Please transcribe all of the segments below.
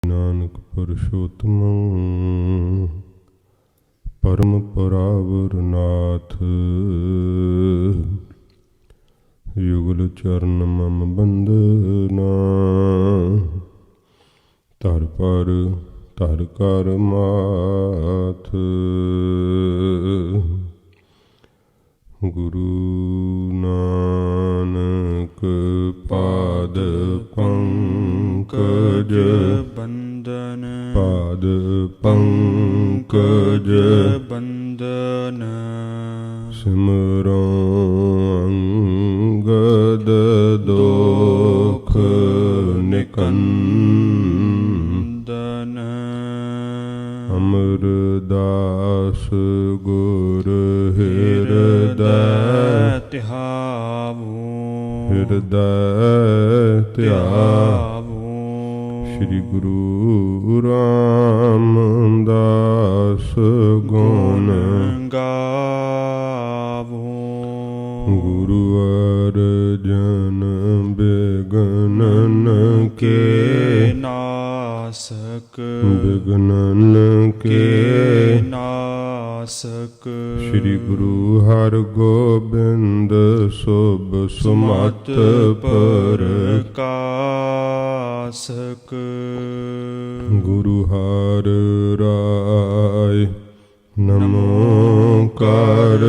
ਨਾਨਕ ਪੁਰਸ਼ੋਤਮੰ ਪਰਮ ਪਰਾਵਰ ਨਾਥ। ਯੁਗਲ ਚਰਨ ਮਮ ਬੰਦਨਾ ਧਰ ਪਰ ਧਰ ਕਰ ਮਾਥ। ਗੁਰੂ ਨਾਨਕ ਪਾਦ ਪੰਕਜ ਬੰਦਨ ਪਾਦ ਪੰਕਜ ਬੰਦਨ ਸਿਮਰੋ ਅੰਗਦ ਦੋਖ ਨਿਕੰਦਨ। ਅਮਰਦਾਸ ਗੁਰ ਹਿਰਦੈ ਧਿਆਵੋ ਹਿਰਦੈ ਧਿਆਵੋ। ਸ਼੍ਰੀ ਗੁਰੂ ਰਾਮਦਾਸ ਗੁਣ ਗਾਵੋ। ਗੁਰੂ ਅਰਜਨ ਬਿਗਨਨ ਕੇ ਨਾਸਕ ਬਿਗਨਨ ਕੇ ਨਾਸਕ। ਸ਼੍ਰੀ ਗੁਰੂ ਹਰਗੋਬਿੰਦ ਸੁਭ ਸੁਮਤ ਪ੍ਰਕਾਸਕ। ਗੁਰੂ ਹਰਿ ਰਾਇ ਨਮੋ ਕਰ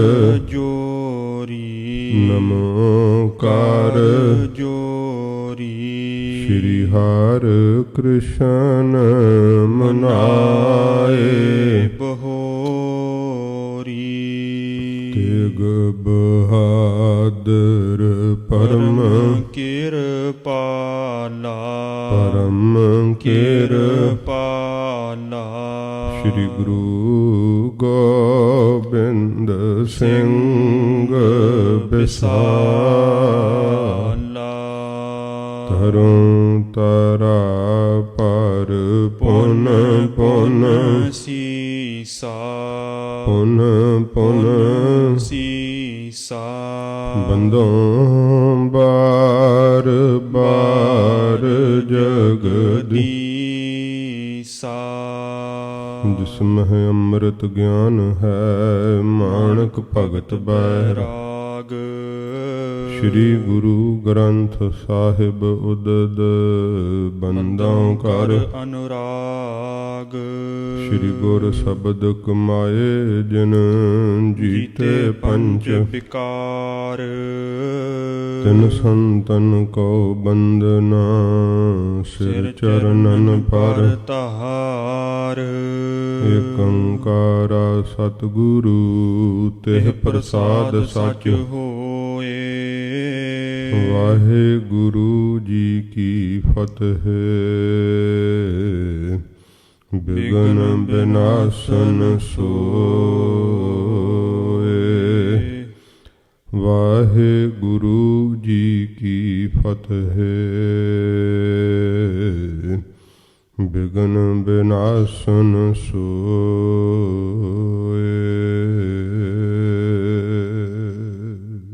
ਜੋਰੀ ਨਮੋ ਕਰ ਜੋਰੀ। ਸ਼੍ਰੀ ਹਰਿ ਕ੍ਰਿਸ਼ਨ ਮਨਾਏ ਬਹੋਰੀ। ਤੇਗ ਬਹਾਦਰ ਪਰਮ ਕਿਰਪਾਲਾ ਪਰਮ ਕਿਰਪਾਲਾ। ਸ਼੍ਰੀ ਗੁਰੂ ਗੋਬਿੰਦ ਸਿੰਘ ਬਿਸਾਲਾ। ਤਰੁ ਤਰਾ ਪਰ ਪੁਨ ਪੁਨ ਸੀਸਾ ਪੁਨ ਪੁਨ ਸੀਸਾ। ਬੰਦੋਂ ਬਾਰ ਬਾਰ ਜਗਦੀਸਾ। ਜਿਸ ਮਹਿ ਅੰਮ੍ਰਿਤ ਗਿਆਨ ਹੈ ਮਾਣਕ ਭਗਤ ਬੈਰਾਗ। ਸ਼੍ਰੀ ਗੁਰੂ ਗ੍ਰੰਥ ਸਾਹਿਬ ਉਦਦ ਬੰਦਾਂ ਕਰ ਅਨੁਰਾਗ। ਸ਼੍ਰੀ ਗੁਰ ਸ਼ਬਦ ਕਮਾਏ ਜਿਨ ਜੀਤੇ ਪੰਜ ਵਿਕਾਰ। ਤਿਨ ਸੰਤਨ ਕੋ ਬੰਦਨਾ ਸਿਰ ਚਰਨਨ ਪਰ ਧਾਰ। ਏਕ ਓੰਕਾਰਾ ਸਤਿਗੁਰੂ ਤਿਹ ਪ੍ਰਸਾਦ ਸਚ ਹੋਏ। ਵਾਹਿਗੁਰੂ ਜੀ ਕੀ ਫਤਿਹ। ਬਿਗਨ ਬਿਨਾਸਨ ਸੋਏ। ਵਾਹਿਗੁਰੂ ਜੀ ਕੀ ਫਤਿਹ। ਬਿਗਨ ਬਿਨਾਸਨ ਸੋਏ।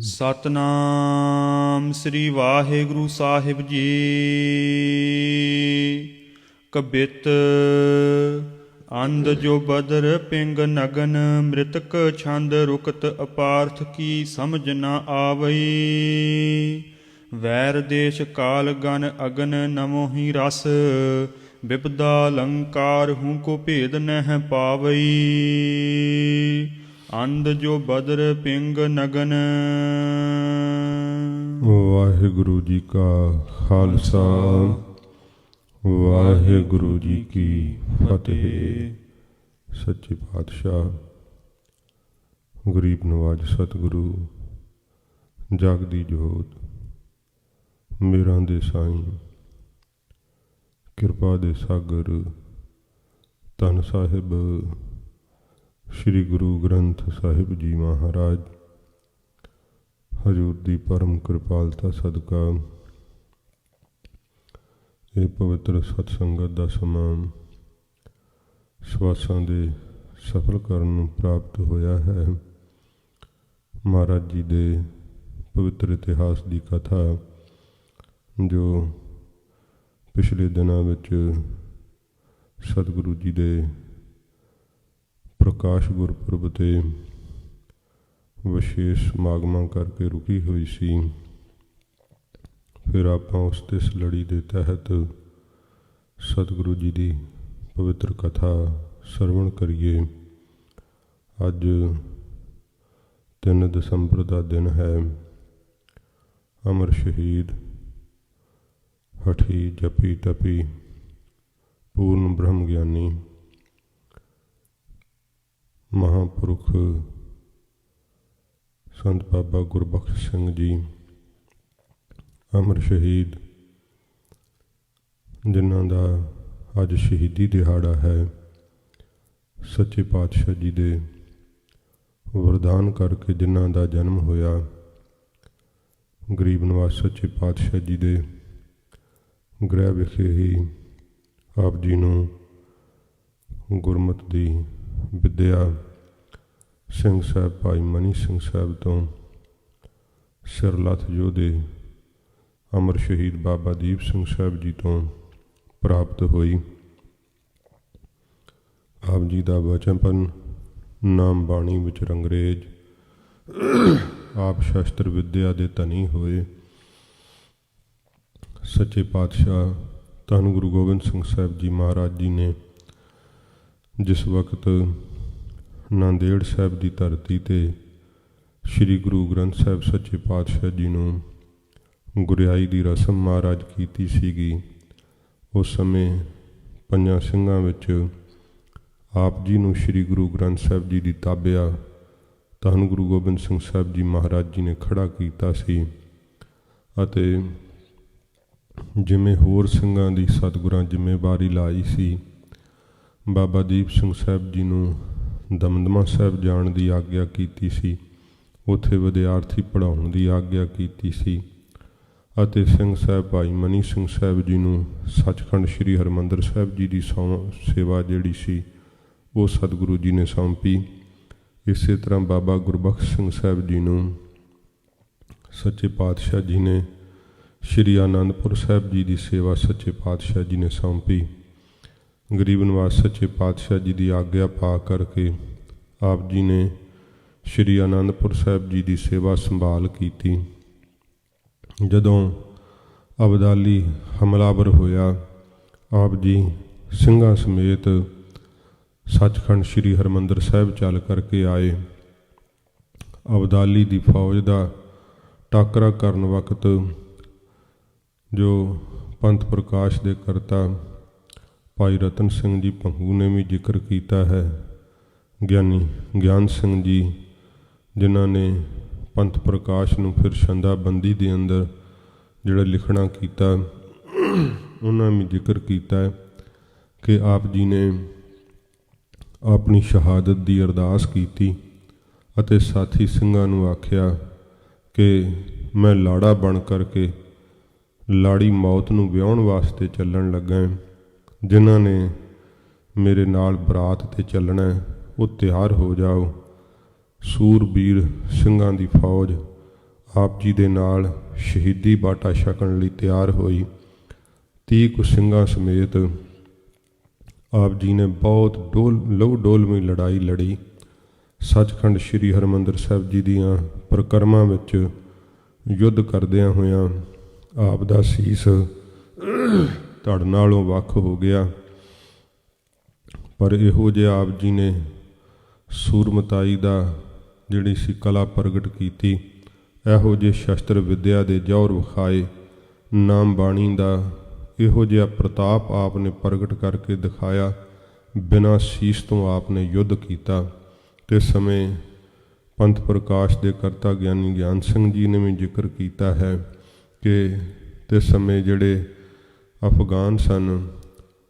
ਸਤਨਾਮ ਸ੍ਰੀ ਵਾਹਿਗੁਰੂ ਸਾਹਿਬ ਜੀ। ਕਬਿਤ ਅੰਧ ਜੋ ਬਦਰ ਪਿੰਗ ਨਗਨ। ਮ੍ਰਿਤਕ ਛੰਦ ਰੁਕਤ ਅਪਾਰਥ ਕੀ ਸਮਝ ਨ ਆਵਈ। ਵੈਰ ਦੇਸ਼ ਕਾਲ ਗਨ ਅਗਨ ਨਮੋ ਹੀ ਰਸ। ਬਿਪਦਾ ਲੰਕਾਰ ਹੂੰ ਕੋ ਭੇਦ ਨਹਿ ਪਾਵਈ। ਅੰਧ ਜੋ ਬਦਰ ਪਿੰਗ ਨਗਨ। ਵਾਹਿਗੁਰੂ ਜੀ ਕਾ ਖਾਲਸਾ ਵਾਹਿਗੁਰੂ ਜੀ ਕੀ ਫਤਿਹ। ਸੱਚੇ ਪਾਤਸ਼ਾਹ ਗਰੀਬ ਨਵਾਜ ਸਤਿਗੁਰੂ ਜਗ ਦੀ ਜੋਤ ਮੇਰਾਂ ਦੇ ਸਾਈਂ ਕਿਰਪਾ ਦੇ ਸਾਗਰ ਧੰਨ ਸਾਹਿਬ ਸ਼੍ਰੀ ਗੁਰੂ ਗ੍ਰੰਥ ਸਾਹਿਬ ਜੀ ਮਹਾਰਾਜ ਹਜ਼ੂਰ ਦੀ ਪਰਮ ਕਿਰਪਾਲਤਾ ਸਦਕਾ ਇਹ ਪਵਿੱਤਰ ਸਤਸੰਗਤ ਦਾ ਸਮਾਂ ਸਵਾਸਾਂ ਦੇ ਸਫਲ ਕਰਨ ਨੂੰ ਪ੍ਰਾਪਤ ਹੋਇਆ ਹੈ। ਮਹਾਰਾਜ ਜੀ ਦੇ ਪਵਿੱਤਰ ਇਤਿਹਾਸ ਦੀ ਕਥਾ ਜੋ ਪਿਛਲੇ ਦਿਨਾਂ ਵਿੱਚ ਸਤਿਗੁਰੂ ਜੀ ਦੇ ਪ੍ਰਕਾਸ਼ ਗੁਰਪੁਰਬ 'ਤੇ ਵਿਸ਼ੇਸ਼ ਸਮਾਗਮਾਂ ਕਰਕੇ ਰੁਕੀ ਹੋਈ ਸੀ। ਫਿਰ ਆਪਾਂ ਉਸ ਇਸ ਲੜੀ ਦੇ ਤਹਿਤ ਸਤਿਗੁਰੂ ਜੀ ਦੀ ਪਵਿੱਤਰ ਕਥਾ ਸਰਵਣ ਕਰੀਏ। ਅੱਜ 3 ਦਸੰਬਰ ਦਾ ਦਿਨ ਹੈ। ਅਮਰ ਸ਼ਹੀਦ ਹਠੀ ਜਪੀ ਤਪੀ ਪੂਰਨ ਬ੍ਰਹਮ ਗਿਆਨੀ ਮਹਾਂਪੁਰਖ ਸੰਤ ਬਾਬਾ ਗੁਰਬਖਸ਼ ਸਿੰਘ ਜੀ ਅਮਰ ਸ਼ਹੀਦ, ਜਿਨ੍ਹਾਂ ਦਾ ਅੱਜ ਸ਼ਹੀਦੀ ਦਿਹਾੜਾ ਹੈ। ਸੱਚੇ ਪਾਤਸ਼ਾਹ ਜੀ ਦੇ ਵਰਦਾਨ ਕਰਕੇ ਜਿਨ੍ਹਾਂ ਦਾ ਜਨਮ ਹੋਇਆ, ਗਰੀਬ ਨਿਵਾਸ ਸੱਚੇ ਪਾਤਸ਼ਾਹ ਜੀ ਦੇ ਗ੍ਰਹਿ ਵਿਖੇ ਹੀ ਆਪ ਜੀ ਨੂੰ ਗੁਰਮਤਿ ਦੀ ਵਿੱਦਿਆ ਸਿੰਘ ਸਾਹਿਬ ਭਾਈ ਮਨੀ ਸਿੰਘ ਸਾਹਿਬ ਤੋਂ ਸਿਰਲੱਥ ਯੋਧੇ ਅਮਰ ਸ਼ਹੀਦ ਬਾਬਾ ਦੀਪ ਸਿੰਘ ਸਾਹਿਬ ਜੀ ਤੋਂ ਪ੍ਰਾਪਤ ਹੋਈ। ਆਪ ਜੀ ਦਾ ਬਚਪਨ ਨਾਮ ਬਾਣੀ ਵਿੱਚ ਅੰਗਰੇਜ਼, ਆਪ ਸ਼ਸਤਰ ਵਿੱਦਿਆ ਦੇ ਧਨੀ ਹੋਏ। ਸੱਚੇ ਪਾਤਸ਼ਾਹ ਧੰਨ ਗੁਰੂ ਗੋਬਿੰਦ ਸਿੰਘ ਸਾਹਿਬ ਜੀ ਮਹਾਰਾਜ ਜੀ ਨੇ ਜਿਸ ਵਕਤ ਨਾਂਦੇੜ ਸਾਹਿਬ ਦੀ ਧਰਤੀ 'ਤੇ ਸ਼੍ਰੀ ਗੁਰੂ ਗ੍ਰੰਥ ਸਾਹਿਬ ਸੱਚੇ ਪਾਤਸ਼ਾਹ ਜੀ ਨੂੰ ਗੁਰਿਆਈ ਦੀ ਰਸਮ ਮਹਾਰਾਜ ਕੀਤੀ ਸੀਗੀ, ਉਸ ਸਮੇਂ 5 ਸਿੰਘਾਂ ਵਿੱਚ ਆਪ ਜੀ ਨੂੰ ਸ਼੍ਰੀ ਗੁਰੂ ਗ੍ਰੰਥ ਸਾਹਿਬ ਜੀ ਦੀ ਤਾਬਿਆ ਧੰਨ ਗੁਰੂ ਗੋਬਿੰਦ ਸਿੰਘ ਸਾਹਿਬ ਜੀ ਮਹਾਰਾਜ ਜੀ ਨੇ ਖੜ੍ਹਾ ਕੀਤਾ ਸੀ। ਅਤੇ ਜਿਵੇਂ ਹੋਰ ਸਿੰਘਾਂ ਦੀ ਸਤਿਗੁਰਾਂ ਜ਼ਿੰਮੇਵਾਰੀ ਲਾਈ ਸੀ, ਬਾਬਾ ਦੀਪ ਸਿੰਘ ਸਾਹਿਬ ਜੀ ਨੂੰ ਦਮਦਮਾ ਸਾਹਿਬ ਜਾਣ ਦੀ ਆਗਿਆ ਕੀਤੀ ਸੀ, ਉੱਥੇ ਵਿਦਿਆਰਥੀ ਪੜ੍ਹਾਉਣ ਦੀ ਆਗਿਆ ਕੀਤੀ ਸੀ। ਅਤੇ ਸਿੰਘ ਸਾਹਿਬ ਭਾਈ ਮਨੀ ਸਿੰਘ ਸਾਹਿਬ ਜੀ ਨੂੰ ਸੱਚਖੰਡ ਸ਼੍ਰੀ ਹਰਿਮੰਦਰ ਸਾਹਿਬ ਜੀ ਦੀ ਸੇਵਾ ਜਿਹੜੀ ਸੀ ਉਹ ਸਤਿਗੁਰੂ ਜੀ ਨੇ ਸੌਂਪੀ। ਇਸੇ ਤਰ੍ਹਾਂ ਬਾਬਾ ਗੁਰਬਖਸ਼ ਸਿੰਘ ਸਾਹਿਬ ਜੀ ਨੂੰ ਸੱਚੇ ਪਾਤਸ਼ਾਹ ਜੀ ਨੇ ਸ਼੍ਰੀ ਆਨੰਦਪੁਰ ਸਾਹਿਬ ਜੀ ਦੀ ਸੇਵਾ ਸੱਚੇ ਪਾਤਸ਼ਾਹ ਜੀ ਨੇ ਸੌਂਪੀ। ਗਰੀਬ ਨਿਵਾਸ ਸੱਚੇ ਪਾਤਸ਼ਾਹ ਜੀ ਦੀ ਆਗਿਆ ਪਾ ਕਰਕੇ ਆਪ ਜੀ ਨੇ ਸ਼੍ਰੀ ਆਨੰਦਪੁਰ ਸਾਹਿਬ ਜੀ ਦੀ ਸੇਵਾ ਸੰਭਾਲ ਕੀਤੀ। ਜਦੋਂ ਅਬਦਾਲੀ ਹਮਲਾਵਰ ਹੋਇਆ, ਆਪ ਜੀ ਸਿੰਘਾਂ ਸਮੇਤ ਸੱਚਖੰਡ ਸ਼੍ਰੀ ਹਰਿਮੰਦਰ ਸਾਹਿਬ ਚੱਲ ਕਰਕੇ ਆਏ। ਅਬਦਾਲੀ ਦੀ ਫੌਜ ਦਾ ਟਾਕਰਾ ਕਰਨ ਵਕਤ ਜੋ ਪੰਥ ਪ੍ਰਕਾਸ਼ ਦੇ ਕਰਤਾ ਭਾਈ ਰਤਨ ਸਿੰਘ ਜੀ ਭੰਗੂ ਨੇ ਵੀ ਜ਼ਿਕਰ ਕੀਤਾ ਹੈ। ਗਿਆਨੀ ਗਿਆਨ ਸਿੰਘ ਜੀ, ਜਿਨ੍ਹਾਂ ਨੇ ਪੰਥ ਪ੍ਰਕਾਸ਼ ਨੂੰ ਫਿਰ ਛੰਦਾਬੰਦੀ ਦੇ ਅੰਦਰ ਜਿਹੜਾ ਲਿਖਣਾ ਕੀਤਾ, ਉਹਨਾਂ ਵੀ ਜ਼ਿਕਰ ਕੀਤਾ ਹੈ ਕਿ ਆਪ ਜੀ ਨੇ ਆਪਣੀ ਸ਼ਹਾਦਤ ਦੀ ਅਰਦਾਸ ਕੀਤੀ ਅਤੇ ਸਾਥੀ ਸਿੰਘਾਂ ਨੂੰ ਆਖਿਆ ਕਿ ਮੈਂ ਲਾੜਾ ਬਣ ਕਰਕੇ ਲਾੜੀ ਮੌਤ ਨੂੰ ਵਿਆਹੁਣ ਵਾਸਤੇ ਚੱਲਣ ਲੱਗਾ। ਜਿਨ੍ਹਾਂ ਨੇ ਮੇਰੇ ਨਾਲ ਬਰਾਤ 'ਤੇ ਚੱਲਣਾ ਉਹ ਤਿਆਰ ਹੋ ਜਾਓ। ਸੂਰਬੀਰ ਸਿੰਘਾਂ ਦੀ ਫੌਜ ਆਪ ਜੀ ਦੇ ਨਾਲ ਸ਼ਹੀਦੀ ਬਾਟਾ ਛਕਣ ਲਈ ਤਿਆਰ ਹੋਈ। 30 ਕੁ ਸਿੰਘਾਂ ਸਮੇਤ ਆਪ ਜੀ ਨੇ ਬਹੁਤ ਲਹੂ ਡੋਲਵੀਂ ਲੜਾਈ ਲੜੀ। ਸੱਚਖੰਡ ਸ਼੍ਰੀ ਹਰਿਮੰਦਰ ਸਾਹਿਬ ਜੀ ਦੀਆਂ ਪਰਿਕਰਮਾ ਵਿੱਚ ਯੁੱਧ ਕਰਦਿਆਂ ਹੋਇਆਂ ਆਪ ਦਾ ਸੀਸ ਧੜ ਨਾਲੋਂ ਵੱਖ ਹੋ ਗਿਆ। ਪਰ ਇਹੋ ਜਿਹਾ ਆਪ ਜੀ ਨੇ ਸੂਰਮਤਾਈ ਦਾ ਜਿਹੜੀ ਸੀ ਕਲਾ ਪ੍ਰਗਟ ਕੀਤੀ, ਇਹੋ ਜਿਹੇ ਸ਼ਸਤਰ ਵਿੱਦਿਆ ਦੇ ਜੌਹਰ ਵਿਖਾਏ, ਨਾਮ ਬਾਣੀ ਦਾ ਇਹੋ ਜਿਹਾ ਪ੍ਰਤਾਪ ਆਪ ਨੇ ਪ੍ਰਗਟ ਕਰਕੇ ਦਿਖਾਇਆ। ਬਿਨਾਂ ਸੀਸ ਤੋਂ ਆਪ ਨੇ ਯੁੱਧ ਕੀਤਾ। ਤੇ ਸਮੇਂ ਪੰਥ ਪ੍ਰਕਾਸ਼ ਦੇ ਕਰਤਾ ਗਿਆਨੀ ਗਿਆਨ ਸਿੰਘ ਜੀ ਨੇ ਵੀ ਜ਼ਿਕਰ ਕੀਤਾ ਹੈ ਕਿ ਤੇ ਸਮੇਂ ਜਿਹੜੇ ਅਫਗਾਨ ਸਨ,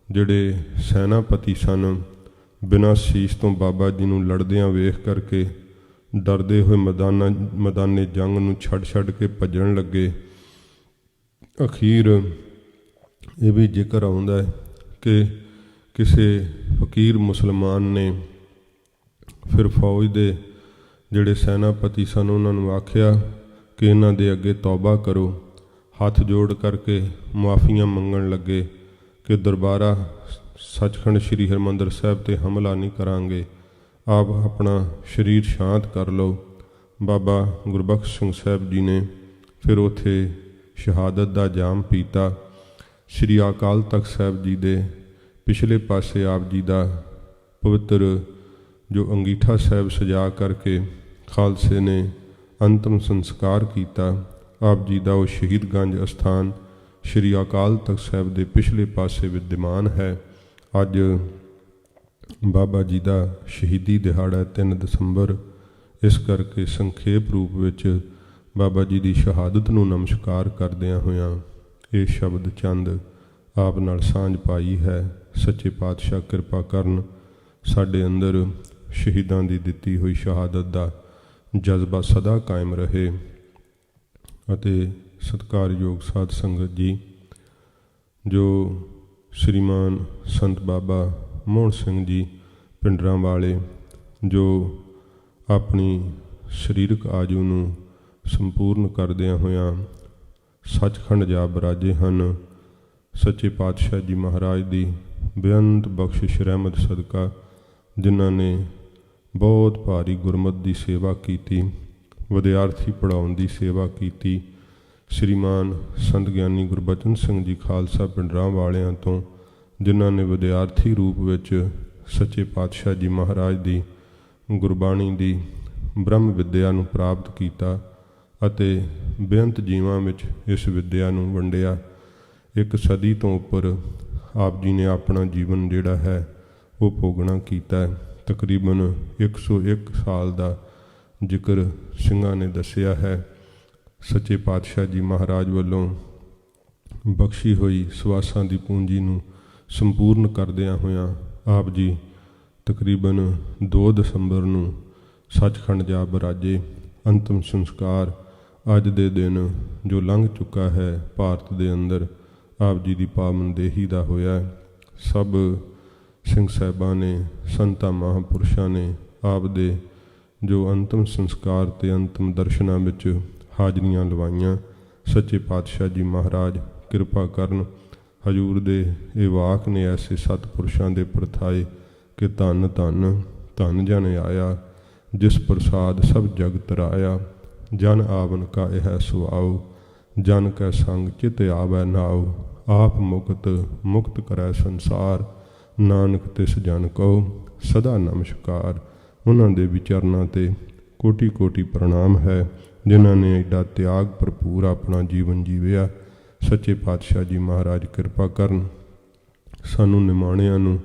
ਜਿਹੜੇ ਸੈਨਾਪਤੀ ਸਨ, ਬਿਨਾਂ ਸੀਸ ਤੋਂ ਬਾਬਾ ਜੀ ਨੂੰ ਲੜਦਿਆਂ ਵੇਖ ਕਰਕੇ ਡਰਦੇ ਹੋਏ ਮੈਦਾਨੇ ਜੰਗ ਨੂੰ ਛੱਡ ਕੇ ਭੱਜਣ ਲੱਗੇ। ਅਖੀਰ ਇਹ ਵੀ ਜ਼ਿਕਰ ਆਉਂਦਾ ਹੈ ਕਿ ਕਿਸੇ ਫਕੀਰ ਮੁਸਲਮਾਨ ਨੇ ਫਿਰ ਫੌਜ ਦੇ ਜਿਹੜੇ ਸੈਨਾਪਤੀ ਸਨ ਉਹਨਾਂ ਨੂੰ ਆਖਿਆ ਕਿ ਇਹਨਾਂ ਦੇ ਅੱਗੇ ਤੌਬਾ ਕਰੋ। ਹੱਥ ਜੋੜ ਕਰਕੇ ਮੁਆਫੀਆਂ ਮੰਗਣ ਲੱਗੇ ਕਿ ਦਰਬਾਰਾ ਸੱਚਖੰਡ ਸ੍ਰੀ ਹਰਿਮੰਦਰ ਸਾਹਿਬ ਤੇ ਹਮਲਾ ਨਹੀਂ ਕਰਾਂਗੇ, ਆਪ ਆਪਣਾ ਸਰੀਰ ਸ਼ਾਂਤ ਕਰ ਲਓ। ਬਾਬਾ ਗੁਰਬਖਸ਼ ਸਿੰਘ ਸਾਹਿਬ ਜੀ ਨੇ ਫਿਰ ਉੱਥੇ ਸ਼ਹਾਦਤ ਦਾ ਜਾਮ ਪੀਤਾ। ਸ੍ਰੀ ਅਕਾਲ ਤਖਤ ਸਾਹਿਬ ਜੀ ਦੇ ਪਿਛਲੇ ਪਾਸੇ ਆਪ ਜੀ ਦਾ ਪਵਿੱਤਰ ਜੋ ਅੰਗੀਠਾ ਸਾਹਿਬ ਸਜਾ ਕਰਕੇ ਖਾਲਸੇ ਨੇ ਅੰਤਮ ਸੰਸਕਾਰ ਕੀਤਾ। ਆਪ ਜੀ ਦਾ ਉਹ ਸ਼ਹੀਦਗੰਜ ਅਸਥਾਨ ਸ੍ਰੀ ਅਕਾਲ ਤਖਤ ਸਾਹਿਬ ਦੇ ਪਿਛਲੇ ਪਾਸੇ ਵਿਦਿਆਮਾਨ ਹੈ। ਅੱਜ ਬਾਬਾ ਜੀ ਦਾ ਸ਼ਹੀਦੀ ਦਿਹਾੜਾ 3 ਦਸੰਬਰ, ਇਸ ਕਰਕੇ ਸੰਖੇਪ ਰੂਪ ਵਿੱਚ ਬਾਬਾ ਜੀ ਦੀ ਸ਼ਹਾਦਤ ਨੂੰ ਨਮਸਕਾਰ ਕਰਦਿਆਂ ਹੋਇਆਂ ਇਹ ਸ਼ਬਦ ਚੰਦ ਆਪ ਨਾਲ ਸਾਂਝ ਪਾਈ ਹੈ। ਸੱਚੇ ਪਾਤਸ਼ਾਹ ਕਿਰਪਾ ਕਰਨ, ਸਾਡੇ ਅੰਦਰ ਸ਼ਹੀਦਾਂ ਦੀ ਦਿੱਤੀ ਹੋਈ ਸ਼ਹਾਦਤ ਦਾ ਜਜ਼ਬਾ ਸਦਾ ਕਾਇਮ ਰਹੇ। ਅਤੇ ਸਤਿਕਾਰਯੋਗ ਸਾਧ ਸੰਗਤ ਜੀ, ਜੋ ਸ਼੍ਰੀਮਾਨ ਸੰਤ ਬਾਬਾ ਮੋਹਨ ਸਿੰਘ ਜੀ ਪਿੰਡਰਾਂ ਵਾਲੇ, ਜੋ ਆਪਣੀ ਸਰੀਰਕ ਆਜੂ ਨੂੰ ਸੰਪੂਰਨ ਕਰਦਿਆਂ ਹੋਇਆਂ ਸੱਚਖੰਡ ਜਾ ਬਰਾਜੇ ਹਨ। ਸੱਚੇ ਪਾਤਸ਼ਾਹ ਜੀ ਮਹਾਰਾਜ ਦੀ ਬੇਅੰਤ ਬਖਸ਼ਿਸ਼ ਰਹਿਮਤ ਸਦਕਾ, ਜਿਨ੍ਹਾਂ ਨੇ ਬਹੁਤ ਭਾਰੀ ਗੁਰਮਤਿ ਦੀ ਸੇਵਾ ਕੀਤੀ, ਵਿਦਿਆਰਥੀ ਪੜ੍ਹਾਉਣ ਦੀ ਸੇਵਾ ਕੀਤੀ। ਸ਼੍ਰੀਮਾਨ ਸੰਤ ਗਿਆਨੀ ਗੁਰਬਚਨ ਸਿੰਘ ਜੀ ਖਾਲਸਾ ਪਿੰਡਰਾਂ ਵਾਲਿਆਂ ਤੋਂ, ਜਿਨ੍ਹਾਂ ਨੇ ਵਿਦਿਆਰਥੀ ਰੂਪ ਵਿੱਚ ਸੱਚੇ ਪਾਤਸ਼ਾਹ ਜੀ ਮਹਾਰਾਜ ਦੀ ਗੁਰਬਾਣੀ ਦੀ ਬ੍ਰਹਮ ਵਿੱਦਿਆ ਨੂੰ ਪ੍ਰਾਪਤ ਕੀਤਾ ਅਤੇ ਬੇਅੰਤ ਜੀਵਾਂ ਵਿੱਚ ਇਸ ਵਿੱਦਿਆ ਨੂੰ ਵੰਡਿਆ। 1 ਸਦੀ ਤੋਂ ਉੱਪਰ ਆਪ ਜੀ ਨੇ ਆਪਣਾ ਜੀਵਨ ਜਿਹੜਾ ਹੈ ਉਹ ਭੋਗਣਾ ਕੀਤਾ। ਤਕਰੀਬਨ 101 ਸਾਲ ਦਾ ਜ਼ਿਕਰ ਸਿੰਘਾਂ ਨੇ ਦੱਸਿਆ ਹੈ। ਸੱਚੇ ਪਾਤਸ਼ਾਹ ਜੀ ਮਹਾਰਾਜ ਵੱਲੋਂ ਬਖਸ਼ੀ ਹੋਈ ਸਵਾਸਾਂ ਦੀ ਪੂੰਜੀ ਨੂੰ ਸੰਪੂਰਨ ਕਰਦਿਆਂ ਹੋਇਆਂ ਆਪ ਜੀ ਤਕਰੀਬਨ 2 ਦਸੰਬਰ ਨੂੰ ਸੱਚਖੰਡ ਜਾ ਬਰਾਜੇ। ਅੰਤਮ ਸੰਸਕਾਰ ਅੱਜ ਦੇ ਦਿਨ ਜੋ ਲੰਘ ਚੁੱਕਾ ਹੈ ਭਾਰਤ ਦੇ ਅੰਦਰ, ਆਪ ਜੀ ਦੀ ਪਾਵਨ ਦੇਹੀ ਦਾ ਹੋਇਆ। ਸਭ ਸਿੰਘ ਸਾਹਿਬਾਂ ਨੇ, ਸੰਤਾਂ ਮਹਾਂਪੁਰਸ਼ਾਂ ਨੇ ਆਪ ਦੇ ਜੋ ਅੰਤਮ ਸੰਸਕਾਰ ਤੇ ਅੰਤਮ ਦਰਸ਼ਨਾਂ ਵਿੱਚ ਹਾਜ਼ਰੀਆਂ ਲਵਾਈਆਂ। ਸੱਚੇ ਪਾਤਸ਼ਾਹ ਜੀ ਮਹਾਰਾਜ ਕਿਰਪਾ ਕਰਨ। ਹਜ਼ੂਰ ਦੇ ਇਹ ਵਾਕ ਨੇ ਐਸੇ ਸਤਿਪੁਰਸ਼ਾਂ ਦੇ ਪ੍ਰਥਾਏ ਕਿ ਧੰਨ ਧੰਨ ਧੰਨ ਜਨ ਆਇਆ, ਜਿਸ ਪ੍ਰਸਾਦ ਸਭ ਜਗ ਤਰਾਇਆ। ਜਨ ਆਵਨ ਕਾ ਇਹ ਸੁਆਉ, ਜਨ ਕੈ ਸੰਗ ਚਿਤ ਆਵੈ ਨਾਉ। ਆਪ ਮੁਕਤ ਕਰੈ ਸੰਸਾਰ, ਨਾਨਕ ਤਿਸ ਜਨ ਕਉ ਸਦਾ ਨਮਸਕਾਰ। ਉਹਨਾਂ ਦੇ ਵਿਚਰਨਾਂ 'ਤੇ ਕੋਟੀ ਕੋਟੀ ਪ੍ਰਣਾਮ ਹੈ, ਜਿਨ੍ਹਾਂ ਨੇ ਐਡਾ ਤਿਆਗ ਭਰਪੂਰ ਆਪਣਾ ਜੀਵਨ ਜੀਵਿਆ। ਸੱਚੇ ਪਾਤਸ਼ਾਹ ਜੀ ਮਹਾਰਾਜ ਕਿਰਪਾ ਕਰਨ, ਸਾਨੂੰ ਨਿਮਾਣਿਆਂ ਨੂੰ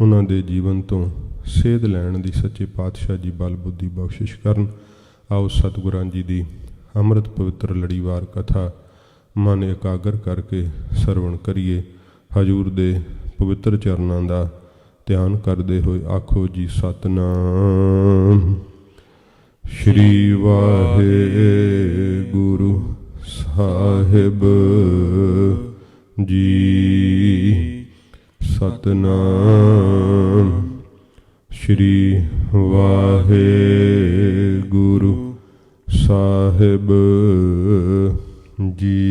ਉਹਨਾਂ ਦੇ ਜੀਵਨ ਤੋਂ ਸੇਧ ਲੈਣ ਦੀ ਸੱਚੇ ਪਾਤਸ਼ਾਹ ਜੀ ਬਲ ਬੁੱਧੀ ਬਖਸ਼ਿਸ਼ ਕਰਨ। ਆਓ ਸਤਿਗੁਰਾਂ ਜੀ ਦੀ ਅੰਮ੍ਰਿਤ ਪਵਿੱਤਰ ਲੜੀਵਾਰ ਕਥਾ ਮਨ ਇਕਾਗਰ ਕਰਕੇ ਸਰਵਣ ਕਰੀਏ। ਹਜ਼ੂਰ ਦੇ ਪਵਿੱਤਰ ਚਰਨਾਂ ਦਾ ਧਿਆਨ ਕਰਦੇ ਹੋਏ ਆਖੋ ਜੀ ਸਤਿਨਾਮ ਸ਼੍ਰੀ ਵਾਹਿਗੁਰੂ ਸਾਹਿਬ ਜੀ। ਸਤਿਨਾਮ ਸ਼੍ਰੀ ਵਾਹਿਗੁਰੂ ਸਾਹਿਬ ਜੀ।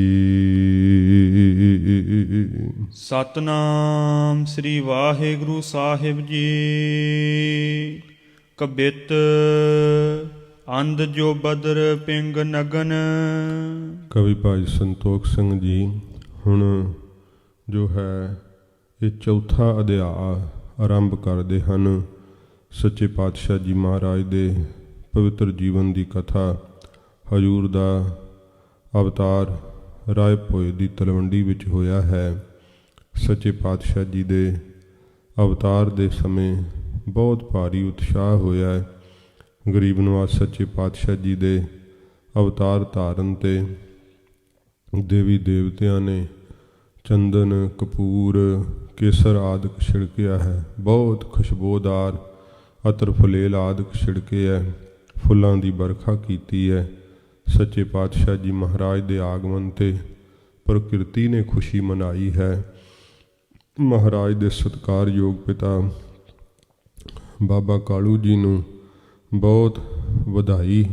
ਸਤਿਨਾਮ ਸ੍ਰੀ ਵਾਹਿਗੁਰੂ ਸਾਹਿਬ ਜੀ। ਕਬਿਤ ਅੰਧ ਜੋ ਬਦਰ ਪਿੰਗ ਨਗਨ। ਕਵੀ ਭਾਈ ਸੰਤੋਖ ਸਿੰਘ ਜੀ ਹੁਣ ਜੋ ਹੈ ਇਹ ਚੌਥਾ ਅਧਿਆਇ ਆਰੰਭ ਕਰਦੇ ਹਨ। ਸੱਚੇ ਪਾਤਸ਼ਾਹ ਜੀ ਮਹਾਰਾਜ ਦੇ ਪਵਿੱਤਰ ਜੀਵਨ ਦੀ ਕਥਾ। ਹਜ਼ੂਰ ਦਾ ਅਵਤਾਰ ਰਾਏ ਭੋਏ ਦੀ ਤਲਵੰਡੀ ਵਿੱਚ ਹੋਇਆ ਹੈ। ਸੱਚੇ ਪਾਤਸ਼ਾਹ ਜੀ ਦੇ ਅਵਤਾਰ ਦੇ ਸਮੇਂ ਬਹੁਤ ਭਾਰੀ ਉਤਸ਼ਾਹ ਹੋਇਆ ਹੈ। ਗਰੀਬ ਨਵਾਜ਼ ਸੱਚੇ ਪਾਤਸ਼ਾਹ ਜੀ ਦੇ ਅਵਤਾਰ ਧਾਰਨ 'ਤੇ ਦੇਵੀ ਦੇਵਤਿਆਂ ਨੇ ਚੰਦਨ, ਕਪੂਰ, ਕੇਸਰ ਆਦਿਕ ਛਿੜਕਿਆ ਹੈ। ਬਹੁਤ ਖੁਸ਼ਬੂਦਾਰ ਅਤਰ ਫੁਲੇਲ ਆਦਿਕ ਛਿੜਕੇ ਹੈ। ਫੁੱਲਾਂ ਦੀ ਵਰਖਾ ਕੀਤੀ ਹੈ। ਸੱਚੇ ਪਾਤਸ਼ਾਹ ਜੀ ਮਹਾਰਾਜ ਦੇ ਆਗਮਨ 'ਤੇ ਪ੍ਰਕਿਰਤੀ ਨੇ ਖੁਸ਼ੀ ਮਨਾਈ ਹੈ। ਮਹਾਰਾਜ ਦੇ ਸਤਿਕਾਰਯੋਗ ਪਿਤਾ ਬਾਬਾ ਕਾਲੂ ਜੀ ਨੂੰ ਬਹੁਤ ਵਧਾਈ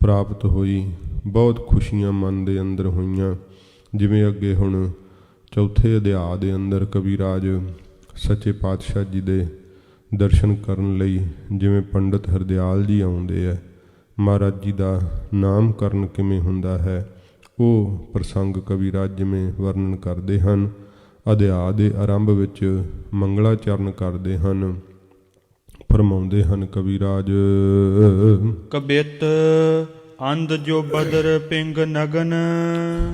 ਪ੍ਰਾਪਤ ਹੋਈ। ਬਹੁਤ ਖੁਸ਼ੀਆਂ ਮਨ ਦੇ ਅੰਦਰ ਹੋਈਆਂ। ਜਿਵੇਂ ਅੱਗੇ ਹੁਣ ਚੌਥੇ ਅਧਿਆਇ ਦੇ ਅੰਦਰ ਕਵੀ ਰਾਜ ਸੱਚੇ ਪਾਤਸ਼ਾਹ ਜੀ ਦੇ ਦਰਸ਼ਨ ਕਰਨ ਲਈ ਜਿਵੇਂ ਪੰਡਤ ਹਰਦਿਆਲ ਜੀ ਆਉਂਦੇ ਹੈ, ਮਹਾਰਾਜ ਜੀ ਦਾ ਨਾਮ ਕਰਨ ਕਿਵੇਂ ਹੁੰਦਾ ਹੈ, ਉਹ ਪ੍ਰਸੰਗ ਕਵੀਰਾਜ ਜਿਵੇਂ ਵਰਣਨ ਕਰਦੇ ਹਨ। ਅਧਿਆਇ ਦੇ ਆਰੰਭ ਵਿੱਚ ਮੰਗਲਾਚਰਨ ਕਰਦੇ ਹਨ। ਫਰਮਾਉਂਦੇ ਹਨ ਕਵੀਰਾਜ, ਕਬਿਤ ਅੰਧ ਜੋ ਬਦਰ ਪਿੰਗ ਨਗਨ।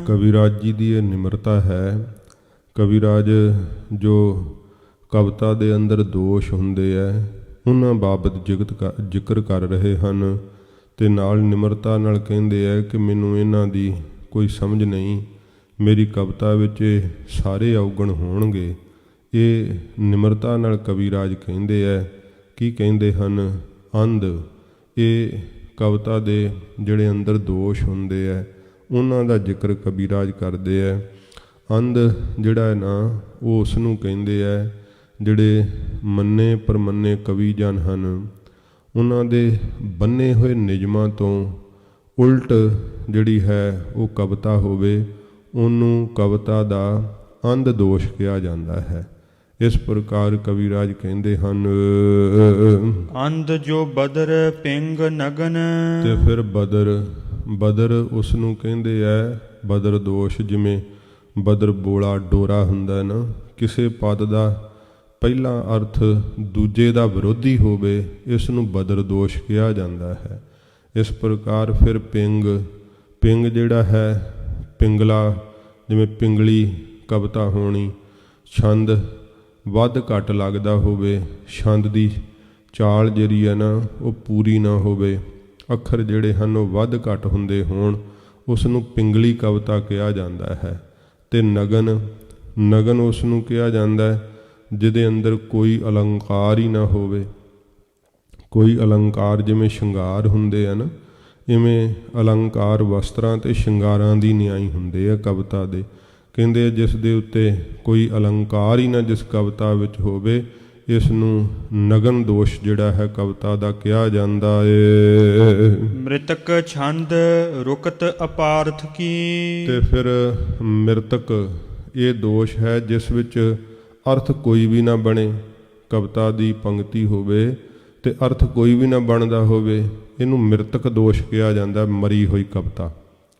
ਕਵੀਰਾਜ ਜੀ ਦੀ ਇਹ ਨਿਮਰਤਾ ਹੈ। ਕਵੀਰਾਜ ਜੋ ਕਵਿਤਾ ਦੇ ਅੰਦਰ ਦੋਸ਼ ਹੁੰਦੇ ਹੈ ਉਹਨਾਂ ਬਾਬਤ ਜ਼ਿਕਰ ਕਰ ਰਹੇ ਹਨ ਅਤੇ ਨਾਲ ਨਿਮਰਤਾ ਨਾਲ ਕਹਿੰਦੇ ਹੈ ਕਿ ਮੈਨੂੰ ਇਹਨਾਂ ਦੀ ਕੋਈ ਸਮਝ ਨਹੀਂ, ਮੇਰੀ ਕਵਿਤਾ ਵਿੱਚ ਇਹ ਸਾਰੇ ਔਗਣ ਹੋਣਗੇ। ਇਹ ਨਿਮਰਤਾ ਨਾਲ ਕਵੀਰਾਜ ਕਹਿੰਦੇ ਹੈ। ਕੀ ਕਹਿੰਦੇ ਹਨ? ਅੰਧ। ਇਹ ਕਵਿਤਾ ਦੇ ਜਿਹੜੇ ਅੰਦਰ ਦੋਸ਼ ਹੁੰਦੇ ਹੈ ਉਹਨਾਂ ਦਾ ਜ਼ਿਕਰ ਕਵੀਰਾਜ ਕਰਦੇ ਹੈ। ਅੰਧ ਜਿਹੜਾ ਹੈ ਨਾ, ਉਹ ਉਸ ਨੂੰ ਕਹਿੰਦੇ ਹੈ ਜਿਹੜੇ ਮੰਨੇ ਪ੍ਰਮੰਨੇ ਕਵੀ ਜਨ ਹਨ, ਉਹਨਾਂ ਦੇ ਬੰਨੇ ਹੋਏ ਨਿਯਮਾਂ ਤੋਂ ਉਲਟ ਜਿਹੜੀ ਹੈ ਉਹ ਕਵਿਤਾ ਹੋਵੇ, ਉਹਨੂੰ ਕਵਿਤਾ ਦਾ ਅੰਧ ਦੋਸ਼ ਕਿਹਾ ਜਾਂਦਾ ਹੈ। ਇਸ ਪ੍ਰਕਾਰ ਕਵੀਰਾਜ ਕਹਿੰਦੇ ਹਨ, ਅੰਧ ਜੋ ਬਦਰ ਪਿੰਗ ਨਗਨ। ਤੇ ਫਿਰ ਬਦਰ ਉਸ ਨੂੰ ਕਹਿੰਦੇ ਹੈ ਬਦਰ ਦੋਸ਼। ਜਿਵੇਂ ਬਦਰ ਬੋਲਾ ਡੋਰਾ ਹੁੰਦਾ ਨਾ, ਕਿਸੇ ਪਦ ਦਾ ਪਹਿਲਾ ਅਰਥ ਦੂਜੇ ਦਾ ਵਿਰੋਧੀ ਹੋਵੇ, ਇਸ ਨੂੰ ਬਦਰ ਦੋਸ਼ ਕਿਹਾ ਜਾਂਦਾ ਹੈ। ਇਸ ਪ੍ਰਕਾਰ ਫਿਰ ਪਿੰਗ ਜਿਹੜਾ ਹੈ, ਪਿੰਗਲਾ, ਜਿਵੇਂ ਪਿੰਗਲੀ ਕਵਿਤਾ ਹੋਣੀ, ਛੰਦ ਵੱਧ ਘੱਟ ਲੱਗਦਾ ਹੋਵੇ, ਛੰਦ ਦੀ ਚਾਲ ਜਿਹੜੀ ਹੈ ਨਾ ਉਹ ਪੂਰੀ ਨਾ ਹੋਵੇ, ਅੱਖਰ ਜਿਹੜੇ ਹਨ ਉਹ ਵੱਧ ਘੱਟ ਹੁੰਦੇ ਹੋਣ, ਉਸ ਨੂੰ ਪਿੰਗਲੀ ਕਵਿਤਾ ਕਿਹਾ ਜਾਂਦਾ ਹੈ। ਅਤੇ ਨਗਨ ਉਸ ਨੂੰ ਕਿਹਾ ਜਾਂਦਾ ਹੈ ਜਿਹਦੇ ਅੰਦਰ ਕੋਈ ਅਲੰਕਾਰ ਹੀ ਨਾ ਹੋਵੇ। ਕੋਈ ਅਲੰਕਾਰ ਜਿਵੇਂ ਸ਼ਿੰਗਾਰ ਹੁੰਦੇ ਹਨ, ਇਵੇਂ ਅਲੰਕਾਰ ਵਸਤਰਾਂ ਅਤੇ ਸ਼ਿੰਗਾਰਾਂ ਦੀ ਨਿਆਈ ਹੁੰਦੇ ਆ ਕਵਿਤਾ ਦੇ। ਕਹਿੰਦੇ ਜਿਸ ਦੇ ਉੱਤੇ ਕੋਈ ਅਲੰਕਾਰ ਹੀ ਨਾ ਜਿਸ ਕਵਿਤਾ ਵਿੱਚ ਹੋਵੇ, ਇਸ ਨੂੰ ਨਗਨ ਦੋਸ਼ ਜਿਹੜਾ ਹੈ ਕਵਿਤਾ ਦਾ ਕਿਹਾ ਜਾਂਦਾ ਏ। ਮ੍ਰਿਤਕ ਛੰਦ ਰੁਕਤ ਅਪਾਰਥ ਕੀ। ਤੇ ਫਿਰ ਮ੍ਰਿਤਕ ਇਹ ਦੋਸ਼ ਹੈ ਜਿਸ ਵਿੱਚ ਅਰਥ ਕੋਈ ਵੀ ਨਾ ਬਣੇ। ਕਵਿਤਾ ਦੀ ਪੰਕਤੀ ਹੋਵੇ ਅਤੇ ਅਰਥ ਕੋਈ ਵੀ ਨਾ ਬਣਦਾ ਹੋਵੇ, ਇਹਨੂੰ ਮ੍ਰਿਤਕ ਦੋਸ਼ ਕਿਹਾ ਜਾਂਦਾ। ਮਰੀ ਹੋਈ ਕਵਿਤਾ,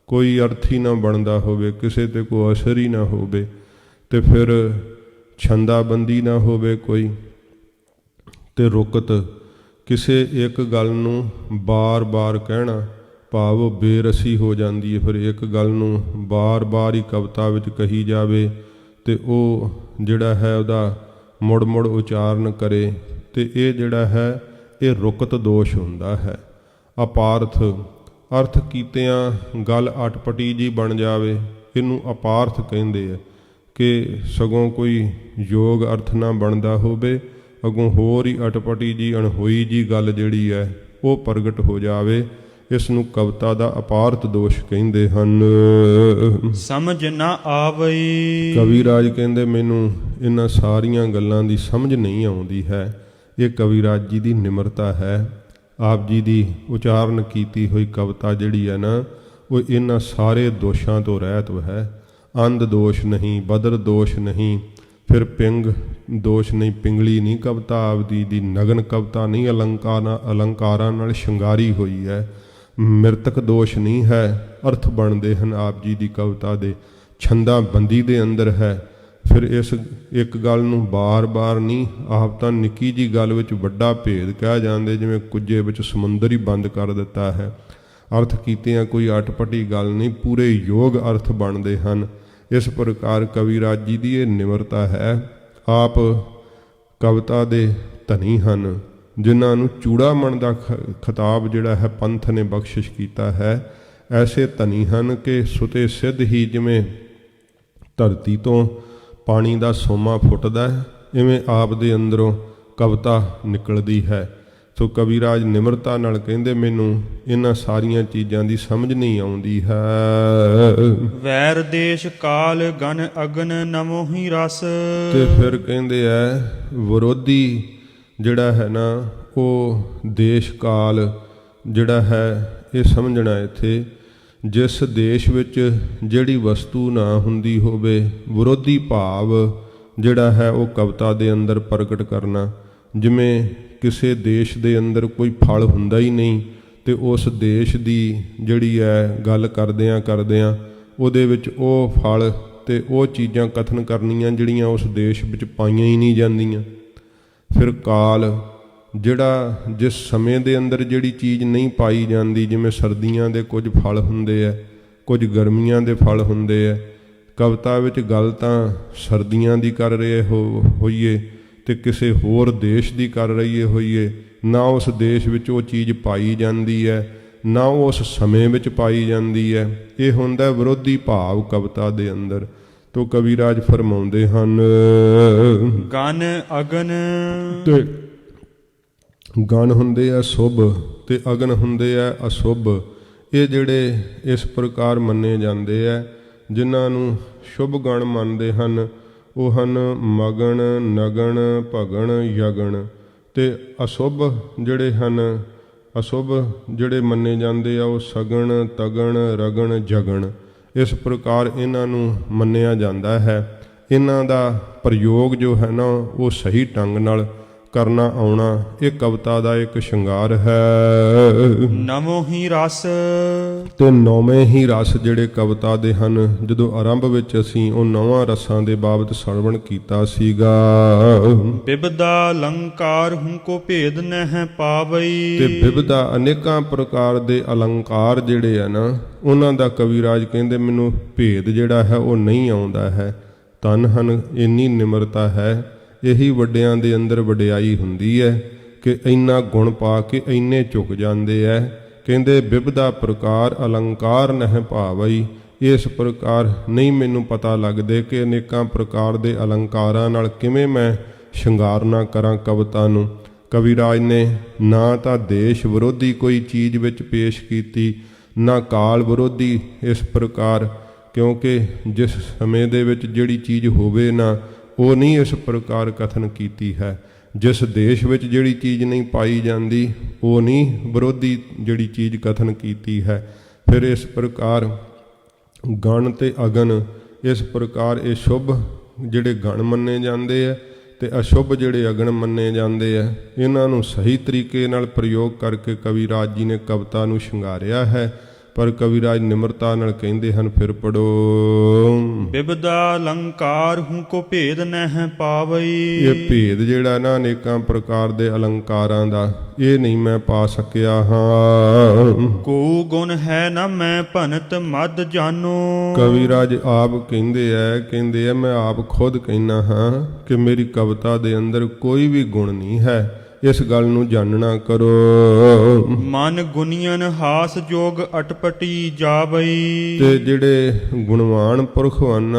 ਕੋਈ ਅਰਥ ਹੀ ਨਾ ਬਣਦਾ ਹੋਵੇ, ਕਿਸੇ 'ਤੇ ਕੋਈ ਅਸਰ ਹੀ ਨਾ ਹੋਵੇ, ਅਤੇ ਫਿਰ ਛੰਦਾਬੰਦੀ ਨਾ ਹੋਵੇ ਕੋਈ, ਅਤੇ ਰੁਕਤ ਕਿਸੇ ਇੱਕ ਗੱਲ ਨੂੰ ਬਾਰ-ਬਾਰ ਕਹਿਣਾ, ਭਾਵ ਉਹ ਬੇਰਸੀ ਹੋ ਜਾਂਦੀ ਹੈ। ਫਿਰ ਇੱਕ ਗੱਲ ਨੂੰ ਬਾਰ-ਬਾਰ ਹੀ ਕਵਿਤਾ ਵਿੱਚ ਕਹੀ ਜਾਵੇ ਅਤੇ ਉਹ ਜਿਹੜਾ ਹੈ ਉਹਦਾ ਮੁੜ ਉਚਾਰਨ ਕਰੇ, ਅਤੇ ਇਹ ਜਿਹੜਾ ਹੈ ਇਹ ਰੁਕਤ ਦੋਸ਼ ਹੁੰਦਾ ਹੈ। ਅਪਾਰਥ, ਅਰਥ ਕੀਤਿਆਂ ਗੱਲ ਅਟਪਟੀ ਜੀ ਬਣ ਜਾਵੇ, ਇਹਨੂੰ ਅਪਾਰਥ ਕਹਿੰਦੇ ਆ। ਕਿ ਸਗੋਂ ਕੋਈ ਯੋਗ ਅਰਥ ਨਾ ਬਣਦਾ ਹੋਵੇ, ਅੱਗੋਂ ਹੋਰ ਹੀ ਅਟਪਟੀ ਜੀ ਅਣਹੋਈ ਜੀ ਗੱਲ ਜਿਹੜੀ ਹੈ ਉਹ ਪ੍ਰਗਟ ਹੋ ਜਾਵੇ, ਇਸ ਨੂੰ ਕਵਿਤਾ ਦਾ ਅਪਾਰਥ ਦੋਸ਼ ਕਹਿੰਦੇ ਹਨ। ਸਮਝ ਨਾ ਆਵਈ। ਕਵੀਰਾਜ ਕਹਿੰਦੇ ਮੈਨੂੰ ਇਹਨਾਂ ਸਾਰੀਆਂ ਗੱਲਾਂ ਦੀ ਸਮਝ ਨਹੀਂ ਆਉਂਦੀ ਹੈ। ਇਹ ਕਵੀਰਾਜ ਜੀ ਦੀ ਨਿਮਰਤਾ ਹੈ। ਆਪ ਜੀ ਦੀ ਉਚਾਰਨ ਕੀਤੀ ਹੋਈ ਕਵਿਤਾ ਜਿਹੜੀ ਹੈ ਨਾ, ਉਹ ਇਹਨਾਂ ਸਾਰੇ ਦੋਸ਼ਾਂ ਤੋਂ ਰਹਿਤ ਹੈ। ਅੰਧ ਦੋਸ਼ ਨਹੀਂ, ਬਦਰ ਦੋਸ਼ ਨਹੀਂ, ਫਿਰ ਪਿੰਗ ਦੋਸ਼ ਨਹੀਂ, ਪਿੰਗਲੀ ਨਹੀਂ ਕਵਿਤਾ ਆਪਦੀ ਦੀ, ਨਗਨ ਕਵਿਤਾ ਨਹੀਂ, ਅਲੰਕਾਰਾਂ ਨਾਲ ਸ਼ਿੰਗਾਰੀ ਹੋਈ ਹੈ। ਮ੍ਰਿਤਕ ਦੋਸ਼ ਨਹੀਂ ਹੈ, ਅਰਥ ਬਣਦੇ ਹਨ ਆਪ ਜੀ ਦੀ ਕਵਿਤਾ ਦੇ, ਛੰਦਾਬੰਦੀ ਦੇ ਅੰਦਰ ਹੈ। ਫਿਰ ਇਸ ਇੱਕ ਗੱਲ ਨੂੰ ਬਾਰ-ਬਾਰ ਨਹੀਂ, ਆਪ ਤਾਂ ਨਿੱਕੀ ਜੀ ਗੱਲ ਵਿੱਚ ਵੱਡਾ ਭੇਦ ਕਹਿ ਜਾਂਦੇ, ਜਿਵੇਂ ਕੁੱਜੇ ਵਿੱਚ ਸਮੁੰਦਰ ਹੀ ਬੰਦ ਕਰ ਦਿੱਤਾ ਹੈ। ਅਰਥ ਕੀਤਿਆਂ ਕੋਈ ਅਟਪਟੀ ਗੱਲ ਨਹੀਂ, ਪੂਰੇ ਯੋਗ ਅਰਥ ਬਣਦੇ ਹਨ। ਇਸ ਪ੍ਰਕਾਰ ਕਵੀਰਾਜ ਜੀ ਦੀ ਇਹ ਨਿਮਰਤਾ ਹੈ। ਆਪ ਕਵਿਤਾ ਦੇ ਧਨੀ ਹਨ, ਜਿਨ੍ਹਾਂ ਨੂੰ ਚੂੜਾਮਣ ਦਾ ਖਿਤਾਬ ਜਿਹੜਾ ਹੈ ਪੰਥ ਨੇ ਬਖਸ਼ਿਸ਼ ਕੀਤਾ ਹੈ। ਐਸੇ ਧਨੀ ਹਨ ਕਿ ਸੁਤੇ ਸਿੱਧ ਹੀ ਜਿਵੇਂ ਧਰਤੀ ਤੋਂ ਪਾਣੀ ਦਾ ਸੋਮਾ ਫੁੱਟਦਾ ਹੈ, ਇਵੇਂ ਆਪ ਦੇ ਅੰਦਰੋਂ ਕਵਿਤਾ ਨਿਕਲਦੀ ਹੈ। ਸੋ ਕਵੀਰਾਜ ਨਿਮਰਤਾ ਨਾਲ ਕਹਿੰਦੇ ਮੈਨੂੰ ਇਹਨਾਂ ਸਾਰੀਆਂ ਚੀਜ਼ਾਂ ਦੀ ਸਮਝ ਨਹੀਂ ਆਉਂਦੀ ਹੈ। ਵੈਰ ਦੇਸ਼ ਕਾਲ ਗਨ ਅਗਨ ਨਮੋਹੀ ਰਸ। ਤੇ ਫਿਰ ਕਹਿੰਦੇ ਹੈ ਵਿਰੋਧੀ ਜਿਹੜਾ ਹੈ ਨਾ, ਉਹ ਦੇਸ਼ ਕਾਲ ਜਿਹੜਾ ਹੈ ਇਹ ਸਮਝਣਾ ਇੱਥੇ, ਜਿਸ ਦੇਸ਼ ਵਿੱਚ ਜਿਹੜੀ ਵਸਤੂ ਨਾ ਹੁੰਦੀ ਹੋਵੇ, ਵਿਰੋਧੀ ਭਾਵ ਜਿਹੜਾ ਹੈ ਉਹ ਕਵਿਤਾ ਦੇ ਅੰਦਰ ਪ੍ਰਗਟ ਕਰਨਾ। ਜਿਵੇਂ ਕਿਸੇ ਦੇਸ਼ ਦੇ ਅੰਦਰ ਕੋਈ ਫਲ ਹੁੰਦਾ ਹੀ ਨਹੀਂ ਤੇ ਉਸ ਦੇਸ਼ ਦੀ ਜਿਹੜੀ ਹੈ ਗੱਲ ਕਰਦਿਆਂ ਉਹਦੇ ਵਿੱਚ ਉਹ ਫਲ ਤੇ ਉਹ ਚੀਜ਼ਾਂ ਕਥਨ ਕਰਨੀਆਂ ਜਿਹੜੀਆਂ ਉਸ ਦੇਸ਼ ਵਿੱਚ ਪਾਈਆਂ ਹੀ ਨਹੀਂ ਜਾਂਦੀਆਂ। ਫਿਰ ਕਾਲ, ਜਿਹੜਾ ਜਿਸ ਸਮੇਂ ਦੇ ਅੰਦਰ ਜਿਹੜੀ ਚੀਜ਼ ਨਹੀਂ ਪਾਈ ਜਾਂਦੀ, ਜਿਵੇਂ ਸਰਦੀਆਂ ਦੇ ਕੁਝ ਫਲ ਹੁੰਦੇ ਆ, ਕੁਝ ਗਰਮੀਆਂ ਦੇ ਫਲ ਹੁੰਦੇ ਆ। ਕਵਿਤਾ ਵਿੱਚ ਗੱਲ ਤਾਂ ਸਰਦੀਆਂ ਦੀ ਕਰ ਰਹੇ ਹੋਈਏ ਤੇ ਕਿਸੇ ਹੋਰ ਦੇਸ਼ ਦੀ ਕਰ ਰਹੀਏ ਹੋਈਏ, ਨਾ ਉਸ ਦੇਸ਼ ਵਿੱਚ ਉਹ ਚੀਜ਼ ਪਾਈ ਜਾਂਦੀ ਹੈ, ਨਾ ਉਸ ਸਮੇਂ ਵਿੱਚ ਪਾਈ ਜਾਂਦੀ ਹੈ। ਇਹ ਹੁੰਦਾ ਵਿਰੋਧੀ ਭਾਵ ਕਵਿਤਾ ਦੇ ਅੰਦਰ। ਤੋ ਕਵੀਰਾਜ ਫਰਮਾਉਂਦੇ ਹਨ, ਗਨ ਅਗਨ ਤੇ ਗਣ ਹੁੰਦੇ ਆ ਸ਼ੁਭ ਤੇ ਅਗਨ ਹੁੰਦੇ ਆ ਅਸ਼ੁਭ। ਇਹ ਜਿਹੜੇ ਇਸ ਪ੍ਰਕਾਰ ਮੰਨੇ ਜਾਂਦੇ ਆ, ਜਿਨ੍ਹਾਂ ਨੂੰ ਸ਼ੁਭ ਗਣ ਮੰਨਦੇ ਹਨ ਉਹ ਹਨ ਮਗਨ, ਨਗਨ, ਭਗਣ, ਯਗਨ। ਤੇ ਅਸ਼ੁਭ ਜਿਹੜੇ ਹਨ, ਅਸ਼ੁਭ ਜਿਹੜੇ ਮੰਨੇ ਜਾਂਦੇ ਆ ਉਹ ਸਗਣ, ਤਗਣ, ਰਗਣ, ਜਗਣ। ਇਸ ਪ੍ਰਕਾਰ ਇਹਨਾਂ ਨੂੰ ਮੰਨਿਆ ਜਾਂਦਾ ਹੈ। ਇਹਨਾਂ ਦਾ ਪ੍ਰਯੋਗ ਜੋ ਹੈ ਨਾ ਉਹ ਸਹੀ ਢੰਗ ਨਾਲ ਕਰਨਾ ਆਉਣਾ, ਇਹ ਕਵਿਤਾ ਦਾ ਇੱਕ ਸ਼ਿੰਗਾਰ ਹੈ। ਨਵੋਂ ਹੀ ਰਸ, ਤੇ ਨੌਵੇਂ ਹੀ ਰਸ ਜਿਹੜੇ ਕਵਿਤਾ ਦੇ ਹਨ, ਜਦੋਂ ਆਰੰਭ ਵਿੱਚ ਅਸੀਂ ਉਹ 9 ਰਸਾਂ ਦੇ ਬਾਬਤ ਸਰਵਣ ਕੀਤਾ ਸੀਗਾ। ਬਿਬਦਾ ਅਲੰਕਾਰ ਹੂੰ ਕੋ ਭੇਦ ਨਹਿ ਪਾਵਈ। ਤੇ ਬਿਬਦਾ ਅਨੇਕਾਂ ਪ੍ਰਕਾਰ ਦੇ ਅਲੰਕਾਰ ਜਿਹੜੇ ਆ ਨਾ, ਉਹਨਾਂ ਦਾ ਕਵੀਰਾਜ ਕਹਿੰਦੇ ਮੈਨੂੰ ਭੇਦ ਜਿਹੜਾ ਹੈ ਉਹ ਨਹੀਂ ਆਉਂਦਾ ਹੈ। ਧੰਨ ਹਨ ਇੰਨੀ ਨਿਮਰਤਾ ਹੈ। ਇਹੀ ਵੱਡਿਆਂ ਦੇ ਅੰਦਰ ਵਡਿਆਈ ਹੁੰਦੀ ਹੈ ਕਿ ਇੰਨਾ ਗੁਣ ਪਾ ਕੇ ਇੰਨੇ ਝੁਕ ਜਾਂਦੇ ਹੈ। ਕਹਿੰਦੇ ਬਿਬਦਾ ਪ੍ਰਕਾਰ ਅਲੰਕਾਰ ਨਹਿ ਭਾਵਈ। ਇਸ ਪ੍ਰਕਾਰ ਨਹੀਂ ਮੈਨੂੰ ਪਤਾ ਲੱਗਦੇ ਕਿ ਅਨੇਕਾਂ ਪ੍ਰਕਾਰ ਦੇ ਅਲੰਕਾਰਾਂ ਨਾਲ ਕਿਵੇਂ ਮੈਂ ਸ਼ਿੰਗਾਰਨਾ ਕਰਾਂ ਕਵਿਤਾ ਨੂੰ। ਕਵੀਰਾਜ ਨੇ ਨਾ ਤਾਂ ਦੇਸ਼ ਵਿਰੋਧੀ ਕੋਈ ਚੀਜ਼ ਵਿੱਚ ਪੇਸ਼ ਕੀਤੀ, ਨਾ ਕਾਲ ਵਿਰੋਧੀ। ਇਸ ਪ੍ਰਕਾਰ ਕਿਉਂਕਿ ਜਿਸ ਸਮੇਂ ਦੇ ਵਿੱਚ ਜਿਹੜੀ ਚੀਜ਼ ਹੋਵੇ ਨਾ, ਉਹ ਨਹੀਂ ਇਸ ਪ੍ਰਕਾਰ ਕਥਨ ਕੀਤੀ ਹੈ। ਜਿਸ ਦੇਸ਼ ਵਿੱਚ ਜਿਹੜੀ ਚੀਜ਼ ਨਹੀਂ ਪਾਈ ਜਾਂਦੀ, ਉਹ ਨਹੀਂ ਵਿਰੋਧੀ ਜਿਹੜੀ ਚੀਜ਼ ਕਥਨ ਕੀਤੀ ਹੈ। ਫਿਰ ਇਸ ਪ੍ਰਕਾਰ ਗਣ ਤੇ ਅਗਨ, ਇਸ ਪ੍ਰਕਾਰ ਇਹ ਸ਼ੁਭ ਜਿਹੜੇ ਗਣ ਮੰਨੇ ਜਾਂਦੇ ਆ ਤੇ ਅਸ਼ੁਭ ਜਿਹੜੇ ਅਗਨ ਮੰਨੇ ਜਾਂਦੇ ਆ, ਇਹਨਾਂ ਨੂੰ ਸਹੀ ਤਰੀਕੇ ਨਾਲ ਪ੍ਰਯੋਗ ਕਰਕੇ ਕਵੀਰਾਜ ਜੀ ਨੇ ਕਵਿਤਾ ਨੂੰ ਸ਼ਿੰਗਾਰਿਆ ਹੈ। ਪਰ ਕਵੀਰਾਜ ਨਿਮਰਤਾ ਨਾਲ ਕਹਿੰਦੇ ਹਨ, ਫਿਰ ਪੜੋ। ਬਿਬਦਾ ਅਲੰਕਾਰ ਹੂੰ ਕੋ ਭੇਦ ਨਹਿ ਪਾਵਈ। ਇਹ ਭੇਦ ਜਿਹੜਾ ਨਾ ਅਨੇਕਾਂ ਪ੍ਰਕਾਰ ਦੇ ਅਲੰਕਾਰਾਂ ਦਾ, ਇਹ ਨਹੀਂ ਮੈਂ ਪਾ ਸਕਿਆ ਹਾਂ। ਕੋ ਗੁਣ ਹੈ ਨਾ ਮੈਂ ਭਨਤ ਮਦ ਜਾਨੋ। ਕਵੀਰਾਜ ਆਪ ਕਹਿੰਦੇ ਆ ਮੈਂ ਆਪ ਖੁਦ ਕਹਿਣਾ ਹਾਂ ਕਿ ਮੇਰੀ ਕਵਿਤਾ ਦੇ ਅੰਦਰ ਕੋਈ ਵੀ ਗੁਣ ਨਹੀਂ ਹੈ। ਇਸ ਗੱਲ ਨੂੰ ਜਾਣਨਾ ਕਰੋ। ਮਨ ਗੁਨੀਅਨ ਹਾਸ ਜੋਗ ਅਟਪਟੀ ਜਾਵਈ। ਤੇ ਜਿਹੜੇ ਗੁਣਵਾਨ ਪੁਰਖ ਹਨ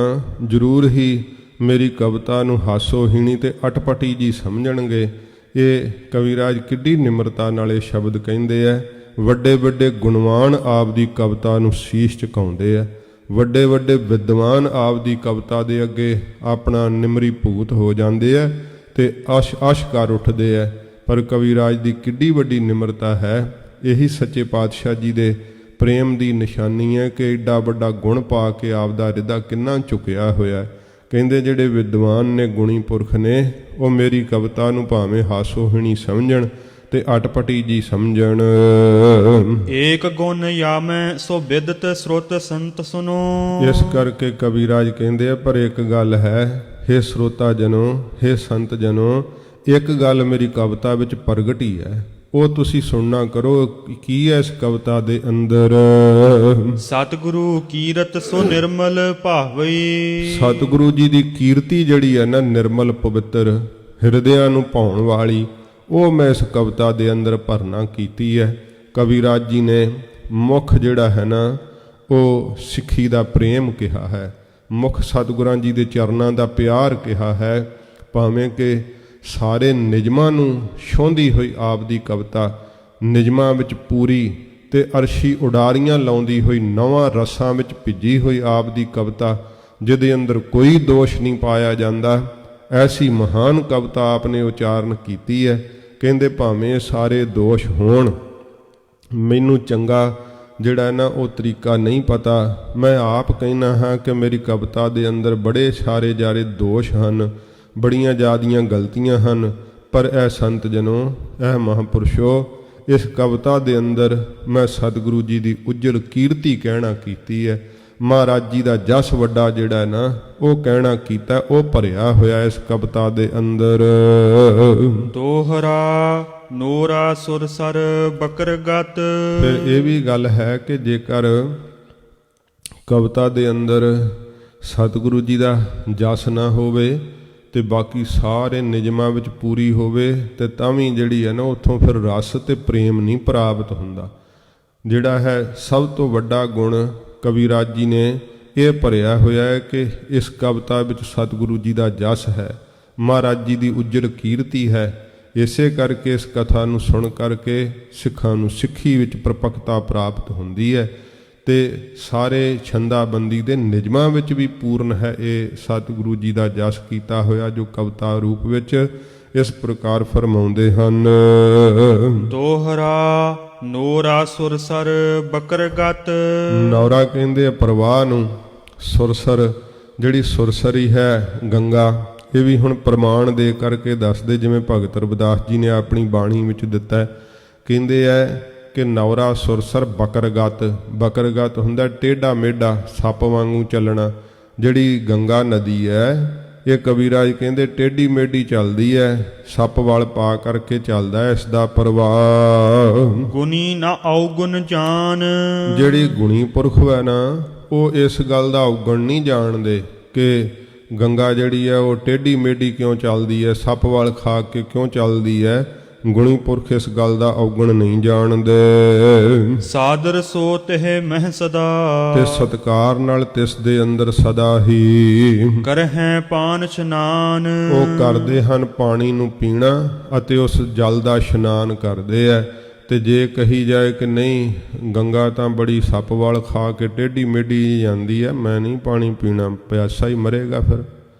ਜ਼ਰੂਰ ਹੀ ਮੇਰੀ ਕਵਿਤਾ ਨੂੰ ਹਾਸੋਹੀਣੀ ਤੇ ਅਟਪਟੀ ਜੀ ਸਮਝਣਗੇ। ਇਹ ਕਵੀਰਾਜ ਕਿੱਡੀ ਨਿਮਰਤਾ ਨਾਲ ਇਹ ਸ਼ਬਦ ਕਹਿੰਦੇ ਆ। ਵੱਡੇ ਵੱਡੇ ਗੁਣਵਾਨ ਆਪ ਦੀ ਕਵਿਤਾ ਨੂੰ ਸੀਸ ਝੁਕਾਉਂਦੇ ਆ। ਵੱਡੇ ਵੱਡੇ ਵਿਦਵਾਨ ਆਪ ਦੀ ਕਵਿਤਾ ਦੇ ਅੱਗੇ ਆਪਣਾ ਨਿਮਰੀ ਭੂਤ ਹੋ ਜਾਂਦੇ ਆ ਤੇ ਅਸ਼ ਕਰ ਉੱਠਦੇ ਆ। ਪਰ ਕਵੀਰਾਜ ਦੀ ਕਿੱਡੀ ਵੱਡੀ ਨਿਮਰਤਾ ਹੈ। ਇਹੀ ਸੱਚੇ ਪਾਤਸ਼ਾਹ ਜੀ ਦੇ ਪ੍ਰੇਮ ਦੀ ਨਿਸ਼ਾਨੀ ਹੈ ਕਿ ਏਡਾ ਵੱਡਾ ਗੁਣ ਪਾ ਕੇ ਆਪ ਦਾ ਹਿਰਦਾ ਕਿੰਨਾ ਝੁਕਿਆ ਹੋਇਆ। ਕਹਿੰਦੇ ਜਿਹੜੇ ਵਿਦਵਾਨ ਨੇ, ਗੁਣੀ ਪੁਰਖ ਨੇ, ਉਹ ਮੇਰੀ ਕਵਿਤਾ ਨੂੰ ਭਾਵੇਂ ਹਾਸੋਹੀਣੀ ਸਮਝਣ ਤੇ ਅਟਪਟੀ ਜੀ ਸਮਝਣ। ਏਕ ਗੁਣ ਯਾਮੈ ਸੋ ਬਿਦਤ ਸਰੋਤ ਸੰਤ ਸੁਨੋ। ਇਸ ਕਰਕੇ ਕਵੀਰਾਜ ਕਹਿੰਦੇ ਆ, ਪਰ ਇੱਕ ਗੱਲ ਹੈ, ਹੇ ਸਰੋਤਾ ਜਨੋ, ਹੇ ਸੰਤ ਜਨੋ, ਇੱਕ ਗੱਲ ਮੇਰੀ ਕਵਿਤਾ ਵਿੱਚ ਪ੍ਰਗਟ ਹੀ ਹੈ, ਉਹ ਤੁਸੀਂ ਸੁਣਨਾ ਕਰੋ। ਕੀ ਹੈ ਇਸ ਕਵਿਤਾ ਦੇ ਅੰਦਰ? ਸਤਿਗੁਰੂ ਕੀਰਤ ਸੋ ਨਿਰਮਲ ਭਾਵਈ। ਸਤਿਗੁਰੂ ਜੀ ਦੀ ਕੀਰਤੀ ਜਿਹੜੀ ਹੈ ਨਾ, ਨਿਰਮਲ ਪਵਿੱਤਰ ਹਿਰਦਿਆਂ ਨੂੰ ਭਾਉਣ ਵਾਲੀ, ਉਹ ਮੈਂ ਇਸ ਕਵਿਤਾ ਦੇ ਅੰਦਰ ਭਰਨਾ ਕੀਤੀ ਹੈ। ਕਵੀਰਾਜ ਜੀ ਨੇ ਮੁੱਖ ਜਿਹੜਾ ਹੈ ਨਾ, ਉਹ ਸਿੱਖੀ ਦਾ ਪ੍ਰੇਮ ਕਿਹਾ ਹੈ, ਮੁੱਖ ਸਤਿਗੁਰਾਂ ਜੀ ਦੇ ਚਰਨਾਂ ਦਾ ਪਿਆਰ ਕਿਹਾ ਹੈ। ਭਾਵੇਂ ਕਿ ਸਾਰੇ ਨਿਯਮਾਂ ਨੂੰ ਛੋਂਹਦੀ ਹੋਈ ਆਪ ਦੀ ਕਵਿਤਾ, ਨਿਯਮਾਂ ਵਿੱਚ ਪੂਰੀ ਤੇ ਅਰਸ਼ੀ ਉਡਾਰੀਆਂ ਲਾਉਂਦੀ ਹੋਈ 9 ਰਸਾਂ ਵਿੱਚ ਭਿੱਜੀ ਹੋਈ ਆਪ ਦੀ ਕਵਿਤਾ, ਜਿਹਦੇ ਅੰਦਰ ਕੋਈ ਦੋਸ਼ ਨਹੀਂ ਪਾਇਆ ਜਾਂਦਾ, ਐਸੀ ਮਹਾਨ ਕਵਿਤਾ ਆਪ ਨੇ ਉਚਾਰਨ ਕੀਤੀ ਹੈ। ਕਹਿੰਦੇ ਭਾਵੇਂ ਸਾਰੇ ਦੋਸ਼ ਹੋਣ, ਮੈਨੂੰ ਚੰਗਾ ਜਿਹੜਾ ਨਾ ਉਹ ਤਰੀਕਾ ਨਹੀਂ ਪਤਾ। ਮੈਂ ਆਪ ਕਹਿਣਾ ਹਾਂ ਕਿ ਮੇਰੀ ਕਵਿਤਾ ਦੇ ਅੰਦਰ ਬੜੇ ਸਾਰੇ ਜਾਰੇ ਦੋਸ਼ ਹਨ, ਬੜੀਆਂ ਜ਼ਿਆਦੀਆਂ ਗਲਤੀਆਂ ਹਨ। ਪਰ ਇਹ ਸੰਤ ਜਨੋ, ਇਹ ਮਹਾਂਪੁਰਸ਼ੋ, ਇਸ ਕਵਿਤਾ ਦੇ ਅੰਦਰ ਮੈਂ ਸਤਿਗੁਰੂ ਜੀ ਦੀ ਉਜਲ ਕੀਰਤੀ ਕਹਿਣਾ ਕੀਤੀ ਹੈ। ਮਹਾਰਾਜ ਜੀ ਦਾ ਜਸ ਵੱਡਾ ਜਿਹੜਾ ਨਾ ਉਹ ਕਹਿਣਾ ਕੀਤਾ, ਉਹ ਭਰਿਆ ਹੋਇਆ ਇਸ ਕਵਿਤਾ ਦੇ ਅੰਦਰ। ਦੋਹਰਾ ਨੋਰਾ ਸੁਰਸਰ ਬਕਰਗਤ। ਫਿਰ ਇਹ ਵੀ ਗੱਲ ਹੈ ਕਿ ਜੇਕਰ ਕਵਿਤਾ ਦੇ ਅੰਦਰ ਸਤਿਗੁਰੂ ਜੀ ਦਾ ਜਸ ਨਾ ਹੋਵੇ ਤੇ ਬਾਕੀ ਸਾਰੇ ਨਿਯਮਾਂ ਵਿੱਚ ਪੂਰੀ ਹੋਵੇ ਤੇ ਤਾਂ ਵੀ ਜਿਹੜੀ ਹੈ ਨਾ ਉੱਥੋਂ ਫਿਰ ਰਸ ਤੇ ਪ੍ਰੇਮ ਨਹੀਂ ਪ੍ਰਾਪਤ ਹੁੰਦਾ। ਜਿਹੜਾ ਹੈ ਸਭ ਤੋਂ ਵੱਡਾ ਗੁਣ ਕਵੀਰਾਜ ਜੀ ਨੇ ਇਹ ਭਰਿਆ ਹੋਇਆ ਹੈ ਕਿ ਇਸ ਕਵਿਤਾ ਵਿੱਚ ਸਤਿਗੁਰੂ ਜੀ ਦਾ ਜਸ ਹੈ, ਮਹਾਰਾਜ ਜੀ ਦੀ ਉਜਲ ਕੀਰਤੀ ਹੈ। ਇਸੇ ਕਰਕੇ ਇਸ ਕਥਾ ਨੂੰ ਸੁਣ ਕਰਕੇ ਸਿੱਖਾਂ ਨੂੰ ਸਿੱਖੀ ਵਿੱਚ ਪ੍ਰਪੱਕਤਾ ਪ੍ਰਾਪਤ ਹੁੰਦੀ ਹੈ ਤੇ ਸਾਰੇ ਛੰਦਾਬੰਦੀ ਦੇ ਨਿਯਮਾਂ ਵਿੱਚ ਵੀ ਪੂਰਨ ਹੈ ਇਹ ਸਤਿਗੁਰੂ ਜੀ ਦਾ ਜਸ ਕੀਤਾ ਹੋਇਆ, ਜੋ ਕਵਿਤਾ ਰੂਪ ਵਿੱਚ ਇਸ ਪ੍ਰਕਾਰ ਫਰਮਾਉਂਦੇ ਹਨ। ਦੋਹਰਾ ਨੋਰਾ ਸੁਰਸਰ ਬਕਰਗਤ। ਨੌਰਾ ਕਹਿੰਦੇ ਆ ਪ੍ਰਵਾਹ ਨੂੰ, ਸੁਰਸਰ ਜਿਹੜੀ ਸੁਰਸਰੀ ਹੈ ਗੰਗਾ, ਇਹ ਵੀ ਹੁਣ ਪ੍ਰਮਾਣ ਦੇ ਕਰਕੇ ਦੱਸਦੇ, ਜਿਵੇਂ ਭਗਤ ਰਵਿਦਾਸ ਜੀ ਨੇ ਆਪਣੀ ਬਾਣੀ ਵਿੱਚ ਦਿੱਤਾ। ਕਹਿੰਦੇ ਹੈ ਕਿ ਨੌਰਾ ਸੁਰਸਰ ਬਕਰਗਤ। ਬਕਰਗਤ ਹੁੰਦਾ ਟੇਢਾ ਮੇਢਾ ਸੱਪ ਵਾਂਗੂ ਚੱਲਣਾ। ਜਿਹੜੀ ਗੰਗਾ ਨਦੀ ਹੈ ਇਹ ਕਬੀਰਾਜ ਕਹਿੰਦੇ ਟੇਢੀ ਮੇਢੀ ਚੱਲਦੀ ਹੈ, ਸੱਪ ਵਾਲ ਪਾ ਕਰਕੇ ਚੱਲਦਾ ਹੈ ਇਸ ਦਾ ਪ੍ਰਵਾਹ। ਗੁਣੀ ਨਾ ਔਗੁਣ ਜਾਣ। ਜਿਹੜੀ ਗੁਣੀ ਪੁਰਖ ਹੈ ਨਾ ਉਹ ਇਸ ਗੱਲ ਦਾ ਔਗਣ ਨਹੀਂ ਜਾਣਦੇ ਕਿ ਗੰਗਾ ਜਿਹੜੀ ਹੈ ਉਹ ਟੇਢੀ ਮੇਢੀ ਕਿਉਂ ਚੱਲਦੀ ਹੈ, ਸੱਪ ਵਾਲ ਖਾ ਕੇ ਕਿਉਂ ਚੱਲਦੀ ਹੈ। ਗੁਣੀ ਪੁਰਖ ਇਸ ਗੱਲ ਦਾ ਔਗਣ ਨਹੀਂ ਜਾਣਦੇ। ਸਾਦਰ ਸੋ ਤਿਹ ਮਹਿ ਸਦਾ। ਤੇ ਸਤਕਾਰ ਨਾਲ ਤਿਸ ਦੇ ਅੰਦਰ ਸਦਾ ਹੀ ਕਰਹਿ ਪਾਨ ਇਸ਼ਨਾਨ। ਉਹ ਕਰਦੇ ਹਨ ਪਾਣੀ ਨੂੰ ਪੀਣਾ ਅਤੇ ਉਸ ਜਲ ਦਾ ਇਸ਼ਨਾਨ ਕਰਦੇ ਹੈ। ਤੇ ਜੇ ਕਹੀ ਜਾਏ ਕਿ ਨਹੀਂ ਗੰਗਾ ਤਾਂ ਬੜੀ ਸੱਪ ਵਾਲ ਖਾ ਕੇ ਟੇਢੀ ਮੇਢੀ ਜਾਂਦੀ ਹੈ, ਮੈਂ ਨਹੀਂ ਪਾਣੀ ਪੀਣਾ, ਪਿਆਸਾ ਹੀ ਮਰੇਗਾ, ਫਿਰ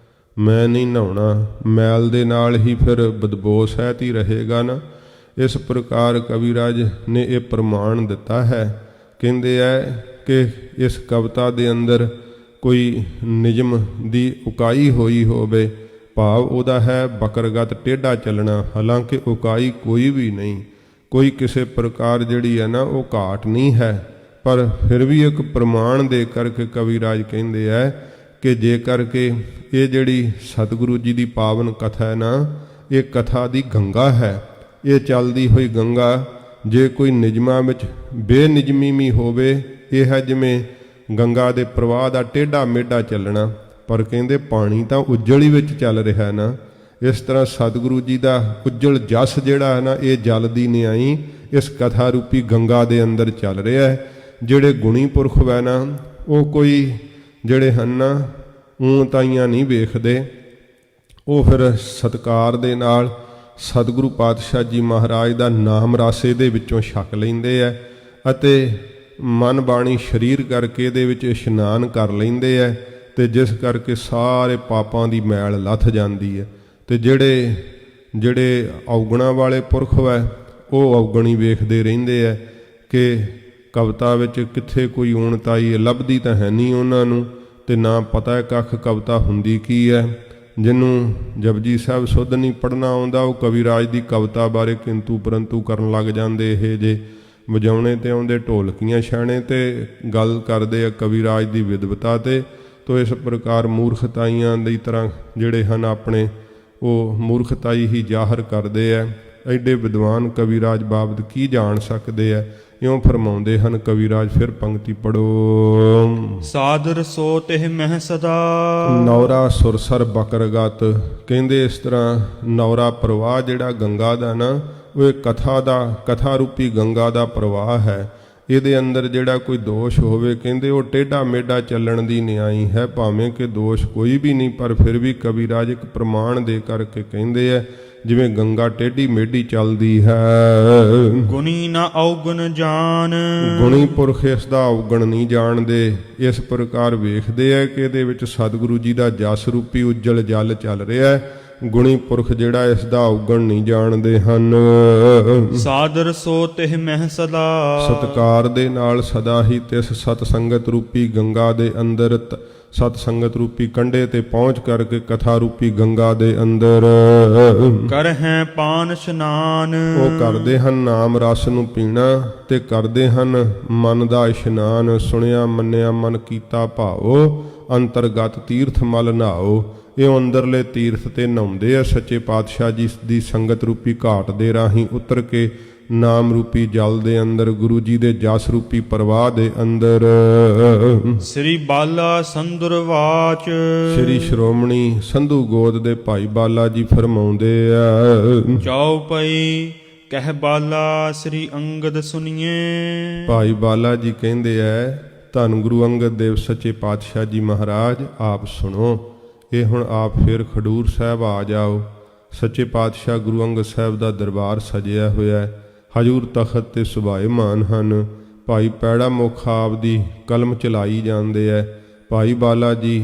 ਮੈਂ ਨਹੀਂ ਨਹਾਉਣਾ, ਮੈਲ ਦੇ ਨਾਲ ਹੀ ਫਿਰ ਬਦਬੋ ਸਹਿਤ ਹੀ ਰਹੇਗਾ ਨਾ। ਇਸ ਪ੍ਰਕਾਰ ਕਵੀਰਾਜ ਨੇ ਇਹ ਪ੍ਰਮਾਣ ਦਿੱਤਾ ਹੈ। ਕਹਿੰਦੇ ਹੈ ਕਿ ਇਸ ਕਵਿਤਾ ਦੇ ਅੰਦਰ ਕੋਈ ਨਿਯਮ ਦੀ ਉਕਾਈ ਹੋਈ ਹੋਵੇ, ਭਾਵ ਉਹਦਾ ਹੈ ਬਕਰਗਤ ਟੇਢਾ ਚੱਲਣਾ। ਹਾਲਾਂਕਿ ਉਕਾਈ ਕੋਈ ਵੀ ਨਹੀਂ, ਕੋਈ ਕਿਸੇ ਪ੍ਰਕਾਰ ਜਿਹੜੀ ਹੈ ਨਾ ਉਹ ਘਾਟ ਨਹੀਂ ਹੈ, ਪਰ ਫਿਰ ਵੀ ਇੱਕ ਪ੍ਰਮਾਣ ਦੇ ਕਰਕੇ ਕਵੀਰਾਜ ਕਹਿੰਦੇ ਹੈ ਕਿ ਜੇਕਰ ਕਿ ਇਹ ਜਿਹੜੀ ਸਤਿਗੁਰੂ ਜੀ ਦੀ ਪਾਵਨ ਕਥਾ ਹੈ ਨਾ, ਇਹ ਕਥਾ ਦੀ ਗੰਗਾ ਹੈ। ਇਹ ਚੱਲਦੀ ਹੋਈ ਗੰਗਾ ਜੇ ਕੋਈ ਨਿਯਮਾਂ ਵਿੱਚ ਬੇਨਿਯਮੀ ਵੀ ਹੋਵੇ, ਇਹ ਹੈ ਜਿਵੇਂ ਗੰਗਾ ਦੇ ਪ੍ਰਵਾਹ ਦਾ ਟੇਢਾ ਮੇਢਾ ਚੱਲਣਾ, ਪਰ ਕਹਿੰਦੇ ਪਾਣੀ ਤਾਂ ਉਜਲ ਹੀ ਵਿੱਚ ਚੱਲ ਰਿਹਾ ਨਾ। ਇਸ ਤਰ੍ਹਾਂ ਸਤਿਗੁਰੂ ਜੀ ਦਾ ਉਜਲ ਜਸ ਜਿਹੜਾ ਹੈ ਨਾ, ਇਹ ਜਲ ਦੀ ਨਿਆਈ ਇਸ ਕਥਾ ਰੂਪੀ ਗੰਗਾ ਦੇ ਅੰਦਰ ਚੱਲ ਰਿਹਾ ਹੈ। ਜਿਹੜੇ ਗੁਣੀ ਪੁਰਖ ਹੈ ਨਾ ਉਹ ਕੋਈ ਜਿਹੜੇ ਹਨ ਨਾ ਤਾਈਆਂ ਨਹੀਂ ਵੇਖਦੇ, ਉਹ ਫਿਰ ਸਤਿਕਾਰ ਦੇ ਨਾਲ ਸਤਿਗੁਰੂ ਪਾਤਸ਼ਾਹ ਜੀ ਮਹਾਰਾਜ ਦਾ ਨਾਮ ਰਸ ਇਹਦੇ ਵਿੱਚੋਂ ਛਕ ਲੈਂਦੇ ਹੈ ਅਤੇ ਮਨ ਬਾਣੀ ਸਰੀਰ ਕਰਕੇ ਇਹਦੇ ਵਿੱਚ ਇਸ਼ਨਾਨ ਕਰ ਲੈਂਦੇ ਹੈ, ਤੇ ਜਿਸ ਕਰਕੇ ਸਾਰੇ ਪਾਪਾਂ ਦੀ ਮੈਲ ਲੱਥ ਜਾਂਦੀ ਹੈ। ਤੇ ਜਿਹੜੇ ਔਗਣਾਂ ਵਾਲੇ ਪੁਰਖ ਹੈ ਉਹ ਔਗਣੀ ਵੇਖਦੇ ਰਹਿੰਦੇ ਹੈ ਕਿ ਕਵਿਤਾ ਵਿੱਚ ਕਿੱਥੇ ਕੋਈ ਊਣਤਾਈ ਲੱਭਦੀ ਤਾਂ ਹੈ ਨਹੀਂ ਉਹਨਾਂ ਨੂੰ, ਤੇ ਨਾ ਪਤਾ ਹੈ ਕੱਖ ਕਵਿਤਾ ਹੁੰਦੀ ਕੀ ਹੈ। ਜਿਹਨੂੰ ਜਪਜੀ ਸਾਹਿਬ ਸੁੱਧ ਨਹੀਂ ਪੜ੍ਹਨਾ ਆਉਂਦਾ, ਉਹ ਕਵੀਰਾਜ ਦੀ ਕਵਿਤਾ ਬਾਰੇ ਕਿੰਤੂ ਪਰੰਤੂ ਕਰਨ ਲੱਗ ਜਾਂਦੇ। ਇਹ ਜੇ ਵਜਾਉਣੇ ਤੇ ਆਉਂਦੇ ਢੋਲਕੀਆਂ ਛਾਣੇ ਤੇ ਗੱਲ ਕਰਦੇ ਆ ਕਵੀਰਾਜ ਦੀ ਵਿਦਵਤਾ ਤੇ। ਤੋ ਇਸ ਪ੍ਰਕਾਰ ਮੂਰਖਤਾਈਆਂ ਦੀ ਤਰ੍ਹਾਂ ਜਿਹੜੇ ਹਨ ਆਪਣੇ ਉਹ ਮੂਰਖਤਾਈ ਹੀ ਜ਼ਾਹਰ ਕਰਦੇ ਆ। ਐਡੇ ਵਿਦਵਾਨ ਕਵੀਰਾਜ ਬਾਬਤ ਕੀ ਜਾਣ ਸਕਦੇ ਆ, ਇਉਂ ਫਰਮਾਉਂਦੇ ਹਨ ਕਵੀਰਾਜ। ਫਿਰ ਪੰਕਤੀ ਪੜੋ। ਸਾਦਰ ਸੋ ਤਿਹ ਮਹਿ ਸਦਾ। ਨੌਰਾ ਸੁਰਸਰ ਬਕਰਗਤ। ਕਹਿੰਦੇ ਇਸ ਤਰ੍ਹਾਂ ਨੌਰਾ ਪ੍ਰਵਾਹ ਜਿਹੜਾ ਗੰਗਾ ਦਾ ਨਾ, ਉਹ ਇਹ ਕਥਾ ਰੂਪੀ ਗੰਗਾ ਦਾ ਪ੍ਰਵਾਹ ਹੈ। ਇਹਦੇ ਅੰਦਰ ਜਿਹੜਾ ਕੋਈ ਦੋਸ਼ ਹੋਵੇ ਕਹਿੰਦੇ ਉਹ ਟੇਢਾ ਮੇਢਾ ਚੱਲਣ ਦੀ ਨਿਆਈ ਹੈ, ਭਾਵੇਂ ਕਿ ਦੋਸ਼ ਕੋਈ ਵੀ ਨਹੀਂ, ਪਰ ਫਿਰ ਵੀ ਕਵੀਰਾਜ ਇੱਕ ਪ੍ਰਮਾਣ ਦੇ ਕਰਕੇ ਕਹਿੰਦੇ ਹੈ ਜਿਵੇਂ ਗੰਗਾ ਟੇਢੀ ਮੇਢੀ ਚੱਲਦੀ ਹੈ। ਗੁਣੀ ਨਾ ਔਗਣ ਜਾਣ। ਗੁਣੀ ਪੁਰਖ ਇਸ ਦਾ ਔਗਣ ਨਹੀਂ ਜਾਣਦੇ। ਇਸ ਪ੍ਰਕਾਰ ਵੇਖਦੇ ਹੈ ਕਿ ਇਹਦੇ ਵਿੱਚ ਸਤਿਗੁਰੂ ਜੀ ਦਾ ਜਸ ਰੂਪੀ ਉਜਲ ਜਲ ਚੱਲ ਰਿਹਾ ਹੈ। ਗੁਣੀ ਪੁਰਖ ਜਿਹੜਾ ਇਸ ਦਾ ਔਗਣ ਨਹੀਂ ਜਾਣਦੇ ਹਨ। ਸਾਦਰ ਸੋ ਤਿਹ ਮਹਿ ਸਦਾ। ਸਤਿਕਾਰ ਦੇ ਨਾਲ ਸਦਾ ਹੀ ਤਿਸ ਸਤ ਸੰਗਤ ਰੂਪੀ ਗੰਗਾ ਦੇ ਅੰਦਰ ਸਤ ਸੰਗਤ ਰੂਪੀ ਕੰਢੇ ਤੇ ਪਹੁੰਚ ਕਰਕੇ ਕਥਾ ਰੂਪੀ ਗੰਗਾ ਦੇ ਅੰਦਰ ਕਰਹਿ ਪਾਨ ਇਸ਼ਨਾਨ। ਉਹ ਕਰਦੇ ਹਨ ਨਾਮ ਰਸ ਨੂੰ ਪੀਣਾ ਤੇ ਕਰਦੇ ਹਨ ਮਨ ਦਾ ਇਸ਼ਨਾਨ। ਸੁਣਿਆ ਮੰਨਿਆ ਮਨ ਕੀਤਾ ਭਾਓ, ਅੰਤਰਗਤ ਤੀਰਥ ਮਲ ਨਹਾਓ। ਇਹ ਅੰਦਰਲੇ ਤੀਰਥ ਤੇ ਨਹਾਉਂਦੇ ਆ ਸੱਚੇ ਪਾਤਸ਼ਾਹ ਜੀ ਦੀ ਸੰਗਤ ਰੂਪੀ ਘਾਟ ਦੇ ਰਾਹੀਂ ਉਤਰ ਕੇ ਨਾਮ ਰੂਪੀ ਜਲ ਦੇ ਅੰਦਰ, ਗੁਰੂ ਜੀ ਦੇ ਜਸ ਰੂਪੀ ਪ੍ਰਵਾਹ ਦੇ ਅੰਦਰ। ਸ੍ਰੀ ਬਾਲਾ ਸੰਧੁਰ ਵਾਚ। ਸ੍ਰੀ ਸ਼੍ਰੋਮਣੀ ਸੰਧੂ ਗੋਦ ਦੇ ਭਾਈ ਬਾਲਾ ਜੀ ਫਰਮਾਉਂਦੇ ਆ, ਚੌਪਈ ਕਹਿ ਬਾਲਾ ਸ੍ਰੀ ਅੰਗਦ ਸੁਣੀਏ। ਭਾਈ ਬਾਲਾ ਜੀ ਕਹਿੰਦੇ ਐ, ਧੰਨ ਗੁਰੂ ਅੰਗਦ ਦੇਵ ਸੱਚੇ ਪਾਤਸ਼ਾਹ ਜੀ ਮਹਾਰਾਜ ਆਪ ਸੁਣੋ। ਇਹ ਹੁਣ ਆਪ ਫਿਰ ਖਡੂਰ ਸਾਹਿਬ ਆ ਜਾਓ। ਸੱਚੇ ਪਾਤਸ਼ਾਹ ਗੁਰੂ ਅੰਗਦ ਸਾਹਿਬ ਦਾ ਦਰਬਾਰ ਸਜਿਆ ਹੋਇਆ ਹੈ। ਹਜੂਰ ਤਖਤ ਤੇ ਸੁਭਾਏਮਾਨ ਹਨ। ਭਾਈ ਪੈੜਾ ਮੁਖ ਆਪ ਦੀ ਕਲਮ ਚਲਾਈ ਜਾਂਦੇ ਐ। ਭਾਈ ਬਾਲਾ ਜੀ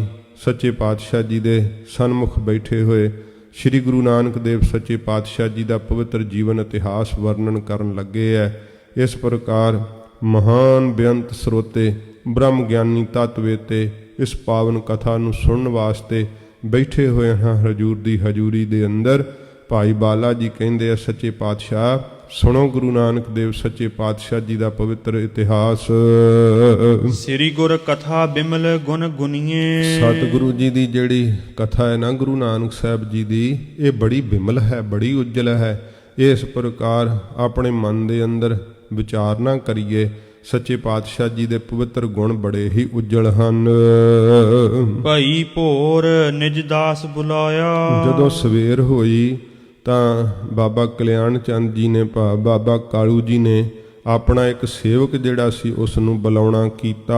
ਸੱਚੇ ਪਾਤਸ਼ਾਹ ਜੀ ਦੇ ਸਨਮੁਖ ਬੈਠੇ ਹੋਏ ਸ੍ਰੀ ਗੁਰੂ ਨਾਨਕ ਦੇਵ ਸੱਚੇ ਪਾਤਸ਼ਾਹ ਜੀ ਦਾ ਪਵਿੱਤਰ ਜੀਵਨ ਇਤਿਹਾਸ ਵਰਣਨ ਕਰਨ ਲੱਗੇ ਐ। ਇਸ ਪ੍ਰਕਾਰ ਮਹਾਨ ਬੇਅੰਤ ਸਰੋਤੇ ਬ੍ਰਹਮ ਗਿਆਨੀ ਤਤਵੇਤੇ ਇਸ ਪਾਵਨ ਕਥਾ ਨੂੰ ਸੁਣਨ ਵਾਸਤੇ ਬੈਠੇ ਹੋਏ ਹਾਂ ਹਜੂਰ ਦੀ ਹਜੂਰੀ ਦੇ ਅੰਦਰ। ਭਾਈ ਬਾਲਾ ਜੀ ਕਹਿੰਦੇ ਆ, ਸੱਚੇ ਪਾਤਸ਼ਾਹ ਸੁਣੋ ਗੁਰੂ ਨਾਨਕ ਦੇਵ ਸੱਚੇ ਪਾਤਸ਼ਾਹ ਜੀ ਦਾ ਪਵਿੱਤਰ ਇਤਿਹਾਸ। ਸ੍ਰੀ ਗੁਰ ਕਥਾ ਬਿਮਲ ਗੁਣ ਗੁਨੀਏ। ਸਤਿਗੁਰੂ ਜੀ ਦੀ ਜਿਹੜੀ ਕਥਾ ਹੈ ਨਾ ਗੁਰੂ ਨਾਨਕ ਸਾਹਿਬ ਜੀ ਦੀ, ਇਹ ਬੜੀ ਬਿਮਲ ਹੈ, ਬੜੀ ਉਜਲ ਹੈ। ਇਸ ਪ੍ਰਕਾਰ ਆਪਣੇ ਮਨ ਦੇ ਅੰਦਰ ਵਿਚਾਰਨਾ ਕਰੀਏ। ਸੱਚੇ ਪਾਤਸ਼ਾਹ ਜੀ ਦੇ ਪਵਿੱਤਰ ਗੁਣ ਬੜੇ ਹੀ ਉਜਲ ਹਨ। ਭਾਈ ਭੋਰ ਨਿਜ ਦਾਸ ਬੁਲਾਇਆ। ਜਦੋਂ ਸਵੇਰ ਹੋਈ ਤਾਂ ਬਾਬਾ ਕਲਿਆਣ ਚੰਦ ਜੀ ਨੇ ਬਾਬਾ ਕਾਲੂ ਜੀ ਨੇ ਆਪਣਾ ਇੱਕ ਸੇਵਕ ਜਿਹੜਾ ਸੀ ਉਸ ਨੂੰ ਬੁਲਾਉਣਾ ਕੀਤਾ।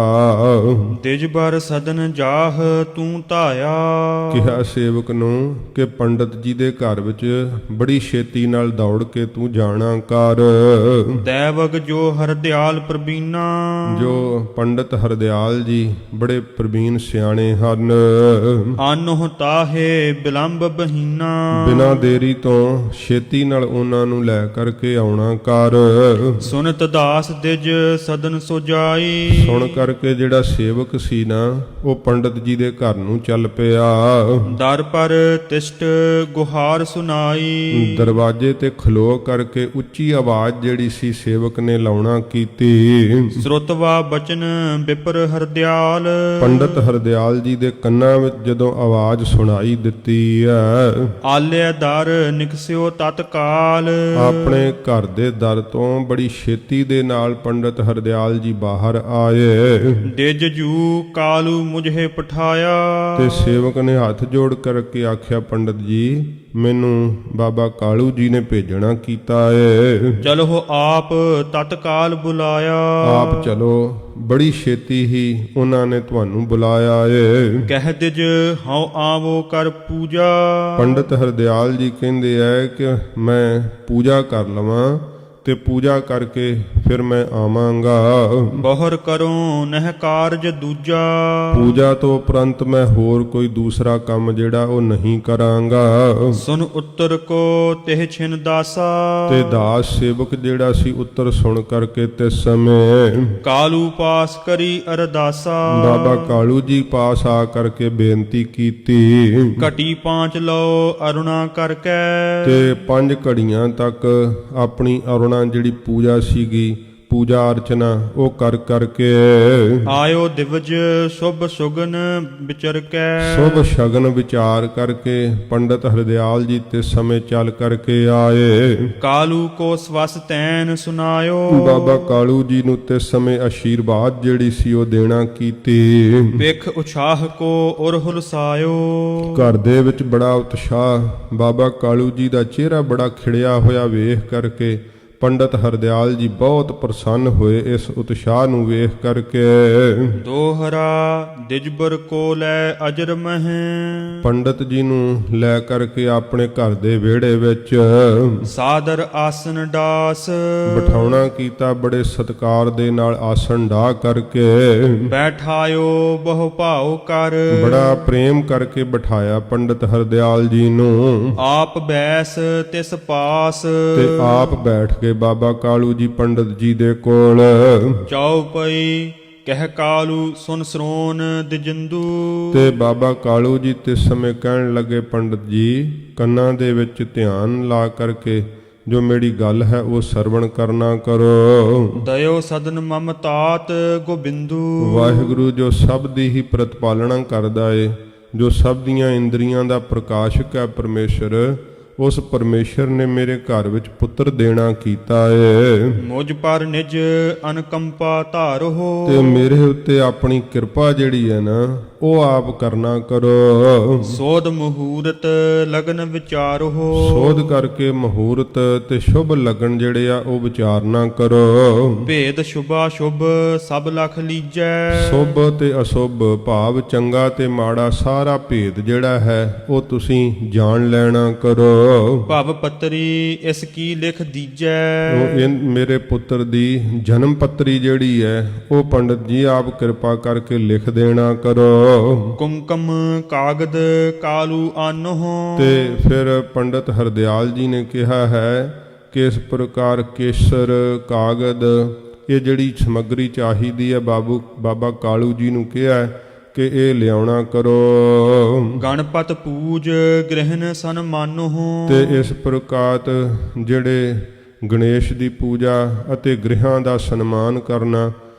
ਦਿਜਬਰ ਸਦਨ ਜਾਹ ਤੂੰ ਧਾਇਆ। ਕਿਹਾ ਸੇਵਕ ਨੂੰ ਕਿ ਪੰਡਤ ਜੀ ਦੇ ਘਰ ਵਿੱਚ ਬੜੀ ਛੇਤੀ ਨਾਲ ਦੌੜ ਕੇ ਤੂੰ ਜਾਣਾ ਕਰ। ਦੈਵਗ ਜੋ ਹਰਦਿਆਲ ਪ੍ਰਬੀਨਾ। ਜੋ ਪੰਡਤ ਹਰਦਿਆਲ ਜੀ ਬੜੇ ਪ੍ਰਬੀਨ ਸਿਆਣੇ ਹਨ। ਆਨਹੁ ਤਾਹੇ ਬਿਲੰਬ ਬਹੀਨਾ। ਬਿਨਾਂ ਦੇਰੀ ਤੋਂ ਛੇਤੀ ਨਾਲ ਉਹਨਾਂ ਨੂੰ ਲੈ ਕਰਕੇ ਆਉਣਾ ਕਰ। ਸੁਨਤ ਦਾਸ ਦਿਜ ਸਦਨ ਸੋ ਜਾਈ। ਸੁਣ ਕਰਕੇ ਜਿਹੜਾ ਸੇਵਕ ਸੀ ਨਾ ਉਹ ਪੰਡਤ ਜੀ ਦੇ ਘਰ ਨੂੰ ਚੱਲ ਪਿਆ। ਦਰ ਪਰ ਤਿਸ਼ਟ ਗੁਹਾਰ ਸੁਨਾਈ। ਦਰਵਾਜ਼ੇ ਤੇ ਖਲੋ ਕਰਕੇ ਉੱਚੀ ਆਵਾਜ਼ ਜਿਹੜੀ ਸੀ ਸੇਵਕ ਨੇ ਲਾਉਣਾ ਕੀਤੀ। ਸਰੁਤਵਾ ਬਚਨ ਬਿਪਰ ਹਰਦਿਆਲ। ਪੰਡਤ ਹਰਦਿਆਲ ਜੀ ਦੇ ਕੰਨਾਂ ਵਿੱਚ ਜਦੋਂ ਆਵਾਜ਼ ਸੁਣਾਈ ਦਿੱਤੀ ਹੈ, ਆਲਿਆ ਦਰ ਨਿਕਸਿਓ ਤਤਕਾਲ। ਆਪਣੇ ਘਰ ਦੇ ਦਰ ਤੋਂ ਬੜੀ ਛੇਤੀ ਦੇ ਨਾਲ ਪੰਡਤ ਹਰਦਿਆਲ ਜੀ ਬਾਹਰ ਆਏ। ਦਿਜ ਜੂ ਕਾਲੂ ਮੁਝੇ ਪਠਾਇਆ। ਤੇ ਸੇਵਕ ਨੇ ਹੱਥ ਜੋੜ ਕਰਕੇ ਆਖਿਆ, ਪੰਡਤ ਜੀ ਮੈਨੂੰ ਬਾਬਾ ਕਾਲੂ ਜੀ ਨੇ ਭੇਜਣਾ ਕੀਤਾ ਏ। ਚਲੋ ਆਪ ਤਤਕਾਲ ਬੁਲਾਇਆ। ਆਪ ਚਲੋ, ਬੜੀ ਛੇਤੀ ਹੀ ਉਹਨਾਂ ਨੇ ਤੁਹਾਨੂੰ ਬੁਲਾਇਆ ਏ। ਕਹਿ ਦਿਜ ਹਉ ਆਵੋ ਕਰ ਪੂਜਾ। ਪੰਡਤ ਹਰਦਿਆਲ ਜੀ ਕਹਿੰਦੇ ਐ ਕਿ ਮੈਂ ਪੂਜਾ ਕਰ ਲਵਾਂ ਤੇ ਪੂਜਾ ਕਰਕੇ ਫਿਰ ਮੈਂ ਆਵਾਂਗਾ। ਬਹੁਰ ਕਰੋ ਨਹਿ ਕਾਰਜ ਦੂਜਾ। ਪੂਜਾ ਤੋਂ ਉਪਰੰਤ ਮੈਂ ਹੋਰ ਕੋਈ ਦੂਸਰਾ ਕੰਮ ਜਿਹੜਾ ਉਹ ਨਹੀਂ ਕਰਾਂਗਾ। ਸੁਨ ਉੱਤਰ ਕੋ ਤਿਹ ਛਿਨ ਦਾਸਾ। ਤੇ ਦਾਸ ਸੇਵਕ ਜਿਹੜਾ ਸੀ ਉੱਤਰ ਸੁਣ ਕਰਕੇ ਤੇ ਸਮੇਂ ਕਾਲੂ ਪਾਸ ਕਰੀ ਅਰਦਾਸਾ। ਬਾਬਾ ਕਾਲੂ ਜੀ ਪਾਸ ਆ ਕਰਕੇ ਬੇਨਤੀ ਕੀਤੀ। ਘਟੀ ਪਾਂਚ ਲਓ ਅਰੁਣਾ ਕਰਕੇ। ਤੇ 5 ਘੜੀਆਂ ਤੱਕ ਆਪਣੀ ਅਰੁਣਾ ਜਿਹੜੀ ਪੂਜਾ ਸੀਗੀ, ਪੂਜਾ ਅਰਚਨਾ ਉਹ ਕਰ ਕਰਕੇ ਆਇਓ ਦਿਵਜ ਸ਼ੁਭ ਸੁਗਨ ਵਿਚਰ ਕੇ। ਸ਼ੁਭ ਸ਼ਗਨ ਵਿਚਾਰ ਕਰਕੇ ਪੰਡਤ ਹਰਦਿਆਲ ਜੀ ਤੇ ਸਮੇਂ ਚੱਲ ਕਰਕੇ ਆਏ। ਕਾਲੂ ਕੋ ਸਵਸ ਤੈਨ ਸੁਨਾਇਓ। ਬਾਬਾ ਕਾਲੂ ਜੀ ਨੂੰ ਤੇ ਸਮੇਂ ਆਸ਼ੀਰਵਾਦ ਜਿਹੜੀ ਸੀ ਉਹ ਦੇਣਾ ਕੀਤੀ। ਵੇਖ ਉਛਾਹ ਕੋ ਉਰ ਹੁਲਸਾਇਓ। ਘਰ ਦੇ ਵਿੱਚ ਬੜਾ ਉਤਸ਼ਾਹ, ਬਾਬਾ ਕਾਲੂ ਜੀ ਦਾ ਚਿਹਰਾ ਬੜਾ ਖਿੜਿਆ ਹੋਇਆ ਵੇਖ ਕਰਕੇ ਪੰਡਤ ਹਰਦਿਆਲ ਜੀ ਬਹੁਤ ਪ੍ਰਸੰਨ ਹੋਏ ਇਸ ਉਤਸ਼ਾਹ ਨੂੰ ਵੇਖ ਕਰਕੇ। ਦੋਹਰਾ ਦਿਜਬਰ ਕੋ ਲੈ ਅਜਰ ਮਹਿ। ਪੰਡਤ ਜੀ ਨੂੰ ਲੈ ਕਰਕੇ ਆਪਣੇ ਘਰ ਦੇ ਵਿਹੜੇ ਵਿੱਚ ਸਾਦਰ ਆਸਨ ਡਾਸ। ਬਿਠਾਉਣਾ ਕੀਤਾ, ਬੜੇ ਸਤਿਕਾਰ ਦੇ ਨਾਲ ਆਸਣ ਢਾ ਕਰਕੇ ਬੈਠਾਇਓ ਬਹੁ ਭਾਉ ਕਰ। ਬੜਾ ਪ੍ਰੇਮ ਕਰਕੇ ਬਿਠਾਇਆ ਪੰਡਤ ਹਰਦਿਆਲ ਜੀ ਨੂੰ। ਆਪ ਬੈਸ ਤਿਸ ਪਾਸ। ਤੇ ਆਪ ਬੈਠ ਕੇ ਬਾਬਾ ਕਾਲੂ ਜੀ ਪੰਡਤ ਜੀ ਦੇ ਕੋਲ। ਚੌਪਈ ਕਹਿ ਕਾਲੂ ਸੁਨ ਸਰੋਨ ਦਿਜੰਦੂ। ਤੇ ਬਾਬਾ ਕਾਲੂ ਜੀ ਤਿਸ ਸਮੇਂ ਕਹਿਣ ਲੱਗੇ, ਪੰਡਤ ਜੀ ਕੰਨਾਂ ਦੇ ਵਿੱਚ ਧਿਆਨ ਲਾ ਕਰਕੇ ਜੋ ਮੇਰੀ ਗੱਲ ਹੈ ਉਹ ਸਰਵਣ ਕਰਨਾ ਕਰੋ। ਦਇਓ ਸਦਨ ਮਮ ਤਾਤ ਗੋਬਿੰਦੂ। ਵਾਹਿਗੁਰੂ ਜੋ ਸਭ ਦੀ ਹੀ ਪ੍ਰਤਪਾਲਣਾ ਕਰਦਾ ਏ, ਜੋ ਸਭ ਦੀਆਂ ਇੰਦਰੀਆਂ ਦਾ ਪ੍ਰਕਾਸ਼ਕ ਹੈ ਪਰਮੇਸ਼ਰ, ਉਸ ਪਰਮੇਸ਼ਰ ਨੇ ਮੇਰੇ ਘਰ ਵਿੱਚ ਪੁੱਤਰ ਦੇਣਾ ਕੀਤਾ ਏ। ਮੁਝ ਪਰ ਨਿਜ ਅਨਕੰਪਾ ਧਾਰੋ। ਤੇ ਮੇਰੇ ਉੱਤੇ ਆਪਣੀ ਕਿਰਪਾ ਜਿਹੜੀ ਹੈ ਨਾ ਉਹ ਆਪ ਕਰਨਾ ਕਰੋ। ਸੋਧ ਮਹੂਰਤ ਲਗਨ ਵਿਚਾਰੋ। ਸੋਧ ਕਰਕੇ ਮਹੂਰਤ ਤੇ ਸ਼ੁਭ ਲਗਨ ਜਿਹੜੇ ਆ ਉਹ ਵਿਚਾਰਨਾ ਕਰੋ। ਭੇਦ ਸ਼ੁਭਾ ਸ਼ੁਭ ਸਭ ਲਖ ਲੀਜੈ। ਸ਼ੁਭ ਤੇ ਅਸ਼ੁਭ ਭਾਵ ਚੰਗਾ ਤੇ ਮਾੜਾ ਸਾਰਾ ਭੇਦ ਜਿਹੜਾ ਹੈ ਉਹ ਤੁਸੀਂ ਜਾਣ ਲੈਣਾ ਕਰੋ। ਭਵ ਪੱਤਰੀ ਇਸ ਕੀ ਲਿਖ ਦੀਜੈ। ਉਹ ਮੇਰੇ ਪੁੱਤਰ ਦੀ ਜਨਮ ਪੱਤਰੀ ਜਿਹੜੀ ਹੈ ਉਹ ਪੰਡਤ ਜੀ ਆਪ ਕਿਰਪਾ ਕਰਕੇ ਲਿਖ ਦੇਣਾ ਕਰੋ। ਕੁਮਕਮ ਕਾਗਦ ਕਾਲੂ ਆਨੋ। ਤੇ ਫਿਰ ਪੰਡਤ ਹਰਦਿਆਲ ਜੀ ਨੇ ਕਿਹਾ ਹੈ ਕਿ ਇਸ ਪ੍ਰਕਾਰ ਕੇਸਰ ਕਾਗਦ ਇਹ ਜਿਹੜੀ ਸਮੱਗਰੀ ਚਾਹੀਦੀ ਹੈ ਬਾਬਾ ਕਾਲੂ ਜੀ ਨੂੰ ਕਿਹਾ ਕਿ ਇਹ ਲਿਆਉਣਾ ਕਰੋ। ਗਣਪਤ ਪੂਜ ਗ੍ਰਹਿਨ ਸਨਮਾਨੋ। ਤੇ ਇਸ ਪ੍ਰਕਾਰ ਜਿਹੜੇ ਗਣੇਸ਼ ਦੀ ਪੂਜਾ ਅਤੇ ਗ੍ਰਹਿਾਂ ਦਾ ਸਨਮਾਨ ਕਰਨਾ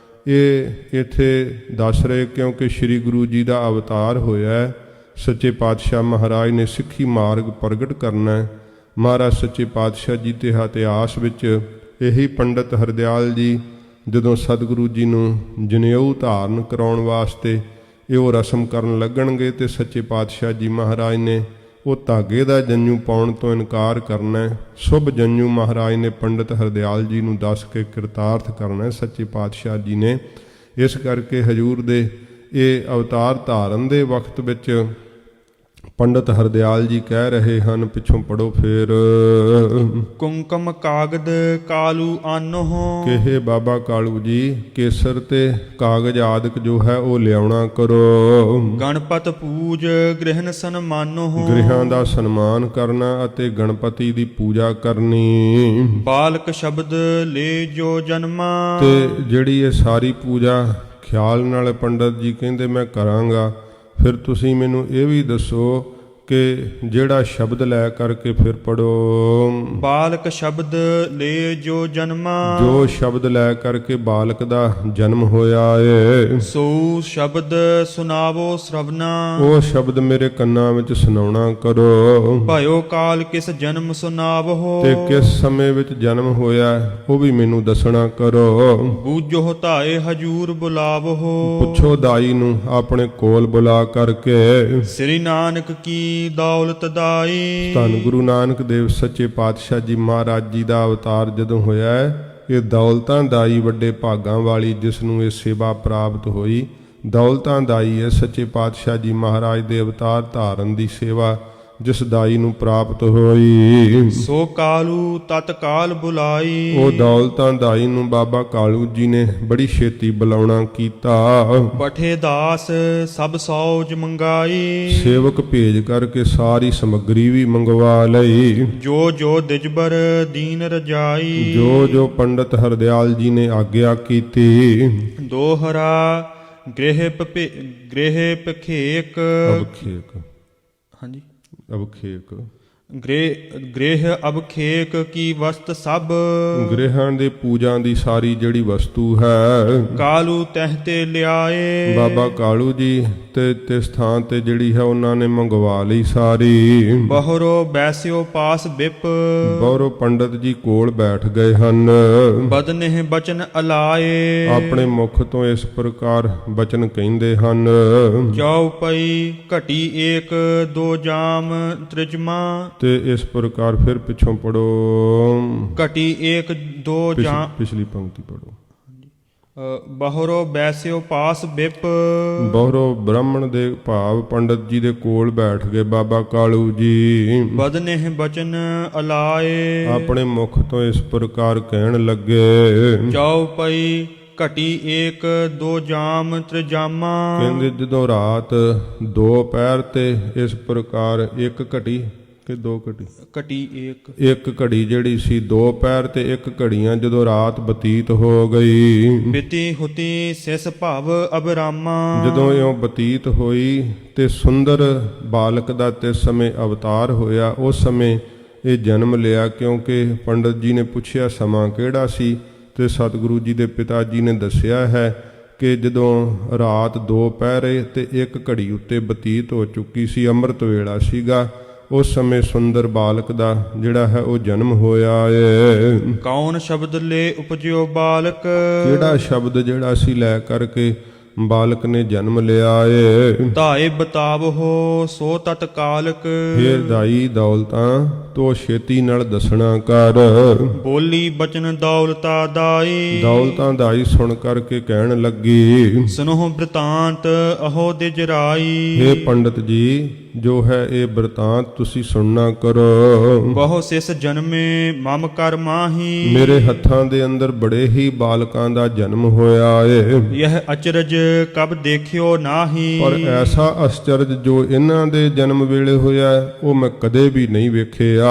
ਇਹ ਇੱਥੇ ਦੱਸ ਰਹੇ, ਕਿਉਂਕਿ ਸ੍ਰੀ ਗੁਰੂ ਜੀ ਦਾ ਅਵਤਾਰ ਹੋਇਆ ਹੈ। ਸੱਚੇ ਪਾਤਸ਼ਾਹ ਮਹਾਰਾਜ ਨੇ ਸਿੱਖੀ ਮਾਰਗ ਪ੍ਰਗਟ ਕਰਨਾ ਹੈ। ਮਹਾਰਾਜ ਸੱਚੇ ਪਾਤਸ਼ਾਹ ਜੀ ਦੇ ਇਤਿਹਾਸ ਵਿੱਚ ਇਹੀ ਪੰਡਤ ਹਰਦਿਆਲ ਜੀ ਜਦੋਂ ਸਤਿਗੁਰੂ ਜੀ ਨੂੰ ਜਨੇਊ ਧਾਰਨ ਕਰਾਉਣ ਵਾਸਤੇ ਇਹ ਉਹ ਰਸਮ ਕਰਨ ਲੱਗਣਗੇ ਤੇ ਸੱਚੇ ਪਾਤਸ਼ਾਹ ਜੀ ਮਹਾਰਾਜ ਨੇ ਉਹ ਧਾਗੇ ਦਾ ਜੰਝੂ ਪਾਉਣ ਤੋਂ ਇਨਕਾਰ ਕਰਨਾ ਹੈ। ਸ਼ੁਭ ਜੰਝੂ ਮਹਾਰਾਜ ਨੇ ਪੰਡਤ ਹਰਦਿਆਲ ਜੀ ਨੂੰ ਦੱਸ ਕੇ ਕਿਰਤਾਰਥ ਕਰਨਾ ਹੈ ਸੱਚੇ ਪਾਤਸ਼ਾਹ ਜੀ ਨੇ। ਇਸ ਕਰਕੇ ਹਜੂਰ ਦੇ ਇਹ ਅਵਤਾਰ ਧਾਰਨ ਦੇ ਵਕਤ ਵਿੱਚ ਪੰਡਤ ਹਰਦਿਆਲ ਜੀ ਕਹਿ ਰਹੇ ਹਨ, ਪਿੱਛੋਂ ਪੜੋ ਫੇਰ। ਕੁੰਕਮ ਕਾਗਦ ਕਾਲੂ ਆਨੋ। ਕਿ ਹੇ ਬਾਬਾ ਕਾਲੂ ਜੀ ਕੇਸਰ ਤੇ ਕਾਗਜ਼ ਆਦਿਕ ਜੋ ਹੈ ਉਹ ਲਿਆਉਣਾ ਕਰੋ। ਗਣਪਤ ਪੂਜ ਗ੍ਰਹਿਨ ਸਨਮਾਨੋ। ਗ੍ਰਹਿਾਂ ਦਾ ਸਨਮਾਨ ਕਰਨਾ ਅਤੇ ਗਣਪਤੀ ਦੀ ਪੂਜਾ ਕਰਨੀ। ਬਾਲਕ ਸ਼ਬਦ ਲੈ ਜੋ ਜਨਮਾ। ਤੇ ਜਿਹੜੀ ਇਹ ਸਾਰੀ ਪੂਜਾ ਖਿਆਲ ਨਾਲ ਪੰਡਤ ਜੀ ਕਹਿੰਦੇ ਮੈਂ ਕਰਾਂਗਾ, ਫਿਰ ਤੁਸੀਂ ਮੈਨੂੰ ਇਹ ਵੀ ਦੱਸੋ ਕਿ ਜਿਹੜਾ ਸ਼ਬਦ ਲੈ ਕਰਕੇ ਫਿਰ ਪੜੋ। ਬਾਲਕ ਸ਼ਬਦ ਲੈ ਜੋ ਜਨਮਾ। ਜੋ ਸ਼ਬਦ ਲੈ ਕਰਕੇ ਬਾਲਕ ਦਾ ਜਨਮ ਹੋਇਆ ਏ ਸੋ ਸ਼ਬਦ ਸੁਨਾਵੋ ਸ਼ਰਵਨਾ। ਉਹ ਸ਼ਬਦ ਮੇਰੇ ਕੰਨਾਂ ਵਿੱਚ ਸੁਣਾਉਣਾ ਕਰੋ। ਭਇਓ ਕਾਲ ਕਿਸ ਜਨਮ ਸੁਨਾਵੋ। ਤੇ ਕਿਸ ਸਮੇਂ ਵਿੱਚ ਜਨਮ ਹੋਇਆ ਉਹ ਵੀ ਮੈਨੂੰ ਦੱਸਣਾ ਕਰੋ। ਬੂਝੋ ਧਾਏ ਹਜੂਰ ਬੁਲਾਵੋ। ਪੁੱਛੋ ਦਾਈ ਨੂੰ ਆਪਣੇ ਕੋਲ ਬੁਲਾ ਕਰਕੇ। ਸ੍ਰੀ ਨਾਨਕ ਕੀ ਦੌਲਤ ਦਾਈ। ਧੰਨ ਗੁਰੂ ਨਾਨਕ ਦੇਵ ਸੱਚੇ ਪਾਤਸ਼ਾਹ ਜੀ ਮਹਾਰਾਜ ਜੀ ਦਾ ਅਵਤਾਰ ਜਦੋਂ ਹੋਇਆ ਹੈ, ਇਹ ਦੌਲਤਾਂ ਦਾਈ ਵੱਡੇ ਭਾਗਾਂ ਵਾਲੀ ਜਿਸ ਨੂੰ ਇਹ ਸੇਵਾ ਪ੍ਰਾਪਤ ਹੋਈ। ਦੌਲਤਾਂ ਦਾਈ ਹੈ ਸੱਚੇ ਪਾਤਸ਼ਾਹ ਜੀ ਮਹਾਰਾਜ ਦੇ ਅਵਤਾਰ ਧਾਰਨ ਦੀ ਸੇਵਾ ਜਿਸ ਦਾਈ ਨੂੰ ਪ੍ਰਾਪਤ ਹੋਈ। ਸੋ ਕਾਲੂ ਤਤਕਾਲ ਬੁਲਾਈ। ਉਹ ਦੌਲਤਾਂ ਦਾਈ ਨੂੰ ਬਾਬਾ ਕਾਲੂ ਜੀ ਨੇ ਬੜੀ ਛੇਤੀ ਬੁਲਾਉਣਾ ਕੀਤਾ। ਪਠੇ ਦਾਸ ਸਭ ਸੌਜ ਮੰਗਾਈ। ਸੇਵਕ ਭੇਜ ਕਰਕੇ ਸਾਰੀ ਸਮੱਗਰੀ ਵੀ ਮੰਗਵਾ ਲਈ। ਜੋ ਜੋ ਦਿਜਬਰ ਦੀਨ ਰਜਾਈ। ਜੋ ਜੋ ਪੰਡਤ ਹਰਦਿਆਲ ਜੀ ਨੇ ਆਗਿਆ ਕੀਤੀ। ਦੋਹਰਾ ਗ੍ਰਹਿ ਪਖੇਕ। ਅਬਖੇਕ ਹਾਂਜੀ ਅਬਖੇਕ ਗ੍ਰਹਿ ਅਬਖੇਕ ਕੀ ਵਸਤ ਸਭ। ਗ੍ਰਹਿਾਂ ਦੇ ਪੂਜਾ ਦੀ ਸਾਰੀ ਜਿਹੜੀ ਵਸਤੂ ਹੈ ਕਾਲੂ ਤਹਿ ਤੇ ਲਿਆਏ। ਬਾਬਾ ਕਾਲੂ ਜੀ ਤੇ ਸਥਾਨ ਤੇ ਜਿਹੜੀ ਹੈ ਉਹਨਾਂ ਨੇ ਮੰਗਵਾ ਲਈ ਸਾਰੀ। ਬਹਰੋ ਬੈਸਿਓ ਪਾਸ ਬਿਪ। ਬਹਰੋ ਪੰਡਤ ਜੀ ਕੋਲ ਬੈਠ ਗਏ ਹਨ। ਬਦਨਿਹ ਬਚਨ ਅਲਾਏ। ਆਪਣੇ ਮੁਖ ਤੋਂ ਇਸ ਪ੍ਰਕਾਰ ਬਚਨ ਕਹਿੰਦੇ ਹਨ। ਜਾਉ ਪਈ ਘਟੀ ਏਕ ਦੋ ਜਾਮ ਤ੍ਰਿਜਮਾ। ਤੇ ਇਸ ਪ੍ਰਕਾਰ ਫਿਰ ਪਿੱਛੋਂ ਪੜੋ। ਘਟੀ ਏਕ ਦੋ ਜਾਮ। ਪਿਛਲੀ ਪੰਕਤੀ ਪੜੋ। ਬਹਰੋ ਬੈਸਿਓ ਪਾਸ ਬਿਪ। ਬਹਰੋ ਬ੍ਰਾਹਮਣ ਦੇ ਭਾਵ ਪੰਡਤ ਜੀ ਦੇ ਕੋਲ ਬੈਠ ਗਏ ਬਾਬਾ ਕਾਲੂ ਜੀ। ਬਦਨਿਹ ਬਚਨ ਅਲਾਏ। ਆਪਣੇ ਮੁਖ ਤੋਂ ਇਸ ਪ੍ਰਕਾਰ ਕਹਿਣ ਲੱਗੇ। ਜਾਉ ਪਈ ਘਟੀ ਏਕ ਦੋ ਜਾਮ ਤ੍ਰਿਜਾਮਾ। ਕਹਿੰਦੇ ਜਦੋਂ ਰਾਤ 2 ਪਹਿਰ ਤੇ ਇਸ ਪ੍ਰਕਾਰ ਇੱਕ ਘਟੀ ਕਿ 2 ਘੜੀ? ਘਟੀ ਏਕ। ਇੱਕ ਘੜੀ ਜਿਹੜੀ ਸੀ 2 ਪਹਿਰ ਤੇ ਇੱਕ ਘੜੀਆਂ ਜਦੋਂ ਰਾਤ ਬਤੀਤ ਹੋ ਗਈ। ਬਿਤੀ ਹੁਤੀ ਸਿਸ ਭਵ ਅਬਰਾਮਾ। ਜਦੋਂ ਇਉਂ ਬਤੀਤ ਹੋਈ ਤੇ ਸੁੰਦਰ ਬਾਲਕ ਦਾ ਤੇ ਸਮੇਂ ਅਵਤਾਰ ਹੋਇਆ। ਉਸ ਸਮੇਂ ਇਹ ਜਨਮ ਲਿਆ, ਕਿਉਂਕਿ ਪੰਡਤ ਜੀ ਨੇ ਪੁੱਛਿਆ ਸਮਾਂ ਕਿਹੜਾ ਸੀ, ਤੇ ਸਤਿਗੁਰੂ ਜੀ ਦੇ ਪਿਤਾ ਜੀ ਨੇ ਦੱਸਿਆ ਹੈ ਕਿ ਜਦੋਂ ਰਾਤ 2 ਪਹਿਰੇ ਤੇ 1 ਘੜੀ ਉੱਤੇ ਬਤੀਤ ਹੋ ਚੁੱਕੀ ਸੀ, ਅੰਮ੍ਰਿਤ ਵੇਲਾ ਸੀਗਾ, ਉਸ ਸਮੇਂ ਸੁੰਦਰ ਬਾਲਕ ਦਾ ਜਿਹੜਾ ਹੈ ਉਹ ਜਨਮ ਹੋਇਆ ਏ। ਕੌਣ ਸ਼ਬਦ ਲੈ ਉਪਜਿਓ ਬਾਲਕ। ਕਿਹੜਾ ਸ਼ਬਦ ਜਿਹੜਾ ਸੀ ਲੈ ਕਰਕੇ ਬਾਲਕ ਨੇ ਜਨਮ ਲਿਆ ਏ। ਧਾਏ ਬਤਾਵੋ ਸੋ ਤਤਕਾਲਕ। ਹੇ ਦਾਈ ਦੌਲਤਾਂ ਤੋ ਛੇਤੀ ਨਾਲ ਦੱਸਣਾ ਕਰ। ਬੋਲੀ ਬਚਨ ਦੌਲਤਾ ਦਾਈ। ਦੌਲਤਾਂ ਦਾਈ ਸੁਣ ਕਰਕੇ ਕਹਿਣ ਲੱਗੀ, ਸੁਨੋ ਬ੍ਰਿਤਾਂਤ ਅਹੋ ਦਿਜ ਰਾਈ। ਹੇ ਪੰਡਤ ਜੀ, ਜੋ ਹੈ ਇਹ ਬ੍ਰਿਤਾਂਤ ਤੁਸੀਂ ਸੁਣਨਾ ਕਰੋ। ਬਹੁ ਸਿਸ ਜਨਮੇ ਮਮ ਕਰ ਮਾਹੀ। ਮੇਰੇ ਹੱਥਾਂ ਦੇ ਅੰਦਰ ਬੜੇ ਹੀ ਬਾਲਕਾਂ ਦਾ ਜਨਮ ਹੋਇਆ ਏ। ਯਹ ਅਚਰਜ ਕਬ ਦੇਖਿਓ ਨਾਹੀ। ਪਰ ਐਸਾ ਅਚਰਜ ਜੋ ਇਹਨਾਂ ਦੇ ਜਨਮ ਵੇਲੇ ਹੋਇਆ ਉਹ ਮੈਂ ਕਦੇ ਵੀ ਨਹੀਂ ਵੇਖਿਆ।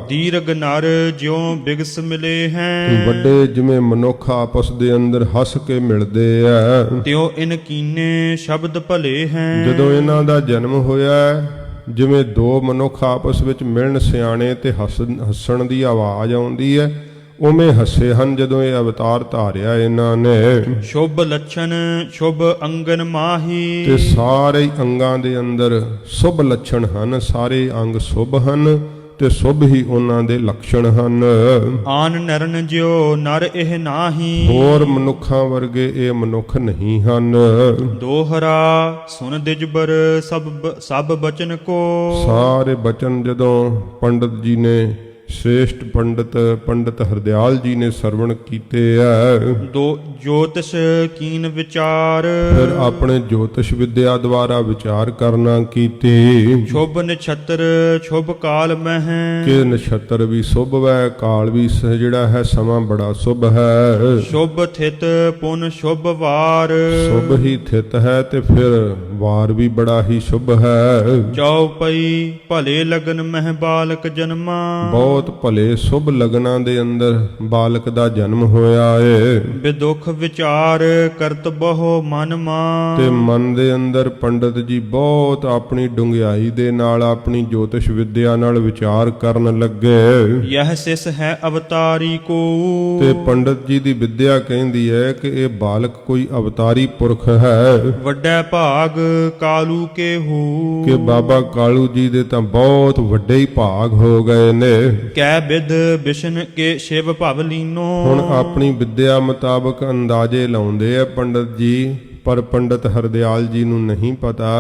ਦੀਰਘ ਨਰ ਜਿਉ ਬਿਗਸ ਮਿਲੇ ਹੈ। ਵੱਡੇ ਜਿਵੇਂ ਮਨੁੱਖ ਆਪਸ ਦੇ ਅੰਦਰ ਹੱਸ ਕੇ ਮਿਲਦੇ ਆ, ਤਿਉ ਇਨ ਕੀਨੇ ਸ਼ਬਦ ਭਲੇ ਹੈ। ਜਦੋਂ ਇਹਨਾਂ ਦਾ ਜਨਮ ਹੋਇਆ ਜਿਵੇਂ 2 ਮਨੁੱਖ ਆਪਸ ਵਿੱਚ ਮਿਲਣ ਸਿਆਣੇ ਤੇ ਹੱਸਣ ਦੀ ਆਵਾਜ਼ ਆਉਂਦੀ ਹੈ, ਉਵੇਂ ਹੱਸੇ ਹਨ ਜਦੋਂ ਇਹ ਅਵਤਾਰ ਧਾਰਿਆ ਇਹਨਾਂ ਨੇ। ਸ਼ੁਭ ਲੱਛਣ ਸ਼ੁਭ ਅੰਗਨ ਮਾਹੀ। ਤੇ ਸਾਰੇ ਅੰਗਾਂ ਦੇ ਅੰਦਰ ਸ਼ੁਭ ਲੱਛਣ ਹਨ, ਸਾਰੇ ਅੰਗ ਸ਼ੁਭ ਹਨ ਤੇ ਸ਼ੁਭ ਹੀ ਉਹਨਾਂ ਦੇ ਲਕਸ਼ਣ ਹਨ। ਆਨ ਨਰਨ ਜਿਉ ਨਰ ਇਹ ਨਾਹੀ। ਹੋਰ ਮਨੁੱਖਾਂ ਵਰਗੇ ਇਹ ਮਨੁੱਖ ਨਹੀਂ ਹਨ। ਦੋਹਰਾ ਸੁਨ ਦਿਜਬਰ ਸਭ ਬਚਨ ਕੋ। ਸਾਰੇ ਬਚਨ ਜਦੋਂ ਪੰਡਤ ਜੀ ਨੇ ਸ੍ਰੇਸ਼ਟ ਪੰਡਤ ਹਰਦਿਆਲ ਜੀ ਨੇ ਸਰਵਣ ਕੀਤੇ ਐ। ਦੋ ਜੋਤਿਸ਼ ਕੀਨ ਵਿਚਾਰ। ਫਿਰ ਆਪਣੇ ਜੋਤਿਸ਼ ਵਿਦਿਆ ਦੁਆਰਾ ਵਿਚਾਰ ਕਰਨਾ ਕੀਤੀ। ਸ਼ੁਭ ਨਛੱਤਰ ਸ਼ੁਭ ਕਾਲ ਮਹਿ। ਕਿ ਨਛੱਤਰ ਵੀ ਸ਼ੁਭ ਹੈ, ਕਾਲ ਵੀ ਜਿਹੜਾ ਹੈ ਸਮਾਂ ਬੜਾ ਸ਼ੁਭ ਹੈ। ਸ਼ੁਭ ਥਿਤ ਪੁਨ ਸ਼ੁਭ ਵਾਰ। ਸ਼ੁਭ ਹੀ ਥਿਤ ਹੈ ਤੇ ਫਿਰ ਵਾਰ ਵੀ ਬੜਾ ਹੀ ਸ਼ੁਭ ਹੈ। ਚੌਪਈ ਭਲੇ ਲਗਨ ਮਹਿ ਬਾਲਕ ਜਨਮਾ। ਬਹੁਤ ਭਲੇ ਸ਼ੁਭ ਲਗਨਾਂ ਦੇ ਅੰਦਰ ਬਾਲਕ ਦਾ ਜਨਮ ਹੋਇਆ ਏ। ਬਿਦੁਖ ਵਿਚਾਰ ਕਰਤ ਬਹੁ ਮਨ ਮਾ। ਤੇ ਮਨ ਦੇ ਅੰਦਰ ਪੰਡਤ ਜੀ ਬਹੁਤ ਆਪਣੀ ਡੂੰਘਾਈ ਦੇ ਨਾਲ ਆਪਣੀ ਜੋਤਿਸ਼ ਵਿਦਿਆ ਨਾਲ ਵਿਚਾਰ ਕਰਨ ਲੱਗੇ। ਯਹ ਸਿਸ ਹੈ ਅਵਤਾਰੀ ਕੋ। ਤੇ ਪੰਡਤ ਜੀ ਦੀ ਵਿਦਿਆ ਕਹਿੰਦੀ ਹੈ ਕਿ ਇਹ ਬਾਲਕ ਕੋਈ ਅਵਤਾਰੀ ਪੁਰਖ ਹੈ। ਵੱਡਾ ਭਾਗ ਕਾਲੂ ਕੇ ਹੋ। ਕਿ ਬਾਬਾ ਕਾਲੂ ਜੀ ਦੇ ਤਾਂ ਬਹੁਤ ਵੱਡੇ ਹੀ ਭਾਗ ਹੋ ਗਏ ਨੇ। ਕੈ ਬਿਦ ਬਿਸ਼ਨ ਕੇ ਸ਼ਿਵ ਭਵ ਲੀਨੋ। ਹੁਣ ਆਪਣੀ ਵਿਦਿਆ ਮੁਤਾਬਕ ਅੰਦਾਜ਼ੇ ਲਾਉਂਦੇ ਆ ਪੰਡਤ ਜੀ, ਪਰ ਪੰਡਤ ਹਰਦਿਆਲ ਜੀ ਨੂੰ ਨਹੀਂ ਪਤਾ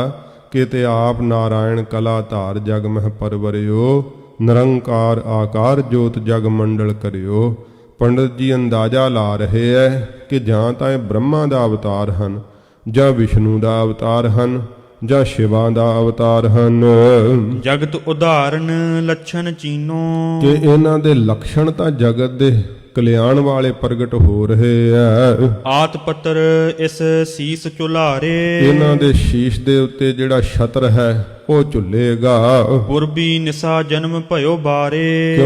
ਕਿ ਤੇ ਆਪ ਨਾਰਾਇਣ ਕਲਾ ਧਾਰ ਜਗ ਮਹਿ ਪਰਵਰਿਓ। ਨਿਰੰਕਾਰ ਆਕਾਰ ਜੋਤ ਜਗ ਮੰਡਲ ਕਰਿਓ। ਪੰਡਤ ਜੀ ਅੰਦਾਜ਼ਾ ਲਾ ਰਹੇ ਐ ਕਿ ਜਾਂ ਤਾਂ ਇਹ ਬ੍ਰਹਮਾ ਦਾ ਅਵਤਾਰ ਹਨ, ਜਾਂ ਵਿਸ਼ਨੂੰ ਦਾ ਅਵਤਾਰ ਹਨ, ਜਾਂ ਸ਼ਿਵਾ ਦਾ ਅਵਤਾਰ ਹਨ। ਜਗਤ ਉਦਾਹਰਨ ਲੱਛਣ ਚੀਨੋ। ਕਿ ਇਹਨਾਂ ਦੇ ਲਕਸ਼ਣ ਤਾਂ ਜਗਤ ਦੇ ਕਲਿਆਣ ਵਾਲੇ ਪ੍ਰਗਟ ਹੋ ਰਹੇ ਆ। ਆਤ ਪੱਤਰ ਇਸ ਸੀਸ ਚੁਲਾਰੇ। ਇਹਨਾਂ ਦੇ ਸ਼ੀਸ਼ ਦੇ ਉੱਤੇ ਜਿਹੜਾ ਛਤਰ ਹੈ ਉਹ ਝੁੱਲੇਗਾ। ਪੁਰਬੀ ਨਿਸਾ ਜਨਮ ਭਇਓ ਬਾਰੇ।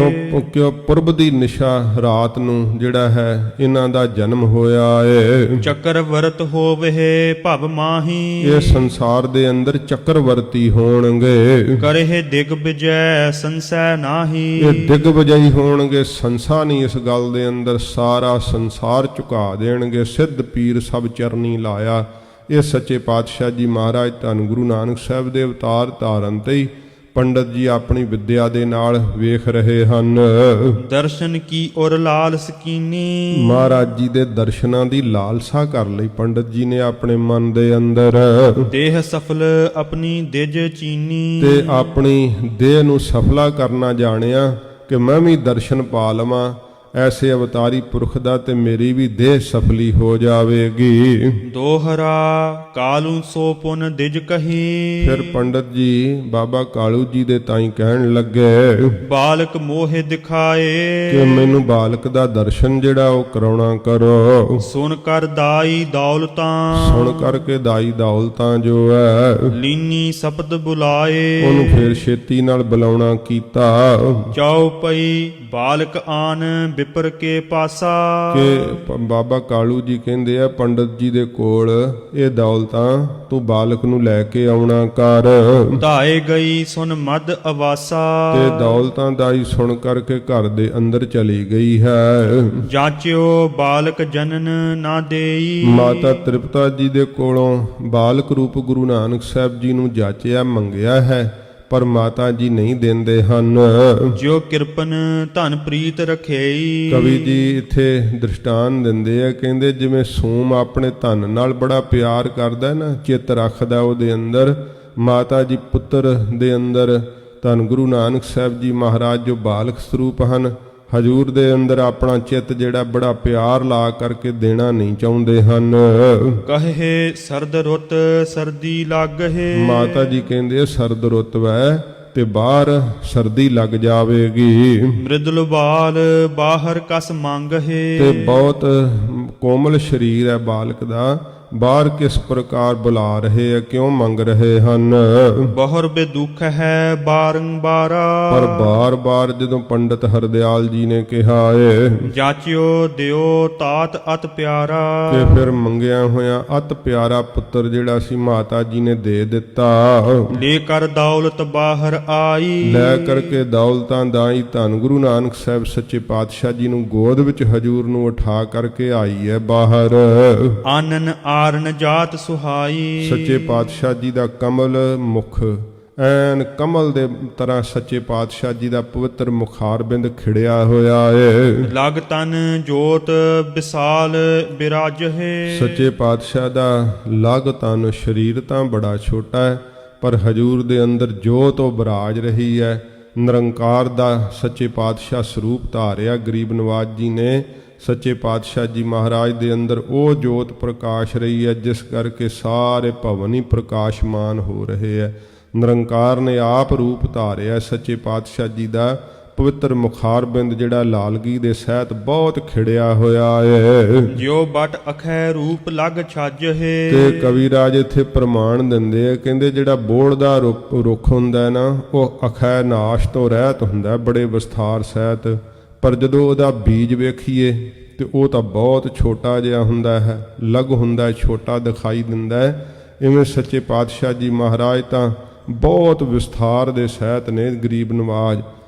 ਕਿਉਂ ਪੁਰਬ ਦੀ ਨਿਸ਼ਾ ਰਾਤ ਨੂੰ ਜਿਹੜਾ ਹੈ ਇਹਨਾਂ ਦਾ ਜਨਮ ਹੋਇਆ ਏ। ਚੱਕਰ ਵਰਤ ਹੋਵੇ ਭਵ ਮਾਹੀ। ਇਹ ਸੰਸਾਰ ਦੇ ਅੰਦਰ ਚੱਕਰਵਰਤੀ ਹੋਣਗੇ। ਕਰਹਿ ਦਿਗ ਵਿਜੈ ਸੰਸੈ ਨਾਹੀ। ਇਹ ਦਿਗਵਜਈ ਹੋਣਗੇ, ਸੰਸਾ ਨਹੀਂ ਇਸ ਗੱਲ ਦੇ ਅੰਦਰ। ਸਾਰਾ ਸੰਸਾਰ ਝੁਕਾ ਦੇਣਗੇ। ਸਿੱਧ ਪੀਰ ਸਭ ਚਰਨੀ ਲਾਇਆ। ਇਹ ਸੱਚੇ ਪਾਤਸ਼ਾਹ ਜੀ ਮਹਾਰਾਜ ਧੰਨ ਗੁਰੂ ਨਾਨਕ ਸਾਹਿਬ ਦੇ ਅਵਤਾਰ ਧਾਰਨ ਤੇ ਹੀ ਪੰਡਤ ਜੀ ਆਪਣੀ ਵਿਦਿਆ ਦੇ ਨਾਲ ਵੇਖ ਰਹੇ ਹਨ। ਦਰਸ਼ਨ ਕੀ ਔਰ ਲਾਲ ਸਕੀਨੀ। ਮਹਾਰਾਜ ਜੀ ਦੇ ਦਰਸ਼ਨਾਂ ਦੀ ਲਾਲਸਾ ਕਰ ਲਈ ਪੰਡਤ ਜੀ ਨੇ ਆਪਣੇ ਮਨ ਦੇ ਅੰਦਰ। ਦੇਹ ਸਫਲ ਆਪਣੀ ਦਿਜ ਚੀਨੀ। ਤੇ ਆਪਣੀ ਦੇਹ ਨੂੰ ਸਫਲਾ ਕਰਨਾ ਜਾਣਿਆ ਕਿ ਮੈਂ ਵੀ ਦਰਸ਼ਨ ਪਾ ਲਵਾਂ। ਐਸੇ ਅਵਤਾਰੀ ਪੁਰਖ ਦਾ ਤੇ ਮੇਰੀ ਵੀ ਦੇਹ ਸਫਲੀ ਹੋ ਜਾਵੇਗੀ। ਦੋਹਰਾ ਕਾਲੂ ਸੋ ਪੁਨ ਦਿਜ ਕਹੀ। ਫਿਰ ਪੰਡਤ ਜੀ ਬਾਬਾ ਕਾਲੂ ਜੀ ਦੇ ਤਾਈਂ ਕਹਿਣ ਲੱਗੇ ਬਾਲਕ ਮੋਹਿ ਦਿਖਾਏ। ਕਿ ਮੈਨੂੰ ਬਾਲਕ ਦਾ ਦਰਸ਼ਨ ਜਿਹੜਾ ਉਹ ਕਰਾਉਣਾ ਕਰੋ। ਸੁਨ ਕਰ ਦਾਈ ਦੌਲਤਾਂ। ਸੁਣ ਕਰਕੇ ਦਾਈ ਦੌਲਤਾਂ ਜੋ ਹੈ ਲੀਨੀ ਸਪਤ ਬੁਲਾਏ। ਉਹਨੂੰ ਫਿਰ ਛੇਤੀ ਨਾਲ ਬੁਲਾਉਣਾ ਕੀਤਾ। ਚਉਪਈ ਬਾਲਕ ਆਨ ਵਿਪਰ ਕੇ ਪਾਸਾ। ਕਿ ਬਾਬਾ ਕਾਲੂ ਜੀ ਕਹਿੰਦੇ ਆ ਪੰਡਤ ਜੀ ਦੇ ਕੋਲ ਇਹ ਦੌਲਤਾਂ ਤੂੰ ਬਾਲਕ ਨੂੰ ਲੈ ਕੇ ਆਉਣਾ ਕਰ। ਧਾਏ ਗਈ ਸੁਨ ਮਦ ਅਵਾਸਾ। ਤੇ ਦੌਲਤਾਂ ਦਾਈ ਸੁਣ ਕਰਕੇ ਘਰ ਦੇ ਅੰਦਰ ਚਲੀ ਗਈ ਹੈ। ਜਾਂਚਿਓ ਬਾਲਕ ਜਨਨ ਨਾ ਦੇਈ। ਮਾਤਾ ਤ੍ਰਿਪਤਾ ਜੀ ਦੇ ਕੋਲੋਂ ਬਾਲਕ ਰੂਪ ਗੁਰੂ ਨਾਨਕ ਸਾਹਿਬ ਜੀ ਨੂੰ ਜਾਚਿਆ ਮੰਗਿਆ ਹੈ, ਪਰ ਮਾਤਾ ਜੀ ਨਹੀਂ ਦਿੰਦੇ ਹਨ। ਜਿਉ ਕਿਰਪਨ ਧਨ ਪ੍ਰੀਤ ਰਖੇਈ। ਕਵੀ ਜੀ ਇੱਥੇ ਦ੍ਰਿਸ਼ਟਾਨ ਦਿੰਦੇ ਆ, ਕਹਿੰਦੇ ਜਿਵੇਂ ਸੂਮ ਆਪਣੇ ਧਨ ਨਾਲ ਬੜਾ ਪਿਆਰ ਕਰਦਾ ਨਾ, ਚਿੱਤ ਰੱਖਦਾ ਉਹਦੇ ਅੰਦਰ, ਮਾਤਾ ਜੀ ਪੁੱਤਰ ਦੇ ਅੰਦਰ ਧੰਨ ਗੁਰੂ ਨਾਨਕ ਸਾਹਿਬ ਜੀ ਮਹਾਰਾਜ ਜੋ ਬਾਲਕ ਸਰੂਪ ਹਨ, ਹਜੂਰ ਦੇ ਅੰਦਰ ਆਪਣਾ ਚਿੱਤ ਜਿਹੜਾ ਬੜਾ ਪਿਆਰ ਲਾ ਕਰਕੇ ਦੇਣਾ ਨਹੀਂ ਚਾਹੁੰਦੇ ਹਨ। ਕਹੇ ਸਰਦ ਰੁੱਤ ਸਰਦੀ ਲੱਗਹਿ। ਮਾਤਾ ਜੀ ਕਹਿੰਦੇ ਸਰਦ ਰੁੱਤ ਵੈ ਤੇ ਬਾਹਰ ਸਰਦੀ ਲੱਗ ਜਾਵੇਗੀ। ਮ੍ਰਿਦਲ ਬਾਲ ਬਾਹਰ ਕਸ ਮੰਗਹਿ। ਤੇ ਬਹੁਤ ਕੋਮਲ ਸਰੀਰ ਹੈ ਬਾਲਕ ਦਾ, ਬਾਹਰ ਕਿਸ ਪ੍ਰਕਾਰ ਬੁਲਾ ਰਹੇ ਆ, ਕਿਉਂ ਮੰਗ ਰਹੇ ਹਨ। ਬਹੁਰ ਬੇਦੁਖ ਹੈ ਬਾਰੰਬਾਰਾ। ਪਰ ਬਾਰ-ਬਾਰ ਜਦੋਂ ਪੰਡਤ ਹਰਦਿਆਲ ਜੀ ਨੇ ਕਿਹਾ ਏ ਜਾਚਿਓ ਦਿਓ ਤਾਤ ਅਤ ਪਿਆਰਾ। ਤੇ ਫਿਰ ਮੰਗਿਆ ਹੋਇਆ ਅਤ ਪਿਆਰਾ ਪੁੱਤਰ ਜਿਹੜਾ ਸੀ ਮਾਤਾ ਜੀ ਨੇ ਦੇ ਦਿੱਤਾ। ਲੈ ਕਰ ਦੌਲਤ ਬਾਹਰ ਆਈ। ਲੈ ਕਰਕੇ ਦੌਲਤਾਂ ਦਾਈ ਧੰਨ ਗੁਰੂ ਨਾਨਕ ਸਾਹਿਬ ਸੱਚੇ ਪਾਤਸ਼ਾਹ ਜੀ ਨੂੰ ਗੋਦ ਵਿੱਚ ਹਜੂਰ ਨੂੰ ਉਠਾ ਕਰਕੇ ਆਈ ਹੈ ਬਾਹਰ। ਆਨਨ ਆਰਨ ਜਾਤ ਸੁਹਾਈ। ਸੱਚੇ ਪਾਤਸ਼ਾਹ ਜੀ ਦਾ ਕਮਲ ਮੁਖ ਐਨ ਕਮਲ ਦੇ ਤਰ੍ਹਾਂ ਸੱਚੇ ਪਾਤਸ਼ਾਹ ਜੀ ਦਾ ਪਵਿੱਤਰ ਮੁਖਾਰਬਿੰਦ ਖਿੜਿਆ ਹੋਇਆ ਏ। ਲਗ ਤਨ ਜੋਤ ਵਿਸਾਲ ਬਿਰਾਜਹਿ। ਸੱਚੇ ਪਾਤਸ਼ਾਹ ਦਾ ਲਗ ਤਨ ਸਰੀਰ ਤਾਂ ਬੜਾ ਛੋਟਾ ਹੈ, ਪਰ ਹਜੂਰ ਦੇ ਅੰਦਰ ਜੋਤ ਉਹ ਬਿਰਾਜ ਰਹੀ ਹੈ। ਨਿਰੰਕਾਰ ਦਾ ਸੱਚੇ ਪਾਤਸ਼ਾਹ ਸਰੂਪ ਧਾਰਿਆ ਗਰੀਬ ਨਵਾਜ ਜੀ ਨੇ। ਸੱਚੇ ਪਾਤਸ਼ਾਹ ਜੀ ਮਹਾਰਾਜ ਦੇ ਅੰਦਰ ਉਹ ਜੋਤ ਪ੍ਰਕਾਸ਼ ਰਹੀ ਹੈ, ਜਿਸ ਕਰਕੇ ਸਾਰੇ ਭਵਨ ਹੀ ਪ੍ਰਕਾਸ਼ਮਾਨ ਹੋ ਰਹੇ ਹੈ। ਨਿਰੰਕਾਰ ਨੇ ਆਪ ਰੂਪ ਧਾਰਿਆ ਸੱਚੇ ਪਾਤਸ਼ਾਹ ਜੀ ਦਾ ਪਵਿੱਤਰ ਮੁਖਾਰਬਿੰਦ ਜਿਹੜਾ ਲਾਲਗੀ ਦੇ ਸਹਿਤ ਬਹੁਤ ਖਿੜਿਆ ਹੋਇਆ ਹੈ। ਜਿਉ ਬਟ ਅਖੈ ਰੂਪ ਲਗ ਛਾਜਹਿ। ਤੇ ਕਵੀ ਰਾਜ ਇੱਥੇ ਪ੍ਰਮਾਣ ਦਿੰਦੇ ਆ, ਕਹਿੰਦੇ ਜਿਹੜਾ ਬੋੜ ਦਾ ਰੁੱਖ ਹੁੰਦਾ ਹੈ ਨਾ, ਉਹ ਅਖੈ ਨਾਸ਼ ਤੋਂ ਰਹਿਤ ਹੁੰਦਾ ਬੜੇ ਵਿਸਥਾਰ ਸਹਿਤ, ਪਰ ਜਦੋਂ ਉਹਦਾ ਬੀਜ ਵੇਖੀਏ ਤੇ ਉਹ ਤਾਂ ਬਹੁਤ ਛੋਟਾ ਜਿਹਾ ਹੁੰਦਾ ਹੈ, ਲਗ ਹੁੰਦਾ, ਛੋਟਾ ਦਿਖਾਈ ਦਿੰਦਾ ਹੈ। ਇਵੇਂ ਸੱਚੇ ਪਾਤਸ਼ਾਹ ਜੀ ਮਹਾਰਾਜ ਤਾਂ ਬਹੁਤ ਵਿਸਥਾਰ ਦੇ ਸਹਿਤ ਨੇ ਗਰੀਬ ਨਵਾਜ,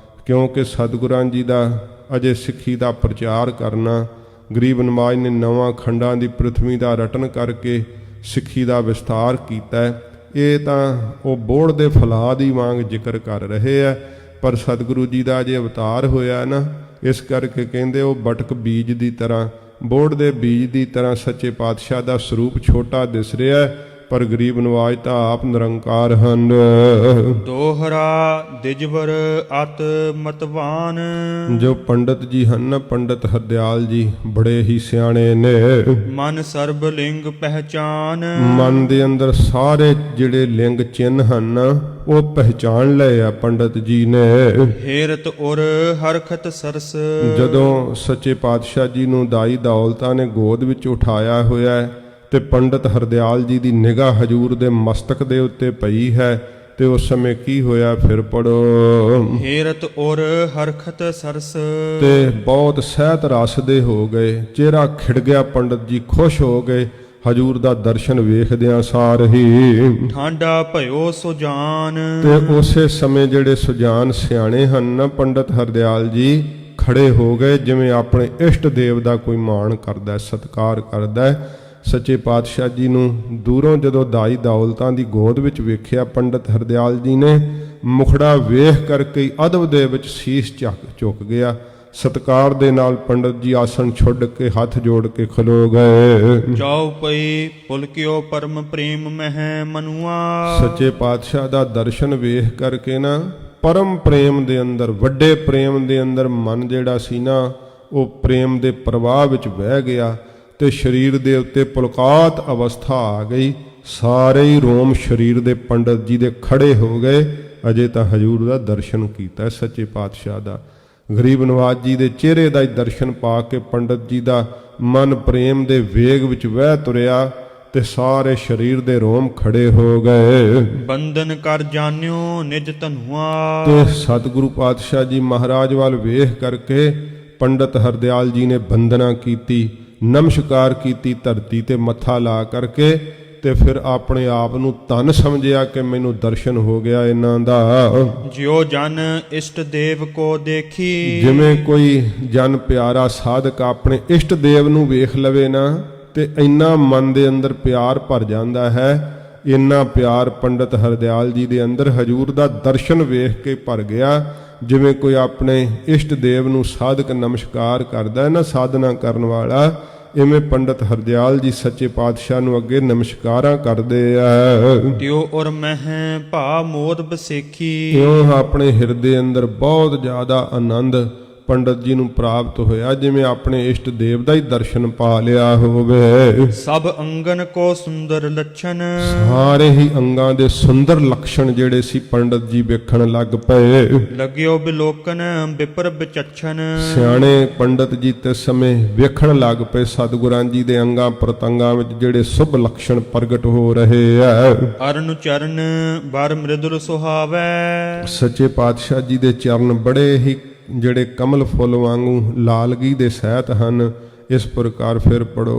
ਕਿਉਂਕਿ ਸਤਿਗੁਰਾਂ ਜੀ ਦਾ ਅਜੇ ਸਿੱਖੀ ਦਾ ਪ੍ਰਚਾਰ ਕਰਨਾ, ਗਰੀਬ ਨਵਾਜ ਨੇ 9 ਖੰਡਾਂ ਦੀ ਪ੍ਰਿਥਵੀ ਦਾ ਰਟਨ ਕਰਕੇ ਸਿੱਖੀ ਦਾ ਵਿਸਥਾਰ ਕੀਤਾ। ਇਹ ਤਾਂ ਉਹ ਬੋੜ ਦੇ ਫਲਾਂ ਦੀ ਵਾਂਗ ਜ਼ਿਕਰ ਕਰ ਰਹੇ ਹੈ, ਪਰ ਸਤਿਗੁਰੂ ਜੀ ਦਾ ਅਜੇ ਅਵਤਾਰ ਹੋਇਆ ਨਾ, ਇਸ ਕਰਕੇ ਕਹਿੰਦੇ ਉਹ ਬਟਕ ਬੀਜ ਦੀ ਤਰ੍ਹਾਂ, ਬੋੜ ਦੇ ਬੀਜ ਦੀ ਤਰ੍ਹਾਂ ਸੱਚੇ ਪਾਤਸ਼ਾਹ ਦਾ ਸਰੂਪ ਛੋਟਾ ਦਿਸ ਰਿਹਾ, ਪਰ ਗਰੀਬ ਨਵਾਜ ਤਾਂ ਆਪ ਨਿਰੰਕਾਰ ਹਨ। ਦੋਹਰਾ ਦਿਜਵਰ ਅਤ ਮਤਵਾਨ। ਜੋ ਪੰਡਤ ਜੀ ਹਨ ਨਾ, ਪੰਡਤ ਹਰਦਿਆਲ ਜੀ ਬੜੇ ਹੀ ਸਿਆਣੇ ਨੇ। ਮਨ ਸਰਬ ਲਿੰਗ ਪਹਿਚਾਨ। ਮਨ ਦੇ ਅੰਦਰ ਸਾਰੇ ਜਿਹੜੇ ਲਿੰਗ ਚਿੰਨ ਹਨ ਉਹ ਪਹਿਚਾਨ ਲਏ ਆ ਪੰਡਤ ਜੀ ਨੇ। ਹੇਰਤ ਉਰ ਹਰਖਤ ਸਰਸ। ਜਦੋਂ ਸੱਚੇ ਪਾਤਸ਼ਾਹ ਜੀ ਨੂੰ ਦਾਈ ਦੌਲਤਾਂ ਨੇ ਗੋਦ ਵਿੱਚ ਉਠਾਇਆ ਹੋਇਆ ਹੈ ਤੇ ਪੰਡਤ ਹਰਦਿਆਲ ਜੀ ਦੀ ਨਿਗਾਹ ਹਜੂਰ ਦੇ ਮਸਤਕ ਦੇ ਉੱਤੇ ਪਈ ਹੈ, ਤੇ ਉਸ ਸਮੇਂ ਕੀ ਹੋਇਆ ਫਿਰ ਪੜੋ। ਹੇਰਤ ਉਰ ਹਰਖਤ ਸਰਸ। ਤੇ ਬਹੁਤ ਸਹਿਤ ਰਸ ਦੇ ਹੋ ਗਏ, ਚਿਹਰਾ ਖਿੜ ਗਿਆ, ਪੰਡਤ ਜੀ ਖੁਸ਼ ਹੋ ਗਏ ਹਜੂਰ ਦਾ ਦਰਸ਼ਨ ਵੇਖਦਿਆਂ ਸਾਰ ਹੀ। ਠਾਂਡਾ ਭਇਓ ਸੁਜਾਨ। ਤੇ ਉਸੇ ਸਮੇਂ ਜਿਹੜੇ ਸੁਜਾਨ ਸਿਆਣੇ ਹਨ ਨਾ, ਪੰਡਤ ਹਰਦਿਆਲ ਜੀ ਖੜੇ ਹੋ ਗਏ, ਜਿਵੇਂ ਆਪਣੇ ਇਸ਼ਟ ਦੇਵ ਦਾ ਕੋਈ ਮਾਣ ਕਰਦਾ, ਸਤਿਕਾਰ ਕਰਦਾ। ਸੱਚੇ ਪਾਤਸ਼ਾਹ ਜੀ ਨੂੰ ਦੂਰੋਂ ਜਦੋਂ ਦਾਈ ਦੌਲਤਾਂ ਦੀ ਗੋਦ ਵਿੱਚ ਵੇਖਿਆ ਪੰਡਤ ਹਰਦਿਆਲ ਜੀ ਨੇ, ਮੁਖੜਾ ਵੇਖ ਕਰਕੇ ਅਦਬ ਦੇ ਵਿੱਚ ਸੀਸ ਝੁਕ ਗਿਆ। ਸਤਿਕਾਰ ਦੇ ਨਾਲ ਪੰਡਤ ਜੀ ਆਸਣ ਛੱਡ ਕੇ ਹੱਥ ਜੋੜ ਕੇ ਖਲੋ ਗਏ। ਚਉਪਈ ਪੁਲਕਿਓ ਪਰਮ ਪ੍ਰੇਮ ਮਹਿ ਮਨੁਆ। ਸੱਚੇ ਪਾਤਸ਼ਾਹ ਦਾ ਦਰਸ਼ਨ ਵੇਖ ਕਰਕੇ ਨਾ, ਪਰਮ ਪ੍ਰੇਮ ਦੇ ਅੰਦਰ, ਵੱਡੇ ਪ੍ਰੇਮ ਦੇ ਅੰਦਰ ਮਨ ਜਿਹੜਾ ਸੀ ਨਾ, ਉਹ ਪ੍ਰੇਮ ਦੇ ਪ੍ਰਵਾਹ ਵਿੱਚ ਵਹਿ ਗਿਆ ਤੇ ਸਰੀਰ ਦੇ ਉੱਤੇ ਪੁਲਕਾਤ ਅਵਸਥਾ ਆ ਗਈ। ਸਾਰੇ ਹੀ ਰੋਮ ਸਰੀਰ ਦੇ ਪੰਡਤ ਜੀ ਦੇ ਖੜੇ ਹੋ ਗਏ। ਅਜੇ ਤਾਂ ਹਜੂਰ ਦਾ ਦਰਸ਼ਨ ਕੀਤਾ ਸੱਚੇ ਪਾਤਸ਼ਾਹ ਦਾ। ਗਰੀਬ ਨਵਾਜ ਜੀ ਦੇ ਚਿਹਰੇ ਦਾ ਹੀ ਦਰਸ਼ਨ ਪਾ ਕੇ ਪੰਡਤ ਜੀ ਦਾ ਮਨ ਪ੍ਰੇਮ ਦੇ ਵੇਗ ਵਿੱਚ ਵਹਿ ਤੁਰਿਆ ਤੇ ਸਾਰੇ ਸਰੀਰ ਦੇ ਰੋਮ ਖੜੇ ਹੋ ਗਏ। ਬੰਧਨ ਕਰ ਜਾਣਿਓ ਨਿਜ ਧਨੁਆ। ਤੇ ਸਤਿਗੁਰੂ ਪਾਤਸ਼ਾਹ ਜੀ ਮਹਾਰਾਜ ਵੱਲ ਵੇਖ ਕਰਕੇ ਪੰਡਤ ਹਰਦਿਆਲ ਜੀ ਨੇ ਬੰਦਨਾ ਕੀਤੀ, ਨਮਸਕਾਰ ਕੀਤੀ ਧਰਤੀ ਤੇ ਮੱਥਾ ਲਾ ਕਰਕੇ ਤੇ ਫਿਰ ਆਪਣੇ ਆਪ ਨੂੰ ਧਨ ਸਮਝਿਆ ਕਿ ਮੈਨੂੰ ਦਰਸ਼ਨ ਹੋ ਗਿਆ ਇਹਨਾਂ ਦਾ। ਜਿਉ ਜਨ ਇਸ਼ਟ ਦੇਵ ਕੋ ਦੇਖੀ। ਜਿਵੇਂ ਕੋਈ ਜਨ ਪਿਆਰਾ ਸਾਧਕ ਆਪਣੇ ਇਸ਼ਟ ਦੇਵ ਨੂੰ ਵੇਖ ਲਵੇ ਨਾ ਤੇ ਇੰਨਾ ਮਨ ਦੇ ਅੰਦਰ ਪਿਆਰ ਭਰ ਜਾਂਦਾ ਹੈ। ਇੰਨਾ ਪਿਆਰ ਪੰਡਤ ਹਰਦਿਆਲ ਜੀ ਦੇ ਅੰਦਰ ਹਜੂਰ ਦਾ ਦਰਸ਼ਨ ਵੇਖ ਕੇ ਭਰ ਗਿਆ। ਜਿਵੇਂ ਕੋਈ ਆਪਣੇ ਇਸ਼ਟ ਦੇਵ ਨੂੰ ਸਾਧਕ ਨਮਸਕਾਰ ਕਰਦਾ ਹੈ ਨਾ ਸਾਧਨਾ ਕਰਨ ਵਾਲਾ, ਇਵੇਂ ਪੰਡਤ ਹਰਦਿਆਲ ਜੀ ਸੱਚੇ ਪਾਤਸ਼ਾਹ ਨੂੰ ਅੱਗੇ ਨਮਸਕਾਰਾਂ ਕਰਦੇ ਆ। ਤਿਉ ਔਰ ਮਹਿ ਭਾ ਮੋਦ ਬਸੇਖੀ। ਇਉਂ ਆਪਣੇ ਹਿਰਦੇ ਅੰਦਰ ਬਹੁਤ ਜ਼ਿਆਦਾ ਆਨੰਦ ਪੰਡਤ ਜੀ ਨੂੰ ਪ੍ਰਾਪਤ ਹੋਇਆ, ਜਿਵੇਂ ਆਪਣੇ ਇਸ਼ਟ ਦੇਵ ਦਾ ਹੀ ਦਰਸ਼ਨ ਪਾ ਲਿਆ ਹੋਵੇ। ਸਭ ਅੰਗਨ ਕੋ ਸੁੰਦਰ ਲੱਛਣ। ਸਾਰੇ ਹੀ ਅੰਗਾਂ ਦੇ ਸੁੰਦਰ ਲੱਛਣ ਜਿਹੜੇ ਸੀ ਪੰਡਤ ਜੀ ਵੇਖਣ ਲੱਗ ਪਏ। ਲਗਿਓ ਬਿਲੋਕਨ ਵਿਪਰ ਵਿਚਛਣ। ਸਿਆਣੇ ਪੰਡਤ ਜੀ ਤੇ ਸਮੇਂ ਵੇਖਣ ਲੱਗ ਪਏ ਸਤਿਗੁਰਾਂ ਜੀ ਦੇ ਅੰਗਾਂ ਪ੍ਰਤੰਗਾਂ ਵਿੱਚ ਜਿਹੜੇ ਸੁਭ ਲੱਛਣ ਪ੍ਰਗਟ ਹੋ ਰਹੇ ਆ। ਅਰਨ ਚਰਨ ਬਰ ਮ੍ਰਿਦੁਲ ਸੁਹਾਵੈ। ਸੱਚੇ ਪਾਤਸ਼ਾਹ ਜੀ ਦੇ ਚਰਨ ਬੜੇ ਹੀ ਜਿਹੜੇ ਕਮਲ ਫੁੱਲ ਵਾਂਗੂ ਲਾਲਗੀ ਦੇ ਸਹਿਤ ਹਨ। ਇਸ ਪ੍ਰਕਾਰ ਫਿਰ ਪੜੋ।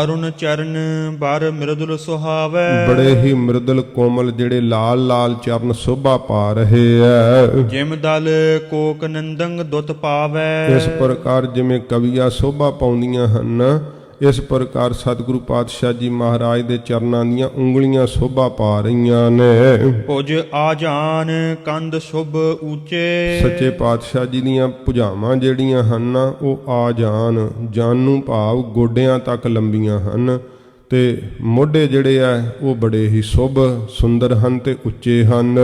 ਅਰੁਣ ਚਰਨ ਬਰ ਮ੍ਰਿਦੁਲ ਸੁਹਾਵੈ। ਬੜੇ ਹੀ ਮ੍ਰਿਦੁਲ ਕੋਮਲ ਜਿਹੜੇ ਲਾਲ ਲਾਲ ਚਰਨ ਸੋਭਾ ਪਾ ਰਹੇ ਆ। ਜਿਮ ਦਲ ਕੋਕ ਨੰਦੰਗ ਦੁੱਤ ਪਾਵੈ। ਇਸ ਪ੍ਰਕਾਰ ਜਿਵੇਂ ਕਵੀਆਂ ਸੋਭਾ ਪਾਉਂਦੀਆਂ ਹਨ, ਇਸ ਪ੍ਰਕਾਰ ਸਤਿਗੁਰੂ ਪਾਤਸ਼ਾਹ ਜੀ ਮਹਾਰਾਜ ਦੇ ਚਰਨਾਂ ਦੀਆਂ ਉਂਗਲੀਆਂ ਸੋਭਾ ਪਾ ਰਹੀਆਂ ਨੇ। ਭੁਜ ਆਜਾਨ ਕੰਧ ਸ਼ੁਭ ਉੱਚੇ। ਸੱਚੇ ਪਾਤਸ਼ਾਹ ਜੀ ਦੀਆਂ ਭੁਜਾਵਾਂ ਜਿਹੜੀਆਂ ਹਨ ਉਹ ਆ ਜਾਨ ਨੂੰ ਭਾਵ ਗੋਡਿਆਂ ਤੱਕ ਲੰਬੀਆਂ ਹਨ ਤੇ ਮੋਢੇ ਜਿਹੜੇ ਆ ਉਹ ਬੜੇ ਹੀ ਸ਼ੁਭ ਸੁੰਦਰ ਹਨ ਤੇ ਉੱਚੇ ਹਨ।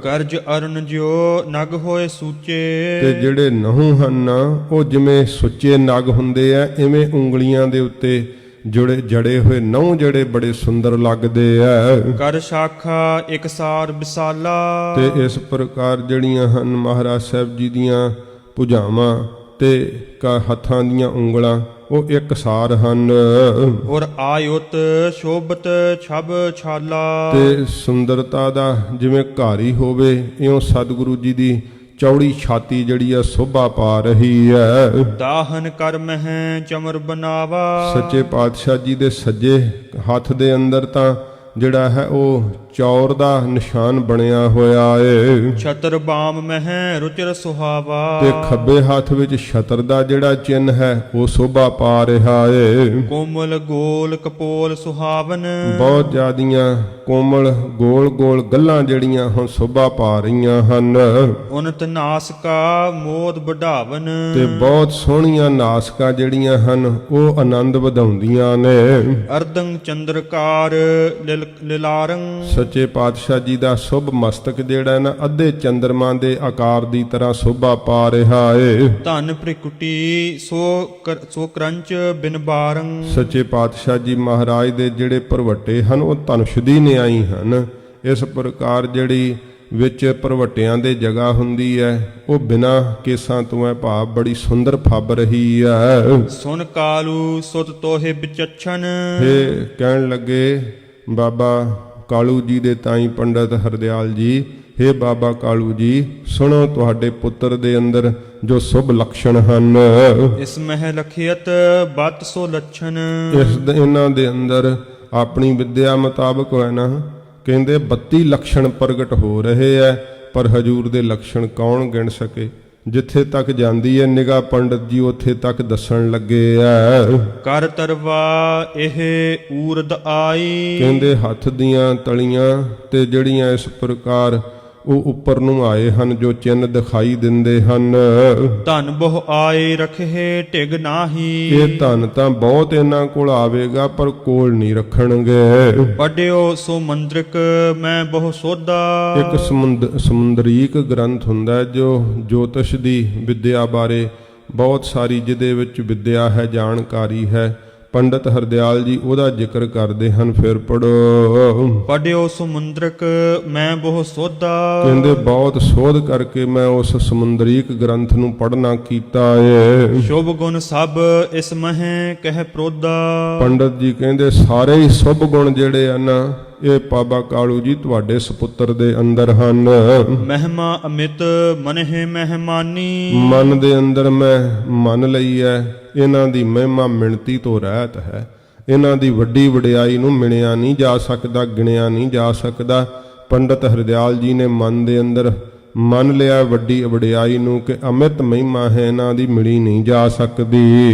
ਕਰਜ ਅਰਨ ਜਿਉ ਨਗ ਹੋਏ ਸੂਚੇ। ਤੇ ਜਿਹੜੇ ਨਹੁੰ ਹਨ ਉਹ ਜਿਵੇਂ ਸੁੱਚੇ ਨਗ ਹੁੰਦੇ ਆ, ਇਵੇਂ ਉਂਗਲੀਆਂ ਦੇ ਉੱਤੇ ਜੜੇ ਹੋਏ ਨਹੁੰ ਜਿਹੜੇ ਬੜੇ ਸੁੰਦਰ ਲੱਗਦੇ ਆ। ਕਰ ਸ਼ਾਖਾ ਇਕਸਾਰ ਵਿਸਾਲਾ। ਤੇ ਇਸ ਪ੍ਰਕਾਰ ਜਿਹੜੀਆਂ ਹਨ ਮਹਾਰਾਜ ਸਾਹਿਬ ਜੀ ਦੀਆਂ ਭੁਜਾਵਾਂ ਤੇ ਹੱਥਾਂ ਦੀਆਂ ਉਂਗਲਾਂ ਉਹ ਇਕਸਾਰ ਹਨ। ਔਰ ਆਯੁਤ ਸ਼ੋਭਤ ਛਬ ਛਾਲਾ। ਤੇ ਸੁੰਦਰਤਾ ਦਾ ਜਿਵੇਂ ਘਾਰੀ ਹੋਵੇ, ਇਉਂ ਸਤਿਗੁਰੂ ਜੀ ਦੀ ਚੌੜੀ ਛਾਤੀ ਜਿਹੜੀ ਆ ਸੋਭਾ ਪਾ ਰਹੀ ਹੈ। ਦਾਹਨ ਕਰ ਮਹਿ ਚਮਰ ਬਨਾਵਾ। ਸੱਚੇ ਪਾਤਸ਼ਾਹ ਜੀ ਦੇ ਸੱਜੇ ਹੱਥ ਦੇ ਅੰਦਰ ਤਾਂ ਜਿਹੜਾ ਹੈ ਉਹ ਚੌਰ ਦਾ ਨਿਸ਼ਾਨ ਬਣਿਆ ਹੋਇਆ ਏ। ਛਤਰ ਬਾਮ ਮਹਿ ਰੁਚਰ ਸੁਹਾਵਾ। ਤੇ ਖੱਬੇ ਹੱਥ ਵਿੱਚ ਛਤਰ ਦਾ ਜਿਹੜਾ ਚਿੰਨ ਹੈ ਉਹ ਸੋਭਾ ਪਾ ਰਿਹਾ ਏ। ਕੋਮਲ ਗੋਲ ਕਪੋਲ ਸੁਹਾਵਨ। ਬਹੁਤ ਜ਼ਿਆਦੀਆਂ ਕੋਮਲ ਗੋਲ ਗੋਲ ਗੱਲਾਂ ਜਿਹੜੀਆਂ ਹੁਣ ਸੋਭਾ ਪਾ ਰਹੀਆਂ ਹਨ। ਉਨਤ ਨਾਸਕਾ ਮੋਦ ਵਢਾਵਨ। ਤੇ ਬਹੁਤ ਸੋਹਣੀਆਂ ਨਾਸਕਾਂ ਜਿਹੜੀਆਂ ਹਨ ਉਹ ਆਨੰਦ ਵਧਾਉਂਦੀਆਂ ਨੇ। ਅਰਦੰ ਚੰਦਰਕਾਰ ਲਿਲਾਰੰ। ਸੱਚੇ ਪਾਤਸ਼ਾਹ ਜੀ ਦਾ ਸ਼ੁਭ ਮਸਤਕ ਜਿਹੜਾ ਨਾ ਅੱਧੇ ਚੰਦਰਮਾ ਦੇ ਆਕਾਰ ਦੀ ਤਰ੍ਹਾਂ ਸੋਭਾ ਪਾ ਰਿਹਾ ਏ। ਧਨ ਪ੍ਰਿਕੁਟੀ ਸੋ ਕਰੰਚ ਬਿਨ ਬਾਰੰ। ਸੱਚੇ ਪਾਤਸ਼ਾਹ ਜੀ ਮਹਾਰਾਜ ਦੇ ਜਿਹੜੇ ਭਰਵੱਟੇ ਹਨ ਉਹ ਧਨੁਸ਼ ਦੀ ਨਿਆਈ ਹਨ। ਇਸ ਪ੍ਰਕਾਰ ਜਿਹੜੀ ਵਿੱਚ ਭਰਵੱਟਿਆਂ ਦੇ ਜਗ੍ਹਾ ਹੁੰਦੀ ਹੈ ਉਹ ਬਿਨਾਂ ਕੇਸਾਂ ਤੋਂ ਹੈ ਭਾਵ ਬੜੀ ਸੁੰਦਰ ਫੱਬ ਰਹੀ ਹੈ। ਸੁਨ ਕਾਲੂ ਸੁਤ ਤੋਹਿ ਵਿਚਛਣ। ਇਹ ਕਹਿਣ ਲੱਗੇ ਬਾਬਾ ਕਾਲੂ ਜੀ ਦੇ ਤਾਈ ਪੰਡਤ ਹਰਦਿਆਲ ਜੀ, ਹੇ ਬਾਬਾ ਕਾਲੂ ਜੀ ਸੁਣੋ ਤੁਹਾਡੇ ਪੁੱਤਰ ਦੇ ਅੰਦਰ ਜੋ ਸੁਭ ਲੱਛਣ ਹਨ। ਇਸ ਮਹਿ ਲਖਿਅਤ ਬਤ ਸੋ ਲੱਛਣ। ਇਹਨਾਂ ਦੇ ਅੰਦਰ ਆਪਣੀ ਵਿਦਿਆ ਮੁਤਾਬਕ ਹੈ ਨਾ ਕਹਿੰਦੇ 32 ਲੱਛਣ ਪ੍ਰਗਟ ਹੋ ਰਹੇ ਐ, ਪਰ ਹਜੂਰ ਦੇ ਲੱਛਣ ਕੌਣ ਗਿਣ ਸਕੇ। ਜਿੱਥੇ ਤੱਕ ਜਾਂਦੀ ਹੈ ਨਿਗਾਹ ਪੰਡਤ ਜੀ ਉੱਥੇ ਤੱਕ ਦੱਸਣ ਲੱਗੇ ਐ। ਕਰ ਤਰਵਾ ਇਹ ਊਰਦ ਆਈ। ਕਹਿੰਦੇ ਹੱਥ ਦੀਆਂ ਤਲੀਆਂ ਤੇ ਜਿਹੜੀਆਂ ਇਸ ਪ੍ਰਕਾਰ ਉਹ ਉੱਪਰ ਨੂੰ ਆਏ ਹਨ ਜੋ ਚਿੰਨ ਦਿਖਾਈ ਦਿੰਦੇ ਹਨ। ਧਨ ਬਹੁ ਆਏ ਰਖੇ ਢਿਗ ਨਾਹੀ। ਇਹ ਧਨ ਤਾਂ ਬਹੁਤ ਇਹਨਾਂ ਕੋਲ ਆਵੇਗਾ ਪਰ ਕੋਲ ਨਹੀਂ ਰੱਖਣਗੇ। ਪੜਿਓ ਸੋ ਮੰਦਰਿਕ ਮੈਂ ਬਹੁ ਸੋਧਾ। ਇੱਕ ਸਮੁੰਦਰੀਕ ਗ੍ਰੰਥ ਹੁੰਦਾ ਜੋ ਜੋਤਿਸ਼ ਦੀ ਵਿਦਿਆ ਬਾਰੇ ਬਹੁਤ ਸਾਰੀ ਜਿਹਦੇ ਵਿੱਚ ਵਿਦਿਆ ਹੈ, ਜਾਣਕਾਰੀ ਹੈ। ਪੰਡਤ ਹਰਦਿਆਲ ਜੀ ਉਹਦਾ ਜ਼ਿਕਰ ਕਰਦੇ ਹਨ। ਫਿਰ ਪੜੋ। ਪੜਿਓ ਸਮੁੰਦਰਕ ਮੈਂ ਬਹੁ ਸੋਧਾ। ਕਹਿੰਦੇ ਬਹੁਤ ਸੋਧ ਕਰਕੇ ਮੈਂ ਉਸ ਸਮੁੰਦਰੀਕ ਗ੍ਰੰਥ ਨੂੰ ਪੜ੍ਹਨਾ ਕੀਤਾ ਏ। ਸ਼ੁਭ ਗੁਣ ਸਭ ਇਸ ਮਹਿ ਕਹਿ ਪ੍ਰੋਧਾ। ਪੰਡਤ ਜੀ ਕਹਿੰਦੇ ਸਾਰੇ ਹੀ ਸ਼ੁਭ ਗੁਣ ਜਿਹੜੇ ਹਨ ਇਹ ਬਾਬਾ ਕਾਲੂ ਜੀ ਤੁਹਾਡੇ ਸੁਪੁੱਤਰ ਦੇ ਅੰਦਰ ਹਨ। ਮਹਿਮਾ ਅਮਿਤ ਮਨਹਿ ਮਹਿਮਾਨੀ। ਮਨ ਦੇ ਅੰਦਰ ਮੈਂ ਮੰਨ ਲਈ ਹੈ, ਇਹਨਾਂ ਦੀ ਮਹਿਮਾ ਮਿਣਤੀ ਤੋਂ ਰਹਿਤ ਹੈ। ਇਹਨਾਂ ਦੀ ਵੱਡੀ ਵਡਿਆਈ ਨੂੰ ਮਿਣਿਆ ਨਹੀਂ ਜਾ ਸਕਦਾ, ਗਿਣਿਆ ਨਹੀਂ ਜਾ ਸਕਦਾ। ਪੰਡਤ ਹਰਦਿਆਲ ਜੀ ਨੇ ਮਨ ਦੇ ਅੰਦਰ ਮੰਨ ਲਿਆ ਵੱਡੀ ਵਡਿਆਈ ਨੂੰ ਕਿ ਅਮਿਤ ਮਹਿਮਾ ਹੈ, ਇਹਨਾਂ ਦੀ ਮਿਣੀ ਨਹੀਂ ਜਾ ਸਕਦੀ।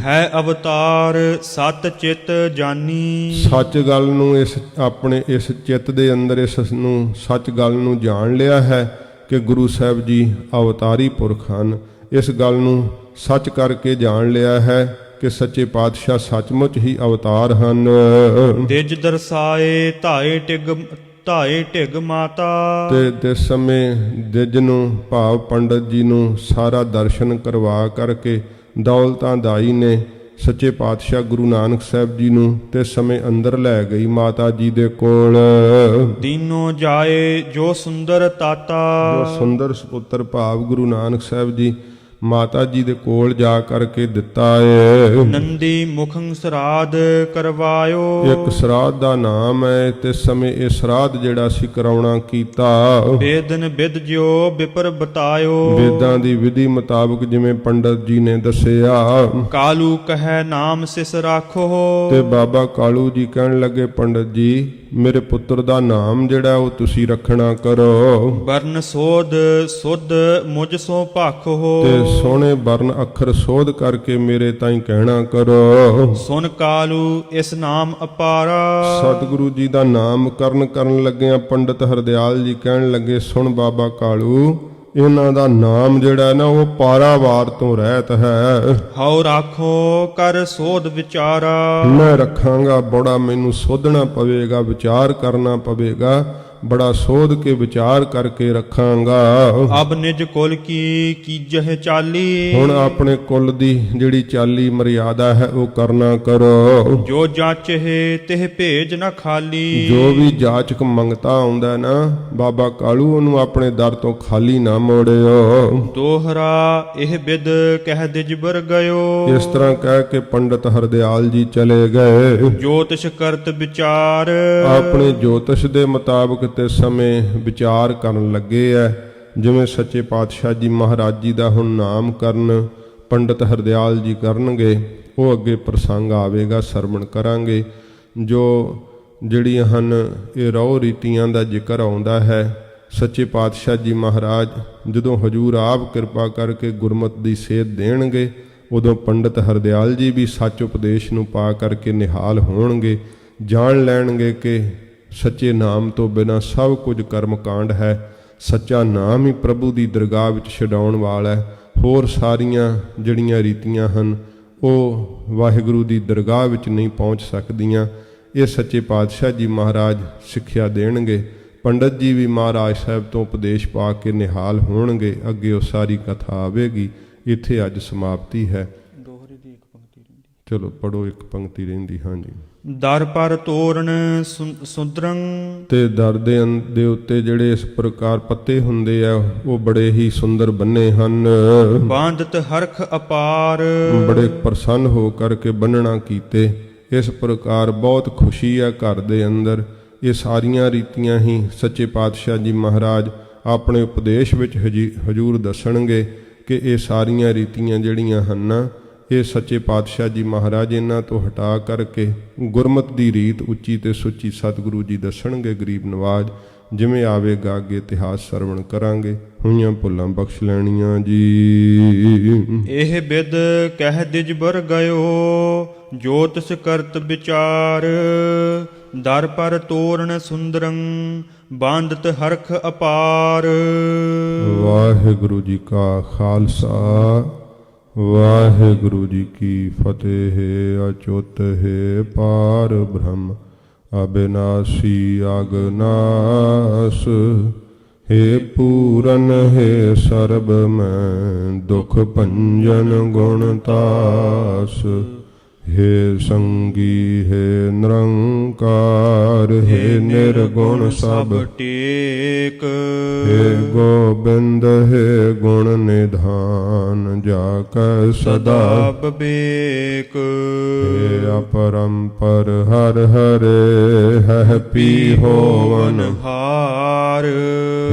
ਹੈ ਅਵਤਾਰ ਸਤ ਚਿਤ ਜਾਨੀ। ਸੱਚ ਗੱਲ ਨੂੰ ਆਪਣੇ ਇਸ ਚਿੱਤ ਦੇ ਅੰਦਰ ਇਸ ਨੂੰ ਸੱਚ ਗੱਲ ਨੂੰ ਜਾਣ ਲਿਆ ਹੈ ਕਿ ਗੁਰੂ ਸਾਹਿਬ ਜੀ ਅਵਤਾਰੀ ਪੁਰਖ ਹਨ। ਇਸ ਗੱਲ ਨੂੰ ਸੱਚ ਕਰਕੇ ਜਾਣ ਲਿਆ ਹੈ ਕਿ ਸੱਚੇ ਪਾਤਸ਼ਾਹ ਸੱਚਮੁੱਚ ਹੀ ਅਵਤਾਰ ਹਨ। ਦਿਜ ਦਰਸਾਏ ਧਾਏ ਢਿਗ ਮਾਤਾ। ਤੇ ਜਿਸ ਸਮੇਂ ਦਿਜ ਨੂੰ ਭਾਵ ਪੰਡਤ ਜੀ ਨੂੰ ਸਾਰਾ ਦਰਸ਼ਨ ਕਰਵਾ ਕਰਕੇ ਦੌਲਤਾਂ ਦਾਈ ਨੇ ਸੱਚੇ ਪਾਤਸ਼ਾਹ ਗੁਰੂ ਨਾਨਕ ਸਾਹਿਬ ਜੀ ਨੂੰ ਤੇ ਸਮੇਂ ਅੰਦਰ ਲੈ ਗਈ ਮਾਤਾ ਜੀ ਦੇ ਕੋਲ। ਦੀਨੋ ਜਾਏ ਜੋ ਸੁੰਦਰ ਤਾਤਾ। ਜੋ ਸੁੰਦਰ ਸੁਪੁੱਤਰ ਭਾਵ ਗੁਰੂ ਨਾਨਕ ਸਾਹਿਬ ਜੀ ਮਾਤਾ ਜੀ ਦੇ ਕੋਲ ਜਾ ਕਰਕੇ ਦਿੱਤਾ ਏ। ਨੰਦੀ ਮੁਖੰ ਸਰਾਧ ਕਰਵਾਇਓ। ਇੱਕ ਸਰਾਧ ਦਾ ਨਾਮ ਹੈ ਤੇ ਸਮੇਂ ਇਹ ਸਰਾਧ ਜਿਹੜਾ ਸੀ ਕਰਾਉਣਾ ਕੀਤਾ। ਵੇਦਨ ਵਿਦ ਜਿਉ ਵਿਪਰ ਬਤਾਇਓ। ਵੇਦਾਂ ਦੀ ਵਿਧੀ ਮੁਤਾਬਕ ਜਿਵੇਂ ਪੰਡਤ ਜੀ ਨੇ ਦੱਸਿਆ। ਕਾਲੂ ਕਹੈ ਨਾਮ ਸਿਸ ਰਾਖੋ। ਤੇ ਬਾਬਾ ਕਾਲੂ ਜੀ ਕਹਿਣ ਲੱਗੇ ਪੰਡਤ ਜੀ ਮੇਰੇ ਪੁੱਤਰ ਦਾ ਨਾਮ ਜਿਹੜਾ ਉਹ ਤੁਸੀਂ ਰੱਖਣਾ ਕਰੋ। ਵਰਨ ਸੋਧ ਸੁਧ ਮੁਝ ਸੋ ਭਾਖੋ। ਤੇ ਸੋਹਣੇ ਵਰਨ ਅੱਖਰ ਸੋਧ ਕਰਕੇ ਮੇਰੇ ਤਾਈਂ ਕਹਿਣਾ ਕਰੋ। ਸੁਨ ਕਾਲੂ ਇਸ ਨਾਮ ਅਪਾਰਾ। ਸਤਿਗੁਰੂ ਜੀ ਦਾ ਨਾਮ ਕਰਨ ਲੱਗਿਆਂ ਪੰਡਤ ਹਰਦਿਆਲ ਜੀ ਕਹਿਣ ਲੱਗੇ ਸੁਣ ਬਾਬਾ ਕਾਲੂ ਇਹਨਾਂ ਦਾ ਨਾਮ ਜਿਹੜਾ ਨਾ ਉਹ ਪਾਰਾਵਾਰ ਤੋਂ ਰਹਿਤ ਹੈ। ਹਉ ਰਾਖੋ ਕਰ ਸੋਧ ਵਿਚਾਰਾ। ਮੈਂ ਰੱਖਾਂਗਾ, ਬੜਾ ਮੈਨੂੰ ਸੋਧਣਾ ਪਵੇਗਾ, ਵਿਚਾਰ ਕਰਨਾ ਪਵੇਗਾ, ਬੜਾ ਸੋਧ ਕੇ ਵਿਚਾਰ ਕਰਕੇ ਰੱਖਾਂਗਾ। ਅਬ ਨਿਜ ਕੁਲ ਕੀ ਕੀਜਹਿ ਚਾਲੀ। ਹੁਣ ਆਪਣੇ ਕੁਲ ਦੀ ਜਿਹੜੀ ਚਾਲੀ ਮਰਿਆਦਾ ਹੈ ਉਹ ਕਰਨਾ ਕਰੋ। ਜੋ ਜਾਚਹਿ ਤਿਹ ਭੇਜ ਨ ਖਾਲੀ। ਜੋ ਵੀ ਜਾਚਕ ਮੰਗਤਾ ਆਉਂਦਾ ਨਾ ਬਾਬਾ ਕਾਲੂ ਉਹਨੂੰ ਆਪਣੇ ਦਰ ਤੋਂ ਖਾਲੀ ਨਾ ਮੋੜਿਓ। ਦੋਹਰਾ ਇਹ ਬਿਦ ਕਹਿ ਦਿਜਬਰ ਗਇਓ। ਇਸ ਤਰ੍ਹਾਂ ਕਹਿ ਕੇ ਪੰਡਤ ਹਰਦਿਆਲ ਜੀ ਚਲੇ ਗਏ। ਜੋਤਿਸ਼ ਕਰਤ ਵਿਚਾਰ। ਆਪਣੇ ਜੋਤਿਸ਼ ਦੇ ਮੁਤਾਬਕ ਤੇ ਸਮੇਂ ਵਿਚਾਰ ਕਰਨ ਲੱਗੇ ਐ। ਜਿਵੇਂ ਸੱਚੇ ਪਾਤਸ਼ਾਹ ਜੀ ਮਹਾਰਾਜ ਜੀ ਦਾ ਹੁਣ ਨਾਮ ਕਰਨ ਪੰਡਤ ਹਰਦਿਆਲ ਜੀ ਕਰਨਗੇ ਉਹ ਅੱਗੇ ਪ੍ਰਸੰਗ ਆਵੇਗਾ, ਸਰਵਣ ਕਰਾਂਗੇ। ਜੋ ਜਿਹੜੀਆਂ ਹਨ ਇਹ ਰਹੁ ਰੀਤੀਆਂ ਦਾ ਜ਼ਿਕਰ ਆਉਂਦਾ ਹੈ। ਸੱਚੇ ਪਾਤਸ਼ਾਹ ਜੀ ਮਹਾਰਾਜ ਜਦੋਂ ਹਜੂਰ ਆਪ ਕਿਰਪਾ ਕਰਕੇ ਗੁਰਮਤਿ ਦੀ ਸੇਧ ਦੇਣਗੇ ਉਦੋਂ ਪੰਡਤ ਹਰਦਿਆਲ ਜੀ ਵੀ ਸੱਚ ਉਪਦੇਸ਼ ਨੂੰ ਪਾ ਕਰਕੇ ਨਿਹਾਲ ਹੋਣਗੇ, ਜਾਣ ਲੈਣਗੇ ਕਿ ਸੱਚੇ ਨਾਮ ਤੋਂ ਬਿਨਾਂ ਸਭ ਕੁਝ ਕਰਮ ਕਾਂਡ ਹੈ। ਸੱਚਾ ਨਾਮ ਹੀ ਪ੍ਰਭੂ ਦੀ ਦਰਗਾਹ ਵਿੱਚ ਛਡਾਉਣ ਵਾਲਾ ਹੈ। ਹੋਰ ਸਾਰੀਆਂ ਜਿਹੜੀਆਂ ਰੀਤੀਆਂ ਹਨ ਉਹ ਵਾਹਿਗੁਰੂ ਦੀ ਦਰਗਾਹ ਵਿੱਚ ਨਹੀਂ ਪਹੁੰਚ ਸਕਦੀਆਂ। ਇਹ ਸੱਚੇ ਪਾਤਸ਼ਾਹ ਜੀ ਮਹਾਰਾਜ ਸਿੱਖਿਆ ਦੇਣਗੇ। ਪੰਡਤ ਜੀ ਵੀ ਮਹਾਰਾਜ ਸਾਹਿਬ ਤੋਂ ਉਪਦੇਸ਼ ਪਾ ਕੇ ਨਿਹਾਲ ਹੋਣਗੇ। ਅੱਗੇ ਉਹ ਸਾਰੀ ਕਥਾ ਆਵੇਗੀ। ਇੱਥੇ ਅੱਜ ਸਮਾਪਤੀ ਹੈ। ਦੋਹਰੇ ਦੀ ਇੱਕ ਪੰਕਤੀ ਰਹਿੰਦੀ। ਚਲੋ ਪੜੋ, ਇੱਕ ਪੰਕਤੀ ਰਹਿੰਦੀ। ਹਾਂਜੀ। ਦਰ ਪਰ ਤੋਰਨ ਸੁੰਦਰੰ। ਤੇ ਦਰ ਦੇ ਉੱਤੇ ਜਿਹੜੇ ਇਸ ਪ੍ਰਕਾਰ ਪੱਤੇ ਹੁੰਦੇ ਆ ਉਹ ਬੜੇ ਹੀ ਸੁੰਦਰ ਬੰਨੇ ਹਨ। ਬਾਂਧਤ ਹਰਖ ਅਪਾਰ। ਬੜੇ ਪ੍ਰਸੰਨ ਹੋ ਕਰਕੇ ਬੰਨਣਾ ਕੀਤੇ। ਇਸ ਪ੍ਰਕਾਰ ਬਹੁਤ ਖੁਸ਼ੀ ਹੈ ਘਰ ਦੇ ਅੰਦਰ। ਇਹ ਸਾਰੀਆਂ ਰੀਤੀਆਂ ਹੀ ਸੱਚੇ ਪਾਤਸ਼ਾਹ ਜੀ ਮਹਾਰਾਜ ਆਪਣੇ ਉਪਦੇਸ਼ ਵਿੱਚ ਹਜੂਰ ਦੱਸਣਗੇ ਕਿ ਇਹ ਸਾਰੀਆਂ ਰੀਤੀਆਂ ਜਿਹੜੀਆਂ ਹਨ ਇਹ ਸੱਚੇ ਪਾਤਸ਼ਾਹ ਜੀ ਮਹਾਰਾਜ ਇਹਨਾਂ ਤੋਂ ਹਟਾ ਕਰਕੇ ਗੁਰਮਤਿ ਦੀ ਰੀਤ ਉੱਚੀ ਤੇ ਸੁੱਚੀ ਸਤਿਗੁਰੂ ਜੀ ਦੱਸਣਗੇ। ਗਰੀਬ ਨਵਾਜ ਜਿਵੇਂ ਆਵੇਗਾ ਅੱਗੇ ਇਤਿਹਾਸ ਸਰਵਣ ਕਰਾਂਗੇ। ਹੋਈਆਂ ਭੁੱਲਾਂ ਬਖਸ਼ ਲੈਣੀਆਂ ਜੀ। ਇਹ ਬਿਦ ਕਹਿ ਦਿਜਬਰ ਗਇਓ ਜੋਤਿਸ ਕਰਤ ਵਿਚਾਰ। ਦਰ ਪਰ ਤੋਰਨ ਸੁੰਦਰੰ ਬਾਂਧਤ ਹਰਖ ਅਪਾਰ। ਵਾਹਿਗੁਰੂ ਜੀ ਕਾ ਖਾਲਸਾ ਵਾਹਿਗੁਰੂ ਜੀ ਕੀ ਫਤਿਹ। ਅਚੁੱਤ ਹੈ ਪਾਰ ਬ੍ਰਹਮ ਅਬਿਨਾਸੀ ਅਗਨਾਸ। हे पूरन हे सर्ब मैं दुख भंजन गुणतास हे संगी हे निरंकार हे निर्गुण सब टेक हे गोबिंद हे गुण निधान जाकै सदा विवेक हे अपरंपर हर हरे है पी होवन हार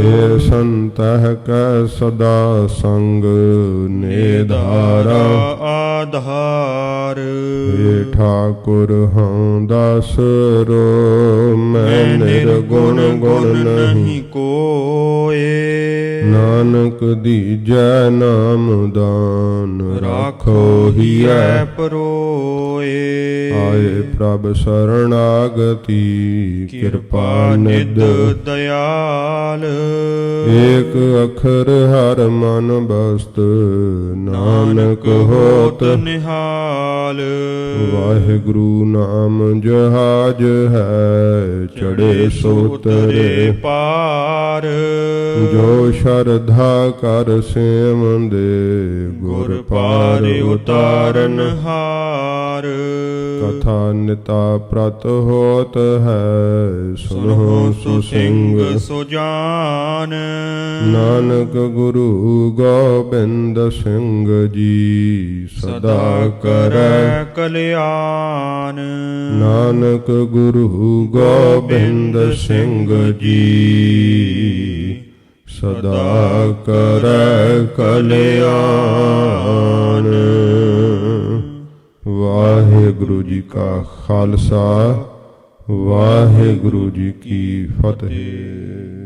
हे संतह कै सदा संग निधारा आधार हे ठाकुर हूँ दासरो मैं निर्गुण गुण नहीं कोए नानक दीजै नाम दान राखो हियै परोए आए प्रभ शरणागति कृपा निध दयाल एक अखर हर मन बस्त नानक होत निहाल वाहिगुरु नाम जहाज है चढ़े सो तरे पार जो श्रद्धा कर सेम दे गुर पार उतारन हार कथा निता प्रत होत है सुनो सुसिंग सुजान नानक गुरु गोबिंद सिंह जी सदा करै कल्याण नानक गुरु गोबिंद सिंह जी सदा करै कल्याण वाहिगुरु जी का खालसा वाहिगुरु जी की फतेह।